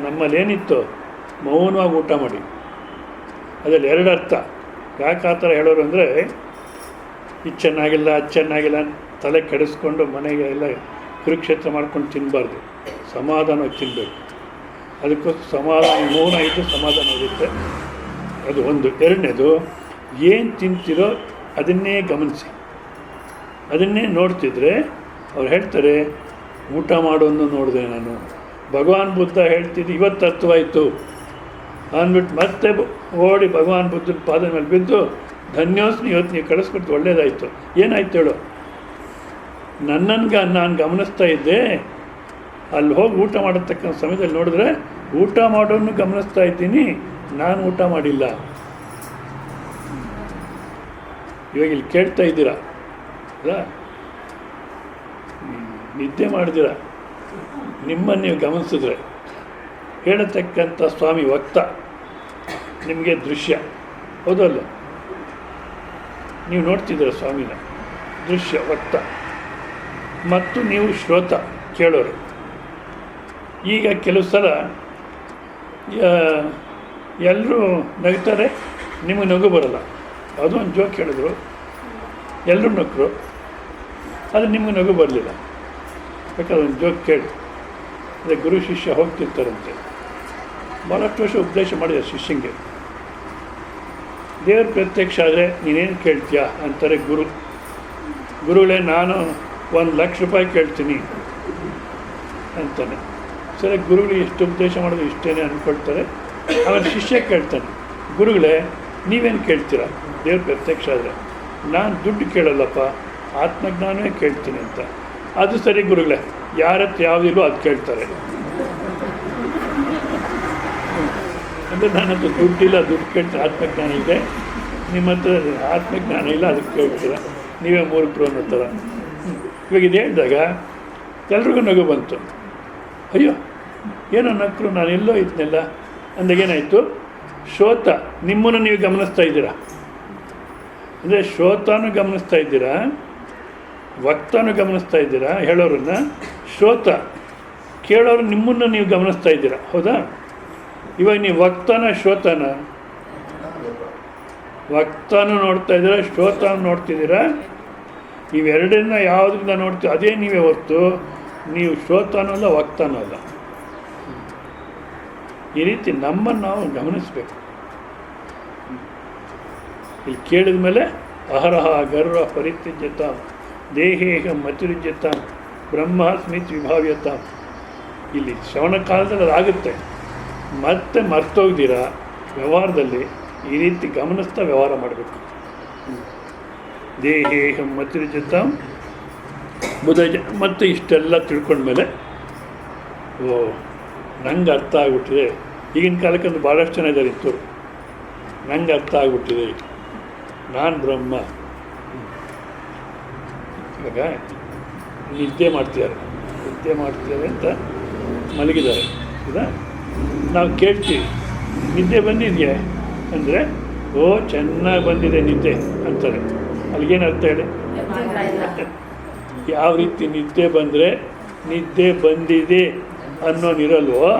S1: ನಮ್ಮಲ್ಲಿ ಏನಿತ್ತು, ಮೌನವಾಗಿ ಊಟ ಮಾಡಿ. ಅದರಲ್ಲಿ ಎರಡು ಅರ್ಥ. ಯಾಕೆ ಆ ಥರ ಹೇಳೋರು ಅಂದರೆ, ಇದು ಚೆನ್ನಾಗಿಲ್ಲ ಅದು ಚೆನ್ನಾಗಿಲ್ಲ ತಲೆ ಕೆಡಿಸ್ಕೊಂಡು ಮನೆಗೆ ಎಲ್ಲ ಕುರುಕ್ಷೇತ್ರ ಮಾಡ್ಕೊಂಡು ತಿನ್ನಬಾರ್ದು, ಸಮಾಧಾನವಾಗಿ ತಿನ್ನಬೇಕು. ಅದಕ್ಕೋಸ್ಕರ ಸಮಾಧಾನ, ಮೌನ ಇದ್ದು ಸಮಾಧಾನ ಇರುತ್ತೆ. ಅದು ಒಂದು. ಎರಡನೇದು, ಏನು ತಿಂತೀರೋ ಅದನ್ನೇ ಗಮನಿಸಿ, ಅದನ್ನೇ ನೋಡ್ತಿದ್ರೆ ಅವ್ರು ಹೇಳ್ತಾರೆ, ಊಟ ಮಾಡೋನ್ನು ನೋಡಿದೆ ನಾನು. ಭಗವಾನ್ ಬುದ್ಧ ಹೇಳ್ತಿದ್ದು ಇವತ್ತು ಅರ್ಥವಾಯಿತು ಅಂದ್ಬಿಟ್ಟು ಮತ್ತೆ ಓಡಿ ಭಗವಾನ್ ಬುದ್ಧನ ಪಾದ ಮೇಲೆ ಬಿದ್ದು, ಧನ್ಯೋಸ್ನಿ, ಇವತ್ತು ನೀವು ಕಳಿಸ್ಬಿಟ್ಟು ಒಳ್ಳೇದಾಯಿತು. ಏನಾಯ್ತು ಹೇಳು? ನನ್ನನ್ಗೆ ನಾನು ಗಮನಿಸ್ತಾ ಇದ್ದೆ, ಅಲ್ಲಿ ಹೋಗಿ ಊಟ ಮಾಡತಕ್ಕಂಥ ಸಮಯದಲ್ಲಿ ನೋಡಿದ್ರೆ ಊಟ ಮಾಡೋನು ಗಮನಿಸ್ತಾ ಇದ್ದೀನಿ, ನಾನು ಊಟ ಮಾಡಿಲ್ಲ. ಇವಾಗ ಇಲ್ಲಿ ಕೇಳ್ತಾ ಇದ್ದೀರಾ ಅಲ್ಲ, ನಿದ್ದೆ ಮಾಡಿದಿರ, ನಿಮ್ಮನ್ನು ನೀವು ಗಮನಿಸಿದ್ರೆ ಹೇಳತಕ್ಕಂಥ ಸ್ವಾಮಿ ವಕ್ತ ನಿಮಗೆ ದೃಶ್ಯ, ಹೌದಲ್ಲ? ನೀವು ನೋಡ್ತಿದ್ದೀರ ಸ್ವಾಮಿನ, ದೃಶ್ಯ ವಕ್ತ, ಮತ್ತು ನೀವು ಶ್ರೋತ, ಕೇಳೋರು. ಈಗ ಕೆಲವು ಸಲ ಎಲ್ಲರೂ ನಗ್ತಾರೆ, ನಿಮಗೆ ನಗು ಬರಲ್ಲ. ಅದು ಒಂದು ಜೋಕ್ ಹೇಳಿದ್ರು, ಎಲ್ಲರೂ ನಕ್ಕರು, ಅದು ನಿಮಗೆ ನಗು ಬರಲಿಲ್ಲ. ಬೇಕಾದ್ರೆ ಒಂದು ಜೋಕ್ ಕೇಳಿ. ಅದೇ ಗುರು ಶಿಷ್ಯ ಹೋಗ್ತಿರ್ತಾರಂತೆ, ಭಾಳಷ್ಟು ವರ್ಷ ಉಪದೇಶ ಮಾಡಿದ ಶಿಷ್ಯಂಗೆ. ದೇವ್ರ ಪ್ರತ್ಯಕ್ಷ ಆದರೆ ನೀನೇನು ಕೇಳ್ತೀಯಾ ಅಂತಾರೆ ಗುರುಗಳೇ, ನಾನು 1,00,000 ರೂಪಾಯಿ ಕೇಳ್ತೀನಿ ಅಂತಾನೆ. ಸರಿ, ಗುರುಗಳು ಎಷ್ಟು ಉಪದೇಶ ಮಾಡೋದು ಇಷ್ಟೇನೆ ಅಂದ್ಕೊಳ್ತಾರೆ. ಆಮೇಲೆ ಶಿಷ್ಯ ಕೇಳ್ತಾನೆ, ಗುರುಗಳೇ ನೀವೇನು ಕೇಳ್ತೀರಾ ದೇವ್ರ ಪ್ರತ್ಯಕ್ಷ ಆದರೆ? ನಾನು ದುಡ್ಡು ಕೇಳಲ್ಲಪ್ಪ, ಆತ್ಮಜ್ಞಾನವೇ ಕೇಳ್ತೀನಿ ಅಂತ. ಅದು ಸರಿ ಗುರುಗಳೇ, ಯಾರತ್ತು ಯಾವುದಿಲ್ಲೋ ಅದು ಕೇಳ್ತಾರೆ. ಅಂದರೆ ನನ್ನ ಹತ್ರ ದುಡ್ಡಿಲ್ಲ, ದುಡ್ಡು ಕೇಳ್ತಾರೆ, ಆತ್ಮಜ್ಞಾನ ಇದೆ. ನಿಮ್ಮ ಹತ್ರ ಆತ್ಮಜ್ಞಾನ ಇಲ್ಲ, ಅದಕ್ಕೆ ಕೇಳ್ತೀರ, ನೀವೇ ಮೂರ್ಖರು ಅನ್ನೋ ಥರ. ಇವಾಗ ಇದು ಹೇಳಿದಾಗ ಎಲ್ರಿಗೂ ನಗು ಬಂತು. ಅಯ್ಯೋ ಏನೋ ನಕ್ಕರು, ನಾನು ಎಲ್ಲೋ ಇದ್ನೆಲ್ಲ ಅಂದಾಗೇನಾಯಿತು, ಶ್ರೋತ ನಿಮ್ಮನ್ನು ನೀವು ಗಮನಿಸ್ತಾ ಇದ್ದೀರಾ. ಅಂದರೆ ಶ್ರೋತಾನು ಗಮನಿಸ್ತಾ ಇದ್ದೀರಾ, ವಕ್ತಾನು ಗಮನಿಸ್ತಾ ಇದ್ದೀರಾ, ಹೇಳೋರನ್ನ. ಶ್ರೋತ ಕೇಳೋರು ನಿಮ್ಮನ್ನು ನೀವು ಗಮನಿಸ್ತಾ ಇದ್ದೀರಾ, ಹೌದಾ? ಇವಾಗ ನೀವು ವಕ್ತಾನ ಶ್ರೋತಾನ? ವಕ್ತಾನು ನೋಡ್ತಾ ಇದ್ದೀರಾ, ಶ್ರೋತಾನು ನೋಡ್ತಿದ್ದೀರಾ. ಇವೆರಡನ್ನ ಯಾವುದರಿಂದ ನೋಡ್ತೀವಿ ಅದೇ ನೀವೇ ಹೊರ್ತು ನೀವು ಶ್ರೋತಾನೂ ಅಲ್ಲ, ವಕ್ತಾನೂ ಅಲ್ಲ. ಈ ರೀತಿ ನಮ್ಮನ್ನು ನಾವು ಗಮನಿಸಬೇಕು. ಇಲ್ಲಿ ಕೇಳಿದ ಮೇಲೆ ಅಹರಹ ಗರ್ವ ಪರಿತ್ಯಜ್ಯತಾಂ ದೇಹೇಹ ಮತಿರುಜ್ಯತಾಂ ಬ್ರಹ್ಮಾಸ್ಮಿತ್ ವಿಭಾವ್ಯತಾಂ. ಇಲ್ಲಿ ಶ್ರವಣ ಕಾಲದಲ್ಲಿ ಅದಾಗುತ್ತೆ. ಮತ್ತೆ ಮರ್ತೋಗ್ದಿರಾ ವ್ಯವಹಾರದಲ್ಲಿ ಈ ರೀತಿ ಗಮನಿಸ್ತಾ ವ್ಯವಹಾರ ಮಾಡಬೇಕು. ದೇಹೇಹ ಮತಿರುಜ್ಯತಾಂ ಮತ್ತು ಇಷ್ಟೆಲ್ಲ ತಿಳ್ಕೊಂಡ್ಮೇಲೆ, ಓ ನಂಗೆ ಅರ್ಥ ಆಗಿಬಿಟ್ಟಿದೆ. ಈಗಿನ ಕಾಲಕ್ಕಂದು ಭಾಳಷ್ಟು ಜನ ಇದ್ದಾರೆ ಇತ್ತು, ನಂಗೆ ಅರ್ಥ ಆಗಿಬಿಟ್ಟಿದೆ, ನಾನು ಬ್ರಹ್ಮ. ಇವಾಗ ನಿದ್ದೆ ಮಾಡ್ತಿದ್ದಾರೆ ಅಂತ ಮಲಗಿದ್ದಾರೆ, ಹೌದಾ? ನಾವು ಕೇಳ್ತೀವಿ, ನಿದ್ದೆ ಬಂದಿದೆಯಾ ಅಂದರೆ, ಓ ಚೆನ್ನಾಗಿ ಬಂದಿದೆ ನಿದ್ದೆ ಅಂತಾರೆ. ಅಲ್ಲಿಗೇನು ಅರ್ಥ ಹೇಳಿ? ಯಾವ ರೀತಿ ನಿದ್ದೆ ಬಂದರೆ ನಿದ್ದೆ ಬಂದಿದೆ ಅನ್ನೋನಿರಲ್ವೋ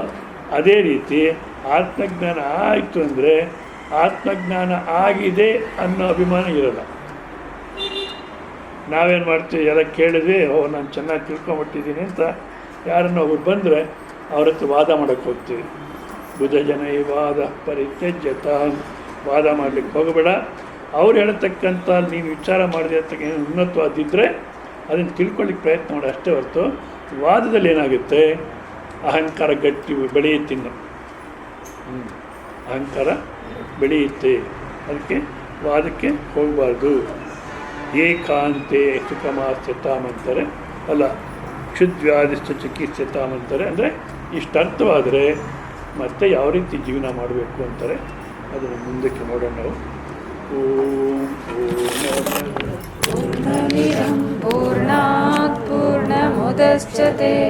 S1: ಅದೇ ರೀತಿ ಆತ್ಮಜ್ಞಾನ ಆಯಿತು ಅಂದರೆ ಆತ್ಮಜ್ಞಾನ ಆಗಿದೆ ಅನ್ನೋ ಅಭಿಮಾನ ಇರೋಲ್ಲ. ನಾವೇನು ಮಾಡ್ತೀವಿ, ಎಲ್ಲ ಕೇಳಿದ್ವಿ, ನಾನು ಚೆನ್ನಾಗಿ ತಿಳ್ಕೊಂಬಿಟ್ಟಿದ್ದೀನಿ ಅಂತ ಯಾರನ್ನ ಒಬ್ರು ಬಂದರೆ ಅವ್ರ ಹತ್ರ ವಾದ ಮಾಡೋಕ್ಕೆ ಹೋಗ್ತೀವಿ. ಬುಧ ಜನ ಈ ವಾದ ಪರಿತ್ಯಜ್ಯತ, ವಾದ ಮಾಡಲಿಕ್ಕೆ ಹೋಗಬೇಡ. ಅವ್ರು ಹೇಳ್ತಕ್ಕಂಥ ನೀನು ವಿಚಾರ ಮಾಡಿರ್ತಕ್ಕ ಏನು ಉನ್ನತವಾದಿದ್ದರೆ ಅದನ್ನು ತಿಳ್ಕೊಳ್ಳಿಕ್ಕೆ ಪ್ರಯತ್ನ ಮಾಡಿ ಅಷ್ಟೇ ಹೊರತು ವಾದದಲ್ಲಿ ಏನಾಗುತ್ತೆ, ಅಹಂಕಾರ ಗಟ್ಟಿ ಬೆಳೆಯುತ್ತಿನ್ನು. ಅಹಂಕಾರ ಬೆಳೆಯುತ್ತೆ, ಅದಕ್ಕೆ ವಾದಕ್ಕೆ ಹೋಗಬಾರ್ದು. ಏಕಾಂತೆ ಸುಖಮಾಸ್ಯತಾಮ್ ಅಂತಾರೆ, ಅಲ್ಲ ಕ್ಷುದ್ವ್ಯಾಧಿಸ್ಥ ಚಿಕಿತ್ಸೆತಾಮ್ ಅಂತಾರೆ. ಅಂದರೆ ಇಷ್ಟು ಅರ್ಥವಾದರೆ ಮತ್ತೆ ಯಾವ ರೀತಿ ಜೀವನ ಮಾಡಬೇಕು ಅಂತಾರೆ, ಅದನ್ನು ಮುಂದಕ್ಕೆ ನೋಡೋಣ ನಾವು. ಓಂ
S2: ಪೂರ್ಣಮಿದಂ ಪೂರ್ಣಾತ್ ಪೂರ್ಣಮುದಚ್ಯತೆ